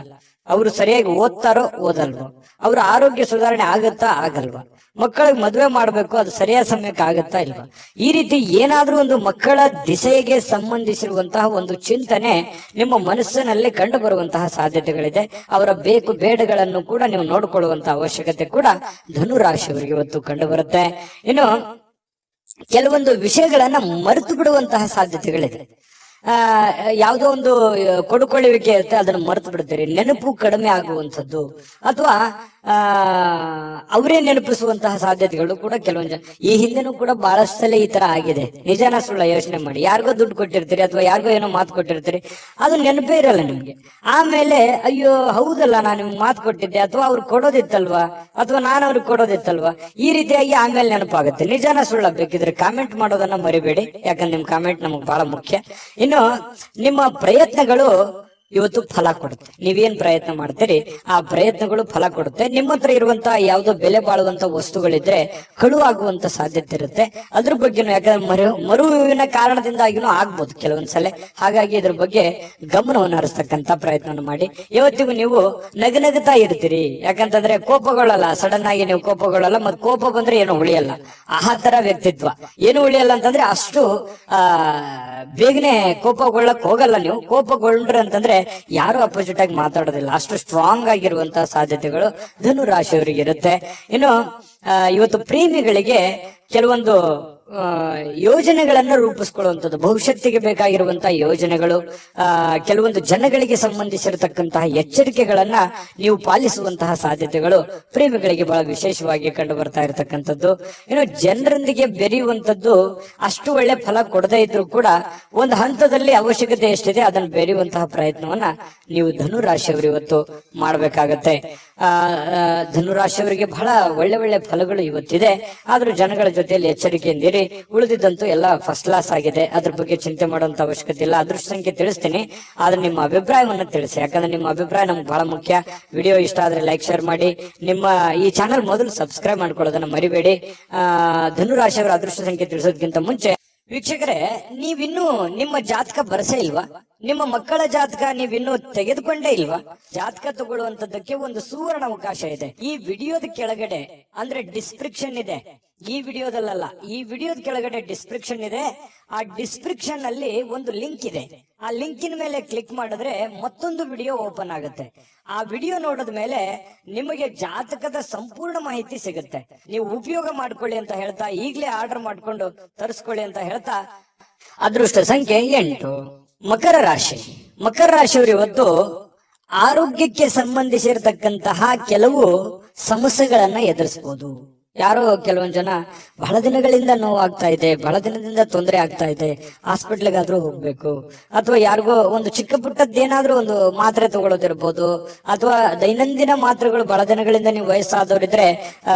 ಅವರು ಸರಿಯಾಗಿ ಓದ್ತಾರೋ ಓದಲ್ವೋ, ಅವ್ರ ಆರೋಗ್ಯ ಸುಧಾರಣೆ ಆಗತ್ತಾ ಆಗಲ್ವಾ, ಮಕ್ಕಳಿಗೆ ಮದುವೆ ಮಾಡ್ಬೇಕು, ಅದು ಸರಿಯಾದ ಸಮಯಕ್ಕೆ ಆಗತ್ತಾ ಇಲ್ವಾ, ಈ ರೀತಿ ಏನಾದ್ರೂ ಒಂದು ಮಕ್ಕಳ ದಿಸೆಗೆ ಸಂಬಂಧಿಸಿರುವಂತಹ ಒಂದು ಚಿಂತನೆ ನಿಮ್ಮ ಮನಸ್ಸಿನಲ್ಲಿ ಕಂಡು ಬರುವಂತಹ ಸಾಧ್ಯತೆಗಳಿದೆ. ಅವರ ಬೇಕು ಬೇಡಗಳನ್ನು ಕೂಡ ನೀವು ನೋಡಿಕೊಳ್ಳುವಂತಹ ಅವಶ್ಯಕತೆ ಕೂಡ ಧನುರಾಶಿಯವರಿಗೆ ಇವತ್ತು ಕಂಡು ಬರುತ್ತೆ. ಇನ್ನು ಕೆಲವೊಂದು ವಿಷಯಗಳನ್ನ ಮರೆತು ಬಿಡುವಂತಹ ಸಾಧ್ಯತೆಗಳಿದೆ. ಯಾವುದೋ ಒಂದು ಕೊಡುಕೊಳ್ಳುವಿಕೆ ಇರುತ್ತೆ, ಅದನ್ನ ಮರೆತು ಬಿಡ್ತೀರಿ. ನೆನಪು ಕಡಿಮೆ ಆಗುವಂಥದ್ದು ಅಥವಾ ಅವರೇ ನೆನಪಿಸುವಂತಹ ಸಾಧ್ಯತೆಗಳು ಕೂಡ ಕೆಲವೊಂದು ಜನ. ಈ ಹಿಂದೆನೂ ಕೂಡ ಬಹಳಷ್ಟು ಸಲ ಈ ತರ ಆಗಿದೆ. ನಿಜಾನ ಸುಳ್ಳ ಯೋಚನೆ ಮಾಡಿ. ಯಾರಿಗೋ ದುಡ್ಡು ಕೊಟ್ಟಿರ್ತೀರಿ ಅಥವಾ ಯಾರಿಗೋ ಏನೋ ಮಾತು ಕೊಟ್ಟಿರ್ತೀರಿ, ಅದು ನೆನಪೇ ಇರಲ್ಲ ನಿಮ್ಗೆ. ಆಮೇಲೆ ಅಯ್ಯೋ ಹೌದಲ್ಲ, ನಾನು ನಿಮ್ಗೆ ಮಾತು ಕೊಟ್ಟಿದ್ದೆ, ಅಥವಾ ಅವ್ರು ಕೊಡೋದಿತ್ತಲ್ವಾ, ಅಥವಾ ನಾನು ಅವ್ರಿಗೆ ಕೊಡೋದಿತ್ತಲ್ವಾ, ಈ ರೀತಿಯಾಗಿ ಆಮೇಲೆ ನೆನಪಾಗುತ್ತೆ. ನಿಜಾನ ಸುಳ್ಳ ಬೇಕಿದ್ರೆ ಕಾಮೆಂಟ್ ಮಾಡೋದನ್ನ ಮರಿಬೇಡಿ, ಯಾಕಂದ್ರೆ ನಿಮ್ ಕಾಮೆಂಟ್ ನಮಗ್ ಬಹಳ ಮುಖ್ಯ. ಇನ್ನು ನಿಮ್ಮ ಪ್ರಯತ್ನಗಳು ಇವತ್ತು ಫಲ ಕೊಡುತ್ತೆ. ನೀವೇನ್ ಪ್ರಯತ್ನ ಮಾಡ್ತೀರಿ ಆ ಪ್ರಯತ್ನಗಳು ಫಲ ಕೊಡುತ್ತೆ. ನಿಮ್ಮ ಹತ್ರ ಇರುವಂತಹ ಯಾವುದೋ ಬೆಲೆ ಬಾಳುವಂತ ವಸ್ತುಗಳಿದ್ರೆ ಕಳುವಾಗುವಂತ ಸಾಧ್ಯತೆ ಇರುತ್ತೆ. ಅದ್ರ ಬಗ್ಗೆನೂ, ಯಾಕಂದ್ರೆ ಮರುವಿನ ಕಾರಣದಿಂದಾಗಿನೂ ಆಗ್ಬೋದು ಕೆಲವೊಂದ್ಸಲ. ಹಾಗಾಗಿ ಇದ್ರ ಬಗ್ಗೆ ಗಮನವನ್ನು ಹರಿಸ್ತಕ್ಕಂತ ಪ್ರಯತ್ನ ಮಾಡಿ. ಇವತ್ತಿಗೂ ನೀವು ನಗನಗುತ್ತಾ ಇರ್ತೀರಿ. ಯಾಕಂತಂದ್ರೆ ಕೋಪಗೊಳ್ಳಲ್ಲ, ಸಡನ್ ಆಗಿ ನೀವು ಕೋಪಗೊಳ್ಳಲ್ಲ. ಮತ್ ಕೋಪ ಬಂದ್ರೆ ಏನು ಉಳಿಯಲ್ಲ. ಆ ತರ ವ್ಯಕ್ತಿತ್ವ. ಏನು ಉಳಿಯಲ್ಲ ಅಂತಂದ್ರೆ ಅಷ್ಟು ಬೇಗನೆ ಕೋಪಗೊಳ್ಳಕ್ ಹೋಗಲ್ಲ ನೀವು. ಕೋಪಗೊಂಡ್ರೆ ಅಂತಂದ್ರೆ ಯಾರು ಅಪೋಸಿಟ್ ಆಗಿ ಮಾತಾಡೋದಿಲ್ಲ. ಅಷ್ಟು ಸ್ಟ್ರಾಂಗ್ ಆಗಿರುವಂತಹ ಸಾಧ್ಯತೆಗಳು ಧನುರಾಶಿಯವರಿಗೆ ಇರುತ್ತೆ. ಇನ್ನು ಇವತ್ತು ಪ್ರೇಮಿಗಳಿಗೆ ಕೆಲವೊಂದು ಯೋಜನೆಗಳನ್ನ ರೂಪಿಸ್ಕೊಳ್ಳುವಂಥದ್ದು, ಭವಿಷ್ಯತ್ತಿಗೆ ಬೇಕಾಗಿರುವಂತಹ ಯೋಜನೆಗಳು, ಕೆಲವೊಂದು ಜನಗಳಿಗೆ ಸಂಬಂಧಿಸಿರತಕ್ಕಂತಹ ಎಚ್ಚರಿಕೆಗಳನ್ನ ನೀವು ಪಾಲಿಸುವಂತಹ ಸಾಧ್ಯತೆಗಳು ಪ್ರೇಮಿಗಳಿಗೆ ಬಹಳ ವಿಶೇಷವಾಗಿ ಕಂಡು ಬರ್ತಾ ಇರತಕ್ಕಂಥದ್ದು. ಇನ್ನು ಜನರೊಂದಿಗೆ ಬೆರೆಯುವಂಥದ್ದು ಅಷ್ಟು ಒಳ್ಳೆ ಫಲ ಕೊಡದೇ ಇದ್ರು ಕೂಡ ಒಂದು ಹಂತದಲ್ಲಿ ಅವಶ್ಯಕತೆ ಎಷ್ಟಿದೆ ಅದನ್ನು ಬೆರೆಯುವಂತಹ ಪ್ರಯತ್ನವನ್ನ ನೀವು ಧನುರಾಶಿಯವರು ಇವತ್ತು ಮಾಡಬೇಕಾಗತ್ತೆ. ಧನುರಾಶಿಯವರಿಗೆ ಬಹಳ ಒಳ್ಳೆ ಒಳ್ಳೆ ಫಲಗಳು ಇವತ್ತಿದೆ. ಆದ್ರೂ ಜನಗಳ ಜೊತೆಯಲ್ಲಿ ಎಚ್ಚರಿಕೆಯಿಂದಿರಿ. ಉಳಿದಿದ್ದಂತೂ ಎಲ್ಲ ಫಸ್ಟ್ ಕ್ಲಾಸ್ ಆಗಿದೆ, ಅದ್ರ ಬಗ್ಗೆ ಚಿಂತೆ ಮಾಡುವಂತ ಅವಶ್ಯಕತೆ ಇಲ್ಲ. ಅದೃಷ್ಟ ಸಂಖ್ಯೆ ತಿಳಿಸ್ತೀನಿ, ಆದ್ರೆ ನಿಮ್ಮ ಅಭಿಪ್ರಾಯವನ್ನ ತಿಳಿಸಿ. ಯಾಕಂದ್ರೆ ನಿಮ್ಮ ಅಭಿಪ್ರಾಯ ನಮ್ಗೆ ಬಹಳ ಮುಖ್ಯ. ವಿಡಿಯೋ ಇಷ್ಟ ಆದ್ರೆ ಲೈಕ್, ಶೇರ್ ಮಾಡಿ. ನಿಮ್ಮ ಈ ಚಾನಲ್ ಮೊದಲು ಸಬ್ಸ್ಕ್ರೈಬ್ ಮಾಡ್ಕೊಳ್ಳೋದನ್ನ ಮರಿಬೇಡಿ. ಧನುರಾಶಿಯವರ ಅದೃಷ್ಟ ಸಂಖ್ಯೆ ತಿಳಿಸೋದಕ್ಕಿಂತ ಮುಂಚೆ ವೀಕ್ಷಕರೇ, ನೀವಿನ್ನೂ ನಿಮ್ಮ ಜಾತಕ ಬರಸೇ ಇಲ್ವಾ? ನಿಮ್ಮ ಮಕ್ಕಳ ಜಾತಕ ನೀವಿನ್ನೂ ತೆಗೆದುಕೊಂಡೇ ಇಲ್ವಾ? ಜಾತಕ ತಗೊಳ್ಳುವಂತದ್ದಕ್ಕೆ ಒಂದು ಸುವರ್ಣ ಅವಕಾಶ ಇದೆ. ಈ ವಿಡಿಯೋದ ಕೆಳಗಡೆ ಅಂದ್ರೆ ಡಿಸ್ಕ್ರಿಪ್ಷನ್ ಇದೆ, ಈ ವಿಡಿಯೋದಲ್ಲ, ಈ ವಿಡಿಯೋದ ಕೆಳಗಡೆ ಡಿಸ್ಕ್ರಿಪ್ಷನ್ ಇದೆ. ಆ ಡಿಸ್ಕ್ರಿಪ್ಷನ್ ಅಲ್ಲಿ ಒಂದು ಲಿಂಕ್ ಇದೆ. ಆ ಲಿಂಕಿನ ಮೇಲೆ ಕ್ಲಿಕ್ ಮಾಡಿದ್ರೆ ಮತ್ತೊಂದು ವಿಡಿಯೋ ಓಪನ್ ಆಗುತ್ತೆ. ಆ ವಿಡಿಯೋ ನೋಡಿದ ಮೇಲೆ ನಿಮಗೆ ಜಾತಕದ ಸಂಪೂರ್ಣ ಮಾಹಿತಿ ಸಿಗುತ್ತೆ. ನೀವು ಉಪಯೋಗ ಮಾಡ್ಕೊಳ್ಳಿ ಅಂತ ಹೇಳ್ತಾ, ಈಗಲೇ ಆರ್ಡರ್ ಮಾಡ್ಕೊಂಡು ತರಿಸ್ಕೊಳ್ಳಿ ಅಂತ ಹೇಳ್ತಾ, ಅದೃಷ್ಟ ಸಂಖ್ಯೆ 8. ಮಕರ ರಾಶಿ. ಮಕರ ರಾಶಿಯವರು ಇವತ್ತು ಆರೋಗ್ಯಕ್ಕೆ ಸಂಬಂಧಿಸಿರತಕ್ಕಂತಹ ಕೆಲವು ಸಮಸ್ಯೆಗಳನ್ನ ಎದುರಿಸಬಹುದು. ಯಾರೋ ಕೆಲವೊಂದು ಜನ ಬಹಳ ದಿನಗಳಿಂದ ನೋವಾಗ್ತಾ ಇದೆ, ಬಹಳ ದಿನದಿಂದ ತೊಂದರೆ ಆಗ್ತಾ ಇದೆ, ಹಾಸ್ಪಿಟ್ಲಿಗಾದ್ರೂ ಹೋಗ್ಬೇಕು, ಅಥವಾ ಯಾರಿಗೋ ಒಂದು ಚಿಕ್ಕ ಪುಟ್ಟದ್ದೇನಾದ್ರೂ ಒಂದು ಮಾತ್ರೆ ತಗೊಳ್ಳೋದಿರ್ಬೋದು, ಅಥವಾ ದೈನಂದಿನ ಮಾತ್ರೆಗಳು ಬಹಳ ದಿನಗಳಿಂದ ನೀವು ವಯಸ್ಸಾದವರಿದ್ರೆ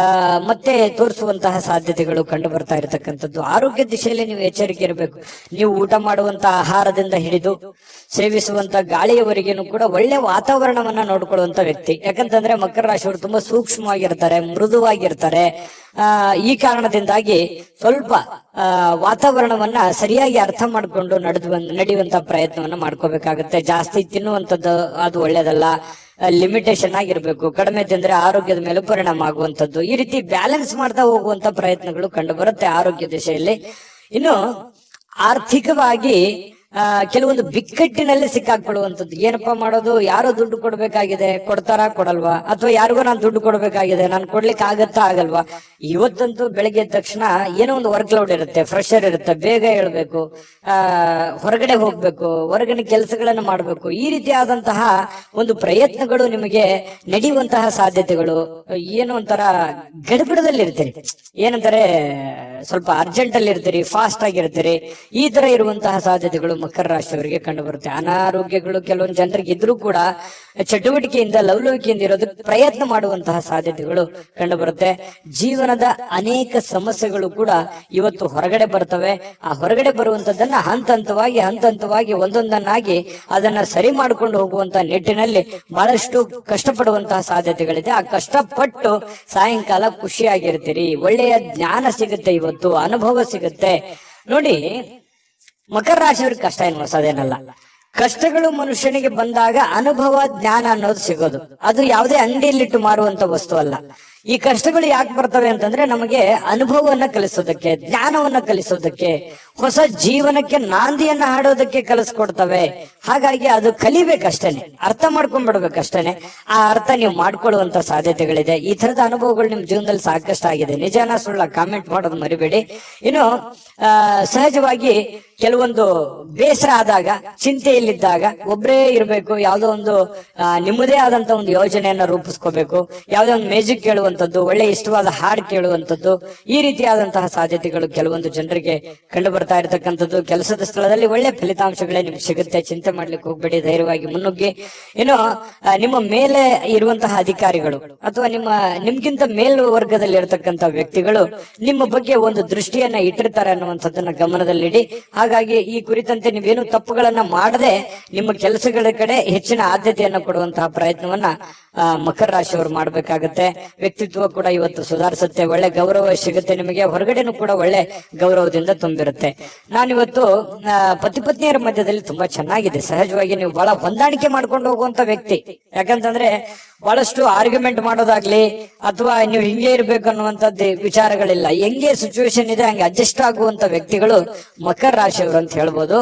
ಮತ್ತೆ ತೋರಿಸುವಂತಹ ಸಾಧ್ಯತೆಗಳು ಕಂಡು ಬರ್ತಾ ಇರತಕ್ಕಂಥದ್ದು. ಆರೋಗ್ಯ ದಿಶೆಯಲ್ಲಿ ನೀವು ಎಚ್ಚರಿಕೆ ಇರಬೇಕು. ನೀವು ಊಟ ಮಾಡುವಂತಹ ಆಹಾರದಿಂದ ಹಿಡಿದು ಸೇವಿಸುವಂತ ಗಾಳಿಯವರೆಗೇನು ಕೂಡ ಒಳ್ಳೆ ವಾತಾವರಣವನ್ನ ನೋಡ್ಕೊಳ್ಳುವಂತ ವ್ಯಕ್ತಿ. ಯಾಕಂತಂದ್ರೆ ಮಕರ ರಾಶಿಯವರು ತುಂಬಾ ಸೂಕ್ಷ್ಮವಾಗಿರ್ತಾರೆ, ಮೃದುವಾಗಿರ್ತಾರೆ. ಈ ಕಾರಣದಿಂದಾಗಿ ಸ್ವಲ್ಪ ವಾತಾವರಣವನ್ನ ಸರಿಯಾಗಿ ಅರ್ಥ ಮಾಡಿಕೊಂಡು ನಡೆಯುವಂತ ಪ್ರಯತ್ನವನ್ನ ಮಾಡ್ಕೋಬೇಕಾಗುತ್ತೆ. ಜಾಸ್ತಿ ತಿನ್ನುವಂಥದ್ದು ಅದು ಒಳ್ಳೇದಲ್ಲ, ಲಿಮಿಟೇಷನ್ ಆಗಿರ್ಬೇಕು. ಕಡಿಮೆ ತಿಂದ್ರೆ ಆರೋಗ್ಯದ ಮೇಲೆ ಪರಿಣಾಮ ಆಗುವಂಥದ್ದು. ಈ ರೀತಿ ಬ್ಯಾಲೆನ್ಸ್ ಮಾಡ್ತಾ ಹೋಗುವಂತ ಪ್ರಯತ್ನಗಳು ಕಂಡು ಬರುತ್ತೆ ಆರೋಗ್ಯ ದಿಶೆಯಲ್ಲಿ. ಇನ್ನು ಆರ್ಥಿಕವಾಗಿ ಕೆಲವೊಂದು ಬಿಕ್ಕಟ್ಟಿನಲ್ಲಿ ಸಿಕ್ಕಾಕೊಳ್ಳುವಂಥದ್ದು. ಏನಪ್ಪಾ ಮಾಡೋದು, ಯಾರೋ ದುಡ್ಡು ಕೊಡ್ಬೇಕಾಗಿದೆ, ಕೊಡ್ತಾರಾ ಕೊಡಲ್ವಾ, ಅಥವಾ ಯಾರಿಗೋ ನಾನು ದುಡ್ಡು ಕೊಡ್ಬೇಕಾಗಿದೆ, ನಾನು ಕೊಡ್ಲಿಕ್ಕೆ ಆಗತ್ತಾ ಆಗಲ್ವಾ. ಇವತ್ತಂತೂ ಬೆಳಿಗ್ಗೆ ಎದ್ದ ತಕ್ಷಣ ಏನೋ ಒಂದು ವರ್ಕ್ ಲೋಡ್ ಇರುತ್ತೆ, ಪ್ರೆಷರ್ ಇರುತ್ತೆ, ಬೇಗ ಹೇಳ್ಬೇಕು, ಹೊರಗಡೆ ಹೋಗ್ಬೇಕು, ಹೊರಗಡೆ ಕೆಲಸಗಳನ್ನು ಮಾಡ್ಬೇಕು. ಈ ರೀತಿಯಾದಂತಹ ಒಂದು ಪ್ರಯತ್ನಗಳು ನಿಮಗೆ ನಡೆಯುವಂತಹ ಸಾಧ್ಯತೆಗಳು. ಏನು ಒಂಥರ ಗಡಿಬಿಡದಲ್ಲಿ ಇರ್ತೀರಿ, ಏನಂತಾರೆ ಸ್ವಲ್ಪ ಅರ್ಜೆಂಟ್ ಅಲ್ಲಿ ಇರ್ತೀರಿ, ಫಾಸ್ಟ್ ಆಗಿರ್ತೀರಿ. ಈ ತರ ಇರುವಂತಹ ಸಾಧ್ಯತೆಗಳು ಮಕರ ರಾಶಿಯವರಿಗೆ ಕಂಡು ಬರುತ್ತೆ. ಅನಾರೋಗ್ಯಗಳು ಕೆಲವೊಂದು ಜನರಿಗೆ ಇದ್ರೂ ಕೂಡ ಚಟುವಟಿಕೆಯಿಂದ ಲವಲವಿಕೆಯಿಂದ ಇರೋದಕ್ಕೆ ಪ್ರಯತ್ನ ಮಾಡುವಂತಹ ಸಾಧ್ಯತೆಗಳು ಕಂಡು ಬರುತ್ತೆ. ಜೀವನದ ಅನೇಕ ಸಮಸ್ಯೆಗಳು ಕೂಡ ಇವತ್ತು ಹೊರಗಡೆ ಬರ್ತವೆ. ಆ ಹೊರಗಡೆ ಬರುವಂತದ್ದನ್ನ ಹಂತ ಹಂತವಾಗಿ ಒಂದೊಂದನ್ನಾಗಿ ಅದನ್ನ ಸರಿ ಮಾಡಿಕೊಂಡು ಹೋಗುವಂತ ನಿಟ್ಟಿನಲ್ಲಿ ಬಹಳಷ್ಟು ಕಷ್ಟಪಡುವಂತಹ ಸಾಧ್ಯತೆಗಳಿದೆ. ಆ ಕಷ್ಟಪಟ್ಟು ಸಾಯಂಕಾಲ ಖುಷಿಯಾಗಿರ್ತೀರಿ, ಒಳ್ಳೆಯ ಜ್ಞಾನ ಸಿಗುತ್ತೆ, ಇವತ್ತು ಅನುಭವ ಸಿಗುತ್ತೆ. ನೋಡಿ, ಮಕರ ರಾಶಿಯವ್ರಿಗೆ ಕಷ್ಟ ಏನು ಹೊಸದೇನಲ್ಲ. ಕಷ್ಟಗಳು ಮನುಷ್ಯನಿಗೆ ಬಂದಾಗ ಅನುಭವ ಜ್ಞಾನ ಅನ್ನೋದು ಸಿಗೋದು. ಅದು ಯಾವುದೇ ಅಂಗಡಿಯಲ್ಲಿಟ್ಟು ಮಾರುವಂತ ವಸ್ತು ಅಲ್ಲ. ಈ ಕಷ್ಟಗಳು ಯಾಕೆ ಬರ್ತವೆ ಅಂತಂದ್ರೆ ನಮಗೆ ಅನುಭವವನ್ನ ಕಲಿಸೋದಕ್ಕೆ, ಜ್ಞಾನವನ್ನ ಕಲಿಸೋದಕ್ಕೆ, ಹೊಸ ಜೀವನಕ್ಕೆ ನಾಂದಿಯನ್ನ ಹಾಡೋದಕ್ಕೆ ಕಲಿಸ್ಕೊಡ್ತವೆ. ಹಾಗಾಗಿ ಅದು ಕಲಿಬೇಕಷ್ಟೇನೆ, ಅರ್ಥ ಮಾಡ್ಕೊಂಡ್ಬಿಡ್ಬೇಕಷ್ಟೇನೆ. ಆ ಅರ್ಥ ನೀವು ಮಾಡ್ಕೊಳ್ಳುವಂತ ಸಾಧ್ಯತೆಗಳಿದೆ. ಈ ತರದ ಅನುಭವಗಳು ನಿಮ್ ಜೀವನದಲ್ಲಿ ಸಾಕಷ್ಟು ಆಗಿದೆ. ನಿಜಾನ ಸುಳ್ಳ ಕಾಮೆಂಟ್ ಮಾಡೋದು ಮರಿಬೇಡಿ. ಇನ್ನು ಸಹಜವಾಗಿ ಕೆಲವೊಂದು ಬೇಸರ ಆದಾಗ, ಚಿಂತೆಯಲ್ಲಿದ್ದಾಗ ಒಬ್ಬರೇ ಇರಬೇಕು, ಯಾವುದೋ ಒಂದು ನಿಮ್ಮದೇ ಆದಂತ ಒಂದು ಯೋಜನೆಯನ್ನ ರೂಪಿಸ್ಕೋಬೇಕು, ಯಾವುದೋ ಒಂದು ಮ್ಯೂಸಿಕ್ ಕೇಳುವಂತದ್ದು, ಒಳ್ಳೆ ಇಷ್ಟವಾದ ಹಾಡು ಕೇಳುವಂತದ್ದು, ಈ ರೀತಿಯಾದಂತಹ ಸಾಧ್ಯತೆಗಳು ಕೆಲವೊಂದು ಜನರಿಗೆ ಕಂಡು ಬರ್ತಾ ಇರತಕ್ಕಂಥದ್ದು. ಕೆಲಸದ ಸ್ಥಳದಲ್ಲಿ ಒಳ್ಳೆ ಫಲಿತಾಂಶಗಳೇ ನಿಮ್ಗೆ ಸಿಗುತ್ತೆ, ಚಿಂತೆ ಮಾಡ್ಲಿಕ್ಕೆ ಹೋಗ್ಬೇಡಿ, ಧೈರ್ಯವಾಗಿ ಮುನ್ನುಗ್ಗಿ. ಇನ್ನು ನಿಮ್ಮ ಮೇಲೆ ಇರುವಂತಹ ಅಧಿಕಾರಿಗಳು ಅಥವಾ ನಿಮ್ಗಿಂತ ಮೇಲ್ವರ್ಗದಲ್ಲಿ ಇರತಕ್ಕಂತ ವ್ಯಕ್ತಿಗಳು ನಿಮ್ಮ ಬಗ್ಗೆ ಒಂದು ದೃಷ್ಟಿಯನ್ನ ಇಟ್ಟಿರ್ತಾರೆ ಅನ್ನುವಂಥದ್ದನ್ನ ಗಮನದಲ್ಲಿಡಿ. ಹಾಗಾಗಿ ಈ ಕುರಿತಂತೆ ನೀವೇನು ತಪ್ಪುಗಳನ್ನ ಮಾಡದೆ ನಿಮ್ಮ ಕೆಲಸಗಳ ಕಡೆ ಹೆಚ್ಚಿನ ಆದ್ಯತೆಯನ್ನು ಕೊಡುವಂತಹ ಪ್ರಯತ್ನವನ್ನ ಮಕರ ರಾಶಿಯವರು ಮಾಡ್ಬೇಕಾಗತ್ತೆ. ವ್ಯಕ್ತಿತ್ವ ಕೂಡ ಇವತ್ತು ಸುಧಾರಿಸುತ್ತೆ, ಒಳ್ಳೆ ಗೌರವ ಸಿಗುತ್ತೆ ನಿಮಗೆ, ಹೊರಗಡೆನೂ ಕೂಡ ಒಳ್ಳೆ ಗೌರವದಿಂದ ತುಂಬಿರುತ್ತೆ. ನಾನಿವತ್ತು ಪತಿ ಪತ್ನಿಯರ ಮಧ್ಯದಲ್ಲಿ ತುಂಬಾ ಚೆನ್ನಾಗಿದೆ. ಸಹಜವಾಗಿ ನೀವು ಬಹಳ ಹೊಂದಾಣಿಕೆ ಮಾಡ್ಕೊಂಡು ಹೋಗುವಂತ ವ್ಯಕ್ತಿ. ಯಾಕಂತಂದ್ರೆ ಬಹಳಷ್ಟು ಆರ್ಗ್ಯುಮೆಂಟ್ ಮಾಡೋದಾಗ್ಲಿ ಅಥವಾ ನೀವು ಹಿಂಗೆ ಇರ್ಬೇಕು ಅನ್ನುವಂಥದ್ದು ವಿಚಾರಗಳಿಲ್ಲ. ಹೆಂಗೆ ಸಿಚುವೇಶನ್ ಇದೆ ಹಂಗೆ ಅಡ್ಜಸ್ಟ್ ಆಗುವಂತ ವ್ಯಕ್ತಿಗಳು ಮಕರ ರಾಶಿಯವರು ಅಂತ ಹೇಳ್ಬೋದು.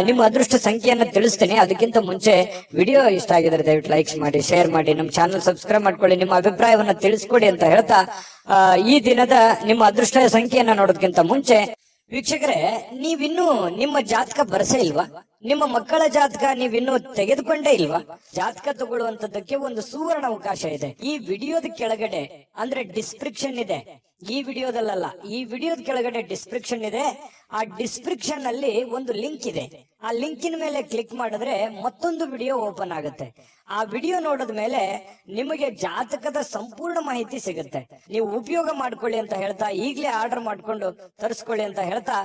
ನಿಮ್ಮ ಅದೃಷ್ಟ ಸಂಖ್ಯೆಯನ್ನ ತಿಳಿಸ್ತೀನಿ. ಅದಕ್ಕಿಂತ ಮುಂಚೆ ವಿಡಿಯೋ ಇಷ್ಟ ಆಗಿದ್ರೆ ದಯವಿಟ್ಟು ಲೈಕ್ಸ್ ಮಾಡಿ, ಶೇರ್ ಮಾಡಿ, ನಮ್ಮ ಚಾನಲ್ ಸಬ್ಸ್ಕ್ರೈಬ್ ಮಾಡ್ಕೊಳ್ಳಿ, ನಿಮ್ಮ ಅಭಿಪ್ರಾಯವನ್ನ ತಿಳಿಸ್ಕೊಡಿ ಅಂತ ಹೇಳ್ತಾ ಈ ದಿನದ ನಿಮ್ಮ ಅದೃಷ್ಟ ಸಂಖ್ಯೆಯನ್ನ ನೋಡೋದಕ್ಕಿಂತ ಮುಂಚೆ ವೀಕ್ಷಕರೇ, ನೀವಿನ್ನೂ ನಿಮ್ಮ ಜಾತಕ ಬರಸೇ ಇಲ್ವಾ? ನಿಮ್ಮ ಮಕ್ಕಳ ಜಾತಕ ನೀವಿನ್ನೂ ತೆಗೆದುಕೊಂಡೇ ಇಲ್ವಾ? ಜಾತಕ ತಗೊಳ್ಳುವಂತದ್ದಕ್ಕೆ ಒಂದು ಸುವರ್ಣ ಅವಕಾಶ ಇದೆ. ಈ ವಿಡಿಯೋದ ಕೆಳಗಡೆ ಅಂದ್ರೆ ಡಿಸ್ಕ್ರಿಪ್ಷನ್ ಇದೆ, ಈ ವಿಡಿಯೋದಲ್ಲ, ಈ ವಿಡಿಯೋದ ಕೆಳಗಡೆ ಡಿಸ್ಕ್ರಿಪ್ಷನ್ ಇದೆ. ಆ ಡಿಸ್ಕ್ರಿಪ್ಷನ್ ಅಲ್ಲಿ ಒಂದು ಲಿಂಕ್ ಇದೆ. ಆ ಲಿಂಕಿನ ಮೇಲೆ ಕ್ಲಿಕ್ ಮಾಡಿದ್ರೆ ಮತ್ತೊಂದು ವಿಡಿಯೋ ಓಪನ್ ಆಗುತ್ತೆ. ಆ ವಿಡಿಯೋ ನೋಡಿದ ಮೇಲೆ ನಿಮಗೆ ಜಾತಕದ ಸಂಪೂರ್ಣ ಮಾಹಿತಿ ಸಿಗುತ್ತೆ. ನೀವು ಉಪಯೋಗ ಮಾಡ್ಕೊಳ್ಳಿ ಅಂತ ಹೇಳ್ತಾ, ಈಗಲೇ ಆರ್ಡರ್ ಮಾಡ್ಕೊಂಡು ತರಿಸ್ಕೊಳ್ಳಿ ಅಂತ ಹೇಳ್ತಾ,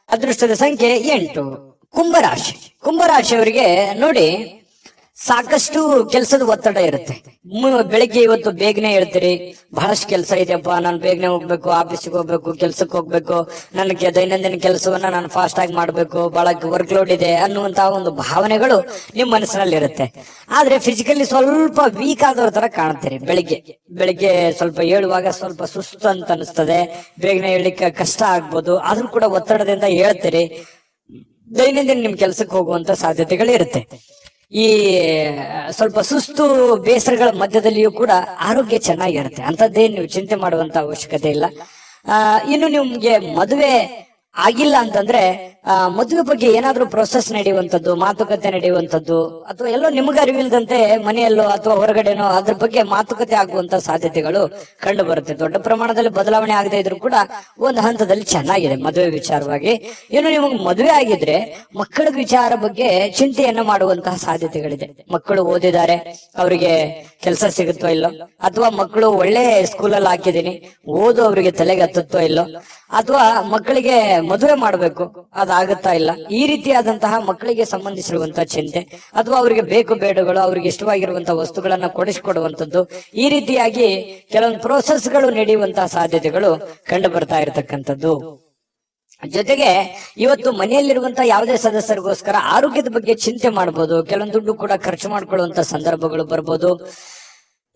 ಅದೃಷ್ಟದ ಸಂಖ್ಯೆ 8. ಕುಂಭರಾಶಿ. ಕುಂಭರಾಶಿಯವರಿಗೆ ನೋಡಿ, ಸಾಕಷ್ಟು ಕೆಲಸದ ಒತ್ತಡ ಇರುತ್ತೆ. ಬೆಳಿಗ್ಗೆ ಇವತ್ತು ಬೇಗನೆ ಹೇಳ್ತೀರಿ, ಬಹಳಷ್ಟು ಕೆಲಸ ಇದೆಯಪ್ಪ, ನಾನು ಬೇಗನೆ ಹೋಗ್ಬೇಕು, ಆಫೀಸಿಗೆ ಹೋಗ್ಬೇಕು, ಕೆಲ್ಸಕ್ಕೆ ಹೋಗ್ಬೇಕು, ನನಗೆ ದೈನಂದಿನ ಕೆಲಸವನ್ನ ನಾನು ಫಾಸ್ಟ್ ಆಗಿ ಮಾಡ್ಬೇಕು, ಬಹಳ ವರ್ಕ್ ಲೋಡ್ ಇದೆ ಅನ್ನುವಂತಹ ಒಂದು ಭಾವನೆಗಳು ನಿಮ್ ಮನಸ್ಸಿನಲ್ಲಿ ಇರುತ್ತೆ. ಆದ್ರೆ ಫಿಸಿಕಲಿ ಸ್ವಲ್ಪ ವೀಕ್ ಆದವ್ರ ತರ ಕಾಣ್ತೀರಿ. ಬೆಳಿಗ್ಗೆ ಸ್ವಲ್ಪ ಹೇಳುವಾಗ ಸ್ವಲ್ಪ ಸುಸ್ತು ಅಂತ ಅನಿಸ್ತದೆ, ಬೇಗನೆ ಹೇಳಲಿಕ್ಕೆ ಕಷ್ಟ ಆಗ್ಬೋದು. ಆದ್ರೂ ಕೂಡ ಒತ್ತಡದಿಂದ ಹೇಳ್ತೀರಿ. ದೈನಂದಿನ ನಿಮ್ ಕೆಲ್ಸಕ್ಕೆ ಹೋಗುವಂತ ಸಾಧ್ಯತೆಗಳಿರುತ್ತೆ. ಈ ಸ್ವಲ್ಪ ಸುಸ್ತು ಬೇಸರಗಳ ಮಧ್ಯದಲ್ಲಿಯೂ ಕೂಡ ಆರೋಗ್ಯ ಚೆನ್ನಾಗಿರುತ್ತೆ. ಅಂತದ್ದೇನು ನೀವು ಚಿಂತೆ ಮಾಡುವಂತ ಅವಶ್ಯಕತೆ ಇಲ್ಲ. ಇನ್ನು ನಿಮ್ಗೆ ಮದುವೆ ಆಗಿಲ್ಲ ಅಂತಂದ್ರೆ ಮದುವೆ ಬಗ್ಗೆ ಏನಾದ್ರೂ ಪ್ರೊಸೆಸ್ ನಡೆಯುವಂತದ್ದು, ಮಾತುಕತೆ ನಡೆಯುವಂತದ್ದು, ಅಥವಾ ಎಲ್ಲೋ ನಿಮ್ಗೆ ಅರಿವಿಲ್ದಂತೆ ಮನೆಯಲ್ಲೋ ಅಥವಾ ಹೊರಗಡೆನೋ ಅದ್ರ ಬಗ್ಗೆ ಮಾತುಕತೆ ಆಗುವಂತ ಸಾಧ್ಯತೆಗಳು ಕಂಡು ಬರುತ್ತೆ. ದೊಡ್ಡ ಪ್ರಮಾಣದಲ್ಲಿ ಬದಲಾವಣೆ ಆಗದೆ ಇದ್ರೂ ಕೂಡ ಒಂದು ಹಂತದಲ್ಲಿ ಚೆನ್ನಾಗಿದೆ ಮದುವೆ ವಿಚಾರವಾಗಿ. ಇನ್ನು ನಿಮಗೆ ಮದುವೆ ಆಗಿದ್ರೆ ಮಕ್ಕಳ ವಿಚಾರ ಬಗ್ಗೆ ಚಿಂತೆಯನ್ನ ಮಾಡುವಂತಹ ಸಾಧ್ಯತೆಗಳಿದೆ. ಮಕ್ಕಳು ಓದಿದ್ದಾರೆ, ಅವರಿಗೆ ಕೆಲಸ ಸಿಗುತ್ತೋ ಇಲ್ಲೋ, ಅಥವಾ ಮಕ್ಕಳು ಒಳ್ಳೆ ಸ್ಕೂಲಲ್ಲಿ ಹಾಕಿದೀನಿ, ಓದು ಅವರಿಗೆ ತಲೆಗೆ ಹತ್ತುತ್ತೋ ಇಲ್ಲೋ, ಅಥವಾ ಮಕ್ಕಳಿಗೆ ಮದುವೆ ಮಾಡಬೇಕು ಅದಾಗುತ್ತಾ ಇಲ್ಲ, ಈ ರೀತಿಯಾದಂತಹ ಮಕ್ಕಳಿಗೆ ಸಂಬಂಧಿಸಿರುವಂತಹ ಚಿಂತೆ, ಅಥವಾ ಅವರಿಗೆ ಬೇಕು ಬೇಡಗಳು, ಅವ್ರಿಗೆ ಇಷ್ಟವಾಗಿರುವಂತಹ ವಸ್ತುಗಳನ್ನ ಕೊಡಿಸಿಕೊಡುವಂತದ್ದು, ಈ ರೀತಿಯಾಗಿ ಕೆಲವೊಂದು ಪ್ರೋಸೆಸ್ಗಳು ನಡೆಯುವಂತಹ ಸಾಧ್ಯತೆಗಳು ಕಂಡು ಬರ್ತಾ ಇರತಕ್ಕಂಥದ್ದು. ಜೊತೆಗೆ ಇವತ್ತು ಮನೆಯಲ್ಲಿರುವಂತಹ ಯಾವುದೇ ಸದಸ್ಯರಿಗೋಸ್ಕರ ಆರೋಗ್ಯದ ಬಗ್ಗೆ ಚಿಂತೆ ಮಾಡಬಹುದು, ಕೆಲವೊಂದು ದುಡ್ಡು ಕೂಡ ಖರ್ಚು ಮಾಡ್ಕೊಳ್ಳುವಂತ ಸಂದರ್ಭಗಳು ಬರ್ಬೋದು.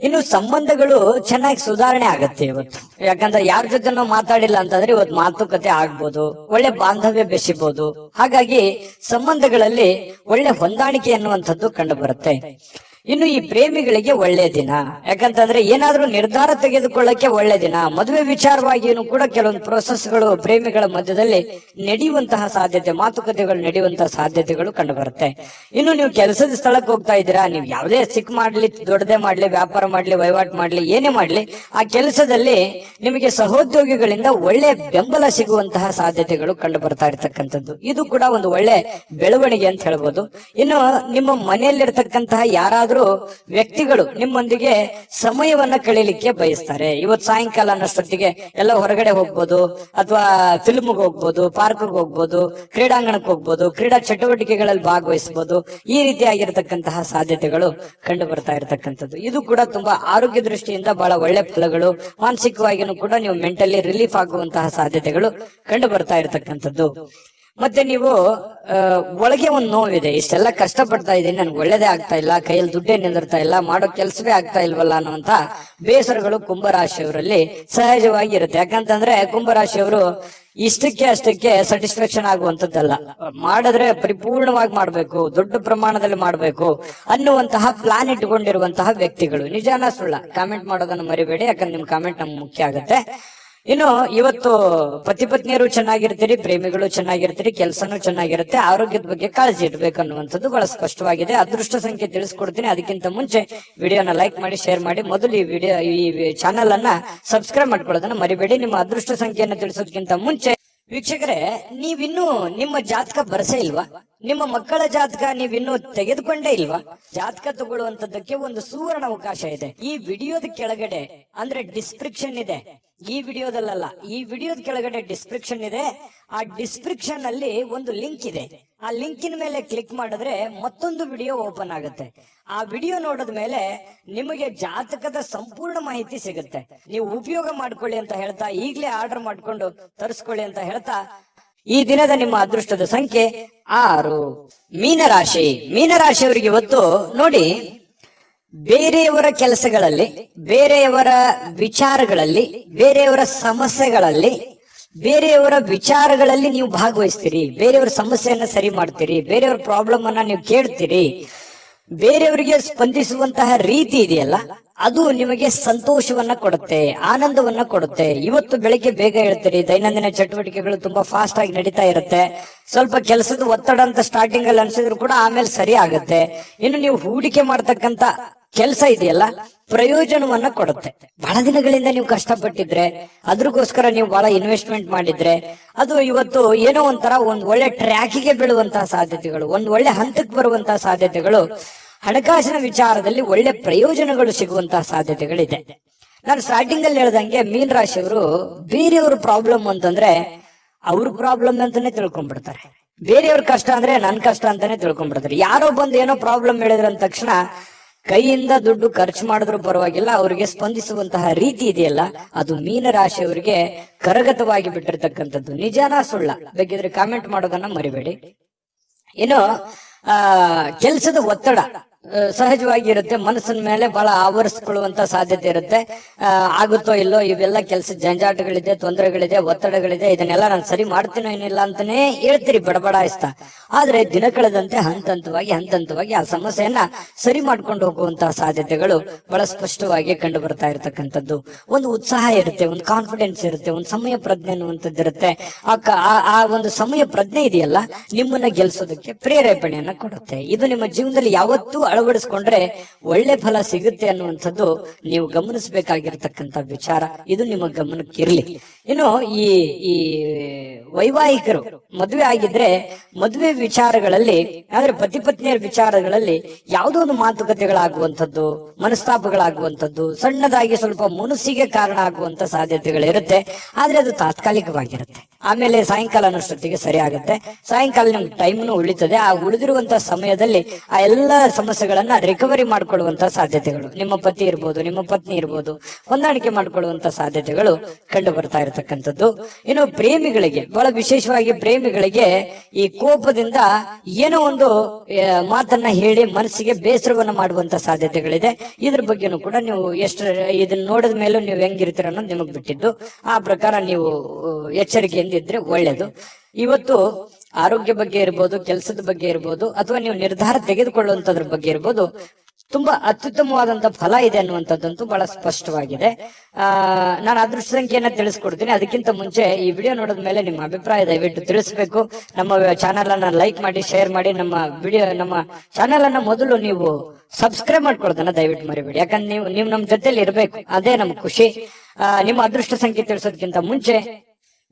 ಇನ್ನು ಸಂಬಂಧಗಳು ಚೆನ್ನಾಗಿ ಸುಧಾರಣೆ ಆಗತ್ತೆ ಇವತ್ತು. ಯಾಕಂದ್ರೆ ಯಾರ ಜೊತೆ ನಾವು ಮಾತಾಡಿಲ್ಲ ಅಂತಂದ್ರೆ ಇವತ್ತು ಮಾತುಕತೆ ಆಗ್ಬೋದು, ಒಳ್ಳೆ ಬಾಂಧವ್ಯ ಬೆಸಿಬಹುದು. ಹಾಗಾಗಿ ಸಂಬಂಧಗಳಲ್ಲಿ ಒಳ್ಳೆ ಹೊಂದಾಣಿಕೆ ಅನ್ನುವಂಥದ್ದು ಕಂಡು ಬರುತ್ತೆ. ಇನ್ನು ಈ ಪ್ರೇಮಿಗಳಿಗೆ ಒಳ್ಳೆ ದಿನ, ಯಾಕಂತಂದ್ರೆ ಏನಾದ್ರೂ ನಿರ್ಧಾರ ತೆಗೆದುಕೊಳ್ಳಕ್ಕೆ ಒಳ್ಳೆ ದಿನ. ಮದುವೆ ವಿಚಾರವಾಗಿಯೂ ಕೂಡ ಕೆಲವೊಂದು ಪ್ರೋಸೆಸ್ಗಳು ಪ್ರೇಮಿಗಳ ಮಧ್ಯದಲ್ಲಿ ನಡೆಯುವಂತಹ ಸಾಧ್ಯತೆ, ಮಾತುಕತೆಗಳು ನಡೆಯುವಂತಹ ಸಾಧ್ಯತೆಗಳು ಕಂಡು ಬರುತ್ತೆ. ಇನ್ನು ನೀವು ಕೆಲಸದ ಸ್ಥಳಕ್ಕೆ ಹೋಗ್ತಾ ಇದ್ದೀರಾ, ನೀವು ಯಾವುದೇ ಚಿಕ್ಕ ಮಾಡ್ಲಿ, ದೊಡ್ಡದೇ ಮಾಡ್ಲಿ, ವ್ಯಾಪಾರ ಮಾಡ್ಲಿ, ವಹಿವಾಟು ಮಾಡ್ಲಿ, ಏನೇ ಮಾಡ್ಲಿ, ಆ ಕೆಲಸದಲ್ಲಿ ನಿಮಗೆ ಸಹೋದ್ಯೋಗಿಗಳಿಂದ ಒಳ್ಳೆ ಬೆಂಬಲ ಸಿಗುವಂತಹ ಸಾಧ್ಯತೆಗಳು ಕಂಡು ಬರ್ತಾ ಇರ್ತಕ್ಕಂಥದ್ದು. ಇದು ಕೂಡ ಒಂದು ಒಳ್ಳೆ ಬೆಳವಣಿಗೆ ಅಂತ ಹೇಳ್ಬೋದು. ಇನ್ನು ನಿಮ್ಮ ಮನೆಯಲ್ಲಿರ್ತಕ್ಕಂತಹ ಯಾರಾದ್ರೂ ವ್ಯಕ್ತಿಗಳು ನಿಮ್ಮೊಂದಿಗೆ ಸಮಯವನ್ನ ಕಳೀಲಿಕ್ಕೆ ಬಯಸ್ತಾರೆ. ಇವತ್ತು ಸಾಯಂಕಾಲ ಅನ್ನೋಷ್ಟೊತ್ತಿಗೆ ಎಲ್ಲ ಹೊರಗಡೆ ಹೋಗ್ಬೋದು, ಅಥವಾ ಫಿಲ್ಮ್ಗೆ ಹೋಗ್ಬೋದು, ಪಾರ್ಕ್ಗೆ ಹೋಗ್ಬೋದು, ಕ್ರೀಡಾಂಗಣಕ್ಕೆ ಹೋಗ್ಬೋದು, ಕ್ರೀಡಾ ಚಟುವಟಿಕೆಗಳಲ್ಲಿ ಭಾಗವಹಿಸಬಹುದು. ಈ ರೀತಿಯಾಗಿರ್ತಕ್ಕಂತಹ ಸಾಧ್ಯತೆಗಳು ಕಂಡು ಬರ್ತಾ ಇರತಕ್ಕಂಥದ್ದು. ಇದು ಕೂಡ ತುಂಬಾ ಆರೋಗ್ಯ ದೃಷ್ಟಿಯಿಂದ ಬಹಳ ಒಳ್ಳೆ ಫಲಗಳು. ಮಾನಸಿಕವಾಗಿಯೂ ಕೂಡ ನೀವು ಮೆಂಟಲಿ ರಿಲೀಫ್ ಆಗುವಂತಹ ಸಾಧ್ಯತೆಗಳು ಕಂಡು ಬರ್ತಾ ಇರತಕ್ಕಂಥದ್ದು. ಮತ್ತೆ ನೀವು ಒಳಗೆ ಒಂದು ನೋವಿದೆ, ಇಷ್ಟೆಲ್ಲ ಕಷ್ಟ ಪಡ್ತಾ ಇದ್ದೀನಿ, ನನ್ಗೆ ಒಳ್ಳೇದೇ ಆಗ್ತಾ ಇಲ್ಲ, ಕೈಯಲ್ಲಿ ದುಡ್ಡೇ ನಿಂದಿರ್ತಾ ಇಲ್ಲ, ಮಾಡೋ ಕೆಲಸವೇ ಆಗ್ತಾ ಇಲ್ವಲ್ಲ ಅನ್ನುವಂತ ಬೇಸರಗಳು ಕುಂಭರಾಶಿಯವರಲ್ಲಿ ಸಹಜವಾಗಿ ಇರುತ್ತೆ. ಯಾಕಂತಂದ್ರೆ ಕುಂಭರಾಶಿಯವರು ಇಷ್ಟಕ್ಕೆ ಅಷ್ಟಕ್ಕೆ ಸ್ಯಾಟಿಸ್ಫ್ಯಾಕ್ಷನ್ ಆಗುವಂತದ್ದಲ್ಲ, ಮಾಡಿದ್ರೆ ಪರಿಪೂರ್ಣವಾಗಿ ಮಾಡ್ಬೇಕು, ದೊಡ್ಡ ಪ್ರಮಾಣದಲ್ಲಿ ಮಾಡ್ಬೇಕು ಅನ್ನುವಂತಹ ಪ್ಲಾನ್ ಇಟ್ಟುಕೊಂಡಿರುವಂತಹ ವ್ಯಕ್ತಿಗಳು. ನಿಜಾನ ಸುಳ್ಳ ಕಾಮೆಂಟ್ ಮಾಡೋದನ್ನ ಮರಿಬೇಡಿ, ಯಾಕಂದ್ರೆ ನಿಮ್ ಕಾಮೆಂಟ್ ನಮ್ಗೆ ಮುಖ್ಯ ಆಗುತ್ತೆ. ಇನ್ನು ಇವತ್ತು ಪತಿ ಪತ್ನಿಯರು ಚೆನ್ನಾಗಿರ್ತೀರಿ, ಪ್ರೇಮಿಗಳು ಚೆನ್ನಾಗಿರ್ತೀರಿ, ಕೆಲಸನೂ ಚೆನ್ನಾಗಿರುತ್ತೆ, ಆರೋಗ್ಯದ ಬಗ್ಗೆ ಕಾಳಜಿ ಇಡಬೇಕು ಅನ್ನುವಂಥದ್ದು ಬಹಳ ಸ್ಪಷ್ಟವಾಗಿದೆ. ಅದೃಷ್ಟ ಸಂಖ್ಯೆ ತಿಳಿಸ್ಕೊಡ್ತೀನಿ. ಅದಕ್ಕಿಂತ ಮುಂಚೆ ವಿಡಿಯೋನ ಲೈಕ್ ಮಾಡಿ, ಶೇರ್ ಮಾಡಿ, ಮೊದಲು ಈ ಚಾನೆಲ್ ಅನ್ನ ಸಬ್ಸ್ಕ್ರೈಬ್ ಮಾಡ್ಕೊಳ್ಳೋದನ್ನ ಮರಿಬೇಡಿ. ನಿಮ್ಮ ಅದೃಷ್ಟ ಸಂಖ್ಯೆಯನ್ನು ತಿಳಿಸೋದಕ್ಕಿಂತ ಮುಂಚೆ ವೀಕ್ಷಕರೇ, ನೀವಿನ್ನೂ ನಿಮ್ಮ ಜಾತಕ ಬರಸೇ ಇಲ್ವಾ? ನಿಮ್ಮ ಮಕ್ಕಳ ಜಾತಕ ನೀವಿನ್ನೂ ತೆಗೆದುಕೊಂಡೇ ಇಲ್ವಾ? ಜಾತಕ ತಗೊಳ್ಳುವಂತದ್ದಕ್ಕೆ ಒಂದು ಸುವರ್ಣ ಅವಕಾಶ ಇದೆ. ಈ ವಿಡಿಯೋದ ಕೆಳಗಡೆ ಅಂದ್ರೆ ಡಿಸ್ಕ್ರಿಪ್ಷನ್ ಇದೆ, ಈ ವಿಡಿಯೋದಲ್ಲ, ಈ ವಿಡಿಯೋದ ಕೆಳಗಡೆ ಡಿಸ್ಕ್ರಿಪ್ಷನ್ ಇದೆ. ಆ ಡಿಸ್ಕ್ರಿಪ್ಷನ್ ಅಲ್ಲಿ ಒಂದು ಲಿಂಕ್ ಇದೆ. ಆ ಲಿಂಕಿನ ಮೇಲೆ ಕ್ಲಿಕ್ ಮಾಡಿದ್ರೆ ಮತ್ತೊಂದು ವಿಡಿಯೋ ಓಪನ್ ಆಗುತ್ತೆ. ಆ ವಿಡಿಯೋ ನೋಡಿದ ಮೇಲೆ ನಿಮಗೆ ಜಾತಕದ ಸಂಪೂರ್ಣ ಮಾಹಿತಿ ಸಿಗುತ್ತೆ. ನೀವು ಉಪಯೋಗ ಮಾಡ್ಕೊಳ್ಳಿ ಅಂತ ಹೇಳ್ತಾ, ಈಗಲೇ ಆರ್ಡರ್ ಮಾಡ್ಕೊಂಡು ತರಿಸ್ಕೊಳ್ಳಿ ಅಂತ ಹೇಳ್ತಾ, ಈ ದಿನದ ನಿಮ್ಮ ಅದೃಷ್ಟದ ಸಂಖ್ಯೆ 6. ಮೀನರಾಶಿ. ಮೀನರಾಶಿಯವರಿಗೆ ಇವತ್ತು ನೋಡಿ, ಬೇರೆಯವರ ಕೆಲಸಗಳಲ್ಲಿ, ಬೇರೆಯವರ ವಿಚಾರಗಳಲ್ಲಿ, ಬೇರೆಯವರ ಸಮಸ್ಯೆಗಳಲ್ಲಿ, ಬೇರೆಯವರ ವಿಚಾರಗಳಲ್ಲಿ ನೀವು ಭಾಗವಹಿಸ್ತೀರಿ, ಬೇರೆಯವರ ಸಮಸ್ಯೆಯನ್ನ ಸರಿ ಮಾಡ್ತೀರಿ, ಬೇರೆಯವರ ಪ್ರಾಬ್ಲಮ್ ಅನ್ನ ನೀವು ಕೇಳ್ತೀರಿ. ಬೇರೆಯವರಿಗೆ ಸ್ಪಂದಿಸುವಂತಹ ರೀತಿ ಇದೆಯಲ್ಲ, ಅದು ನಿಮಗೆ ಸಂತೋಷವನ್ನ ಕೊಡುತ್ತೆ, ಆನಂದವನ್ನ ಕೊಡುತ್ತೆ. ಇವತ್ತು ಬೆಳಿಗ್ಗೆ ಬೇಗ ಹೇಳ್ತೀರಿ, ದೈನಂದಿನ ಚಟುವಟಿಕೆಗಳು ತುಂಬಾ ಫಾಸ್ಟ್ ಆಗಿ ನಡೀತಾ ಇರುತ್ತೆ. ಸ್ವಲ್ಪ ಕೆಲಸದ ಒತ್ತಡ ಅಂತ ಸ್ಟಾರ್ಟಿಂಗ್ ಅಲ್ಲಿ ಅನ್ಸಿದ್ರು ಕೂಡ ಆಮೇಲೆ ಸರಿ ಆಗುತ್ತೆ. ಇನ್ನು ನೀವು ಹೂಡಿಕೆ ಮಾಡ್ತಕ್ಕಂತ ಕೆಲಸ ಇದೆಯಲ್ಲ, ಪ್ರಯೋಜನವನ್ನ ಕೊಡುತ್ತೆ. ಬಹಳ ದಿನಗಳಿಂದ ನೀವು ಕಷ್ಟಪಟ್ಟಿದ್ರೆ, ಅದ್ರಗೋಸ್ಕರ ನೀವು ಬಹಳ ಇನ್ವೆಸ್ಟ್ಮೆಂಟ್ ಮಾಡಿದ್ರೆ, ಅದು ಇವತ್ತು ಏನೋ ಒಂಥರ ಒಂದ್ ಒಳ್ಳೆ ಟ್ರ್ಯಾಕಿಗೆ ಬೀಳುವಂತಹ ಸಾಧ್ಯತೆಗಳು, ಒಂದ್ ಒಳ್ಳೆ ಹಂತಕ್ಕೆ ಬರುವಂತಹ ಸಾಧ್ಯತೆಗಳು, ಹಣಕಾಸಿನ ವಿಚಾರದಲ್ಲಿ ಒಳ್ಳೆ ಪ್ರಯೋಜನಗಳು ಸಿಗುವಂತಹ ಸಾಧ್ಯತೆಗಳಿದೆ. ನಾನು ಸ್ಟಾರ್ಟಿಂಗ್ ಅಲ್ಲಿ ಹೇಳ್ದಂಗೆ ಮೀನ ರಾಶಿಯವರು ಬೇರೆಯವ್ರ ಪ್ರಾಬ್ಲಮ್ ಅಂತಂದ್ರೆ ಅವ್ರ ಪ್ರಾಬ್ಲಮ್ ಅಂತಾನೆ ತಿಳ್ಕೊಂಡ್ಬಿಡ್ತಾರೆ. ಬೇರೆಯವ್ರ ಕಷ್ಟ ಅಂದ್ರೆ ನನ್ ಕಷ್ಟ ಅಂತಾನೆ ತಿಳ್ಕೊಂಡ್ಬಿಡ್ತಾರೆ. ಯಾರೋ ಬಂದು ಏನೋ ಪ್ರಾಬ್ಲಮ್ ಹೇಳಿದ್ರ ಅಂದ ತಕ್ಷಣ ಕೈಯಿಂದ ದುಡ್ಡು ಖರ್ಚು ಮಾಡಿದ್ರು ಪರವಾಗಿಲ್ಲ, ಅವರಿಗೆ ಸ್ಪಂದಿಸುವಂತಹ ರೀತಿ ಇದೆಯಲ್ಲ, ಅದು ಮೀನ ರಾಶಿಯವರಿಗೆ ಕರಗತವಾಗಿ ಬಿಟ್ಟಿರ್ತಕ್ಕಂಥದ್ದು. ನಿಜಾನ ಸುಳ್ಳ ಬೇಕಿದ್ರೆ ಕಾಮೆಂಟ್ ಮಾಡೋದನ್ನ ಮರಿಬೇಡಿ. ಇನ್ನು ಕೆಲಸದ ಒತ್ತಡ, ಸಹಜವಾಗಿ ಇರುತ್ತೆ. ಮನಸ್ಸಿನ ಮೇಲೆ ಬಹಳ ಆವರಿಸ್ಕೊಳ್ಳುವಂತ ಸಾಧ್ಯತೆ ಇರುತ್ತೆ. ಆಗುತ್ತೋ ಇಲ್ಲೋ, ಇವೆಲ್ಲ ಕೆಲಸ ಜಂಜಾಟಗಳಿದೆ, ತೊಂದರೆಗಳಿದೆ, ಒತ್ತಡಗಳಿದೆ, ಇದನ್ನೆಲ್ಲ ನಾನು ಸರಿ ಮಾಡ್ತೀನೋ ಏನಿಲ್ಲ ಅಂತಾನೆ ಹೇಳ್ತೀರಿ ಬಡಬಡಾಯಿಸ್ತಾ. ಆದ್ರೆ ದಿನ ಕಳೆದಂತೆ ಹಂತವಾಗಿ ಆ ಸಮಸ್ಯೆಯನ್ನ ಸರಿ ಮಾಡ್ಕೊಂಡು ಹೋಗುವಂತಹ ಸಾಧ್ಯತೆಗಳು ಬಹಳ ಸ್ಪಷ್ಟವಾಗಿ ಕಂಡು ಬರ್ತಾ ಇರತಕ್ಕಂಥದ್ದು. ಒಂದು ಉತ್ಸಾಹ ಇರುತ್ತೆ, ಒಂದು ಕಾನ್ಫಿಡೆನ್ಸ್ ಇರುತ್ತೆ, ಒಂದು ಸಮಯ ಪ್ರಜ್ಞೆ ಅನ್ನುವಂಥದ್ದು ಇರುತ್ತೆ. ಆ ಒಂದು ಸಮಯ ಪ್ರಜ್ಞೆ ಇದೆಯಲ್ಲ, ನಿಮ್ಮನ್ನ ಗೆಲ್ಸೋದಕ್ಕೆ ಪ್ರೇರೇಪಣೆಯನ್ನ ಕೊಡುತ್ತೆ. ಇದು ನಿಮ್ಮ ಜೀವನದಲ್ಲಿ ಯಾವತ್ತೂ ಅಳವಡಿಸ್ಕೊಂಡ್ರೆ ಒಳ್ಳೆ ಫಲ ಸಿಗುತ್ತೆ ಅನ್ನುವಂಥದ್ದು ನೀವು ಗಮನಿಸಬೇಕಾಗಿರ್ತಕ್ಕಂಥ ವಿಚಾರ. ಇದು ನಿಮ್ಮ ಗಮನಕ್ಕಿರ್ಲಿ. ಇನ್ನು ಈ ವೈವಾಹಿಕರು ಮದುವೆ ಆಗಿದ್ರೆ ಮದುವೆ ವಿಚಾರಗಳಲ್ಲಿ, ಆದ್ರೆ ಪತಿ ಪತ್ನಿಯರ ವಿಚಾರಗಳಲ್ಲಿ ಯಾವುದೋ ಒಂದು ಮಾತುಕತೆಗಳಾಗುವಂಥದ್ದು, ಮನಸ್ತಾಪಗಳಾಗುವಂಥದ್ದು, ಸಣ್ಣದಾಗಿ ಸ್ವಲ್ಪ ಮುನಸ್ಸಿಗೆ ಕಾರಣ ಆಗುವಂತ ಸಾಧ್ಯತೆಗಳಿರುತ್ತೆ. ಆದ್ರೆ ಅದು ತಾತ್ಕಾಲಿಕವಾಗಿರುತ್ತೆ. ಆಮೇಲೆ ಸಾಯಂಕಾಲ ಅನ್ನೋಷ್ಟೊತ್ತಿಗೆ ಸರಿ ಆಗುತ್ತೆ. ಸಾಯಂಕಾಲ ನಿಮ್ಗೆ ಟೈಮ್ನು ಉಳಿತದೆ. ಆ ಉಳಿದಿರುವಂತಹ ಸಮಯದಲ್ಲಿ ಆ ಎಲ್ಲ ಸಮಸ್ಯೆಗಳನ್ನ ರಿಕವರಿ ಮಾಡ್ಕೊಳ್ಳುವಂತ ಸಾಧ್ಯತೆಗಳು, ನಿಮ್ಮ ಪತಿ ಇರ್ಬೋದು, ನಿಮ್ಮ ಪತ್ನಿ ಇರ್ಬೋದು, ಹೊಂದಾಣಿಕೆ ಮಾಡ್ಕೊಳ್ಳುವಂತ ಸಾಧ್ಯತೆಗಳು ಕಂಡು ಬರ್ತಾ ಇರತಕ್ಕಂಥದ್ದು. ಇನ್ನು ಪ್ರೇಮಿಗಳಿಗೆ, ಬಹಳ ವಿಶೇಷವಾಗಿ ಪ್ರೇಮಿಗಳಿಗೆ ಈ ಕೋಪದಿಂದ ಏನೋ ಒಂದು ಮಾತನ್ನ ಹೇಳಿ ಮನಸ್ಸಿಗೆ ಬೇಸರವನ್ನ ಮಾಡುವಂತ ಸಾಧ್ಯತೆಗಳಿದೆ. ಇದ್ರ ಬಗ್ಗೆನೂ ಕೂಡ ನೀವು ಎಷ್ಟು ಇದನ್ನ ನೋಡಿದ ಮೇಲೂ ನೀವು ಹೆಂಗಿರ್ತೀರ ಅನ್ನೋದು ನಿಮಗ್ ಬಿಟ್ಟಿದ್ದು. ಆ ಪ್ರಕಾರ ನೀವು ಎಚ್ಚರಿಕೆಯಿಂದ ಇದ್ರೆ ಒಳ್ಳೇದು. ಇವತ್ತು ಆರೋಗ್ಯ ಬಗ್ಗೆ ಇರ್ಬೋದು, ಕೆಲಸದ ಬಗ್ಗೆ ಇರ್ಬೋದು, ಅಥವಾ ನೀವು ನಿರ್ಧಾರ ತೆಗೆದುಕೊಳ್ಳುವಂತದ್ರ ಬಗ್ಗೆ ಇರ್ಬೋದು, ತುಂಬಾ ಅತ್ಯುತ್ತಮವಾದಂತ ಫಲ ಇದೆ ಅನ್ನುವಂಥದ್ದಂತೂ ಬಹಳ ಸ್ಪಷ್ಟವಾಗಿದೆ. ನಾನು ಅದೃಷ್ಟ ಸಂಖ್ಯೆಯನ್ನ ತಿಳಿಸ್ಕೊಡ್ತೀನಿ. ಅದಕ್ಕಿಂತ ಮುಂಚೆ ಈ ವಿಡಿಯೋ ನೋಡಿದ ಮೇಲೆ ನಿಮ್ಮ ಅಭಿಪ್ರಾಯ ದಯವಿಟ್ಟು ತಿಳಿಸ್ಬೇಕು. ನಮ್ಮ ಚಾನೆಲ್ ಅನ್ನ ಲೈಕ್ ಮಾಡಿ, ಶೇರ್ ಮಾಡಿ. ನಮ್ಮ ಚಾನೆಲ್ ಅನ್ನ ಮೊದಲು ನೀವು ಸಬ್ಸ್ಕ್ರೈಬ್ ಮಾಡ್ಕೊಳ್ಳೋದನ್ನ ದಯವಿಟ್ಟು ಮರಿಬೇಡಿ. ಯಾಕಂದ್ರೆ ನೀವು ನಮ್ಮ ಜೊತೆಲಿ ಇರ್ಬೇಕು, ಅದೇ ನಮ್ ಖುಷಿ. ನಿಮ್ಮ ಅದೃಷ್ಟ ಸಂಖ್ಯೆ ತಿಳಿಸೋದಕ್ಕಿಂತ ಮುಂಚೆ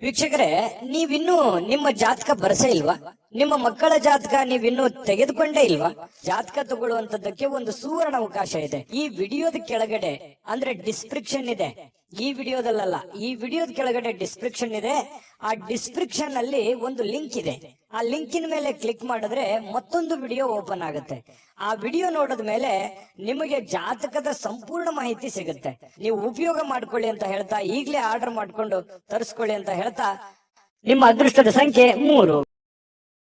ವೀಕ್ಷಕರೇ, ನೀವಿನ್ನೂ ನಿಮ್ಮ ಜಾತಕ ಬರಸೇ ಇಲ್ವಾ? ನಿಮ್ಮ ಮಕ್ಕಳ ಜಾತಕ ನೀವಿನ್ನೂ ತೆಗೆದುಕೊಂಡೇ ಇಲ್ವಾ? ಜಾತಕ ತಗೊಳ್ಳುವಂತದ್ದಕ್ಕೆ ಒಂದು ಸುವರ್ಣ ಅವಕಾಶ ಇದೆ. ಈ ವಿಡಿಯೋದ ಕೆಳಗಡೆ, ಅಂದ್ರೆ ಡಿಸ್ಕ್ರಿಪ್ಷನ್ ಇದೆ, ಈ ವಿಡಿಯೋದಲ್ಲ, ಈ ವಿಡಿಯೋದ ಕೆಳಗಡೆ ಡಿಸ್ಕ್ರಿಪ್ಷನ್ ಇದೆ. ಆ ಡಿಸ್ಕ್ರಿಪ್ಷನ್ ಅಲ್ಲಿ ಒಂದು ಲಿಂಕ್ ಇದೆ. ಆ ಲಿಂಕಿನ ಮೇಲೆ ಕ್ಲಿಕ್ ಮಾಡಿದ್ರೆ ಮತ್ತೊಂದು ವಿಡಿಯೋ ಓಪನ್ ಆಗುತ್ತೆ. ಆ ವಿಡಿಯೋ ನೋಡಿದ ಮೇಲೆ ನಿಮಗೆ ಜಾತಕದ ಸಂಪೂರ್ಣ ಮಾಹಿತಿ ಸಿಗುತ್ತೆ. ನೀವು ಉಪಯೋಗ ಮಾಡ್ಕೊಳ್ಳಿ ಅಂತ ಹೇಳ್ತಾ, ಈಗಲೇ ಆರ್ಡರ್ ಮಾಡ್ಕೊಂಡು ತರಿಸ್ಕೊಳ್ಳಿ ಅಂತ ಹೇಳ್ತಾ, ನಿಮ್ಮ ಅದೃಷ್ಟದ ಸಂಖ್ಯೆ 3.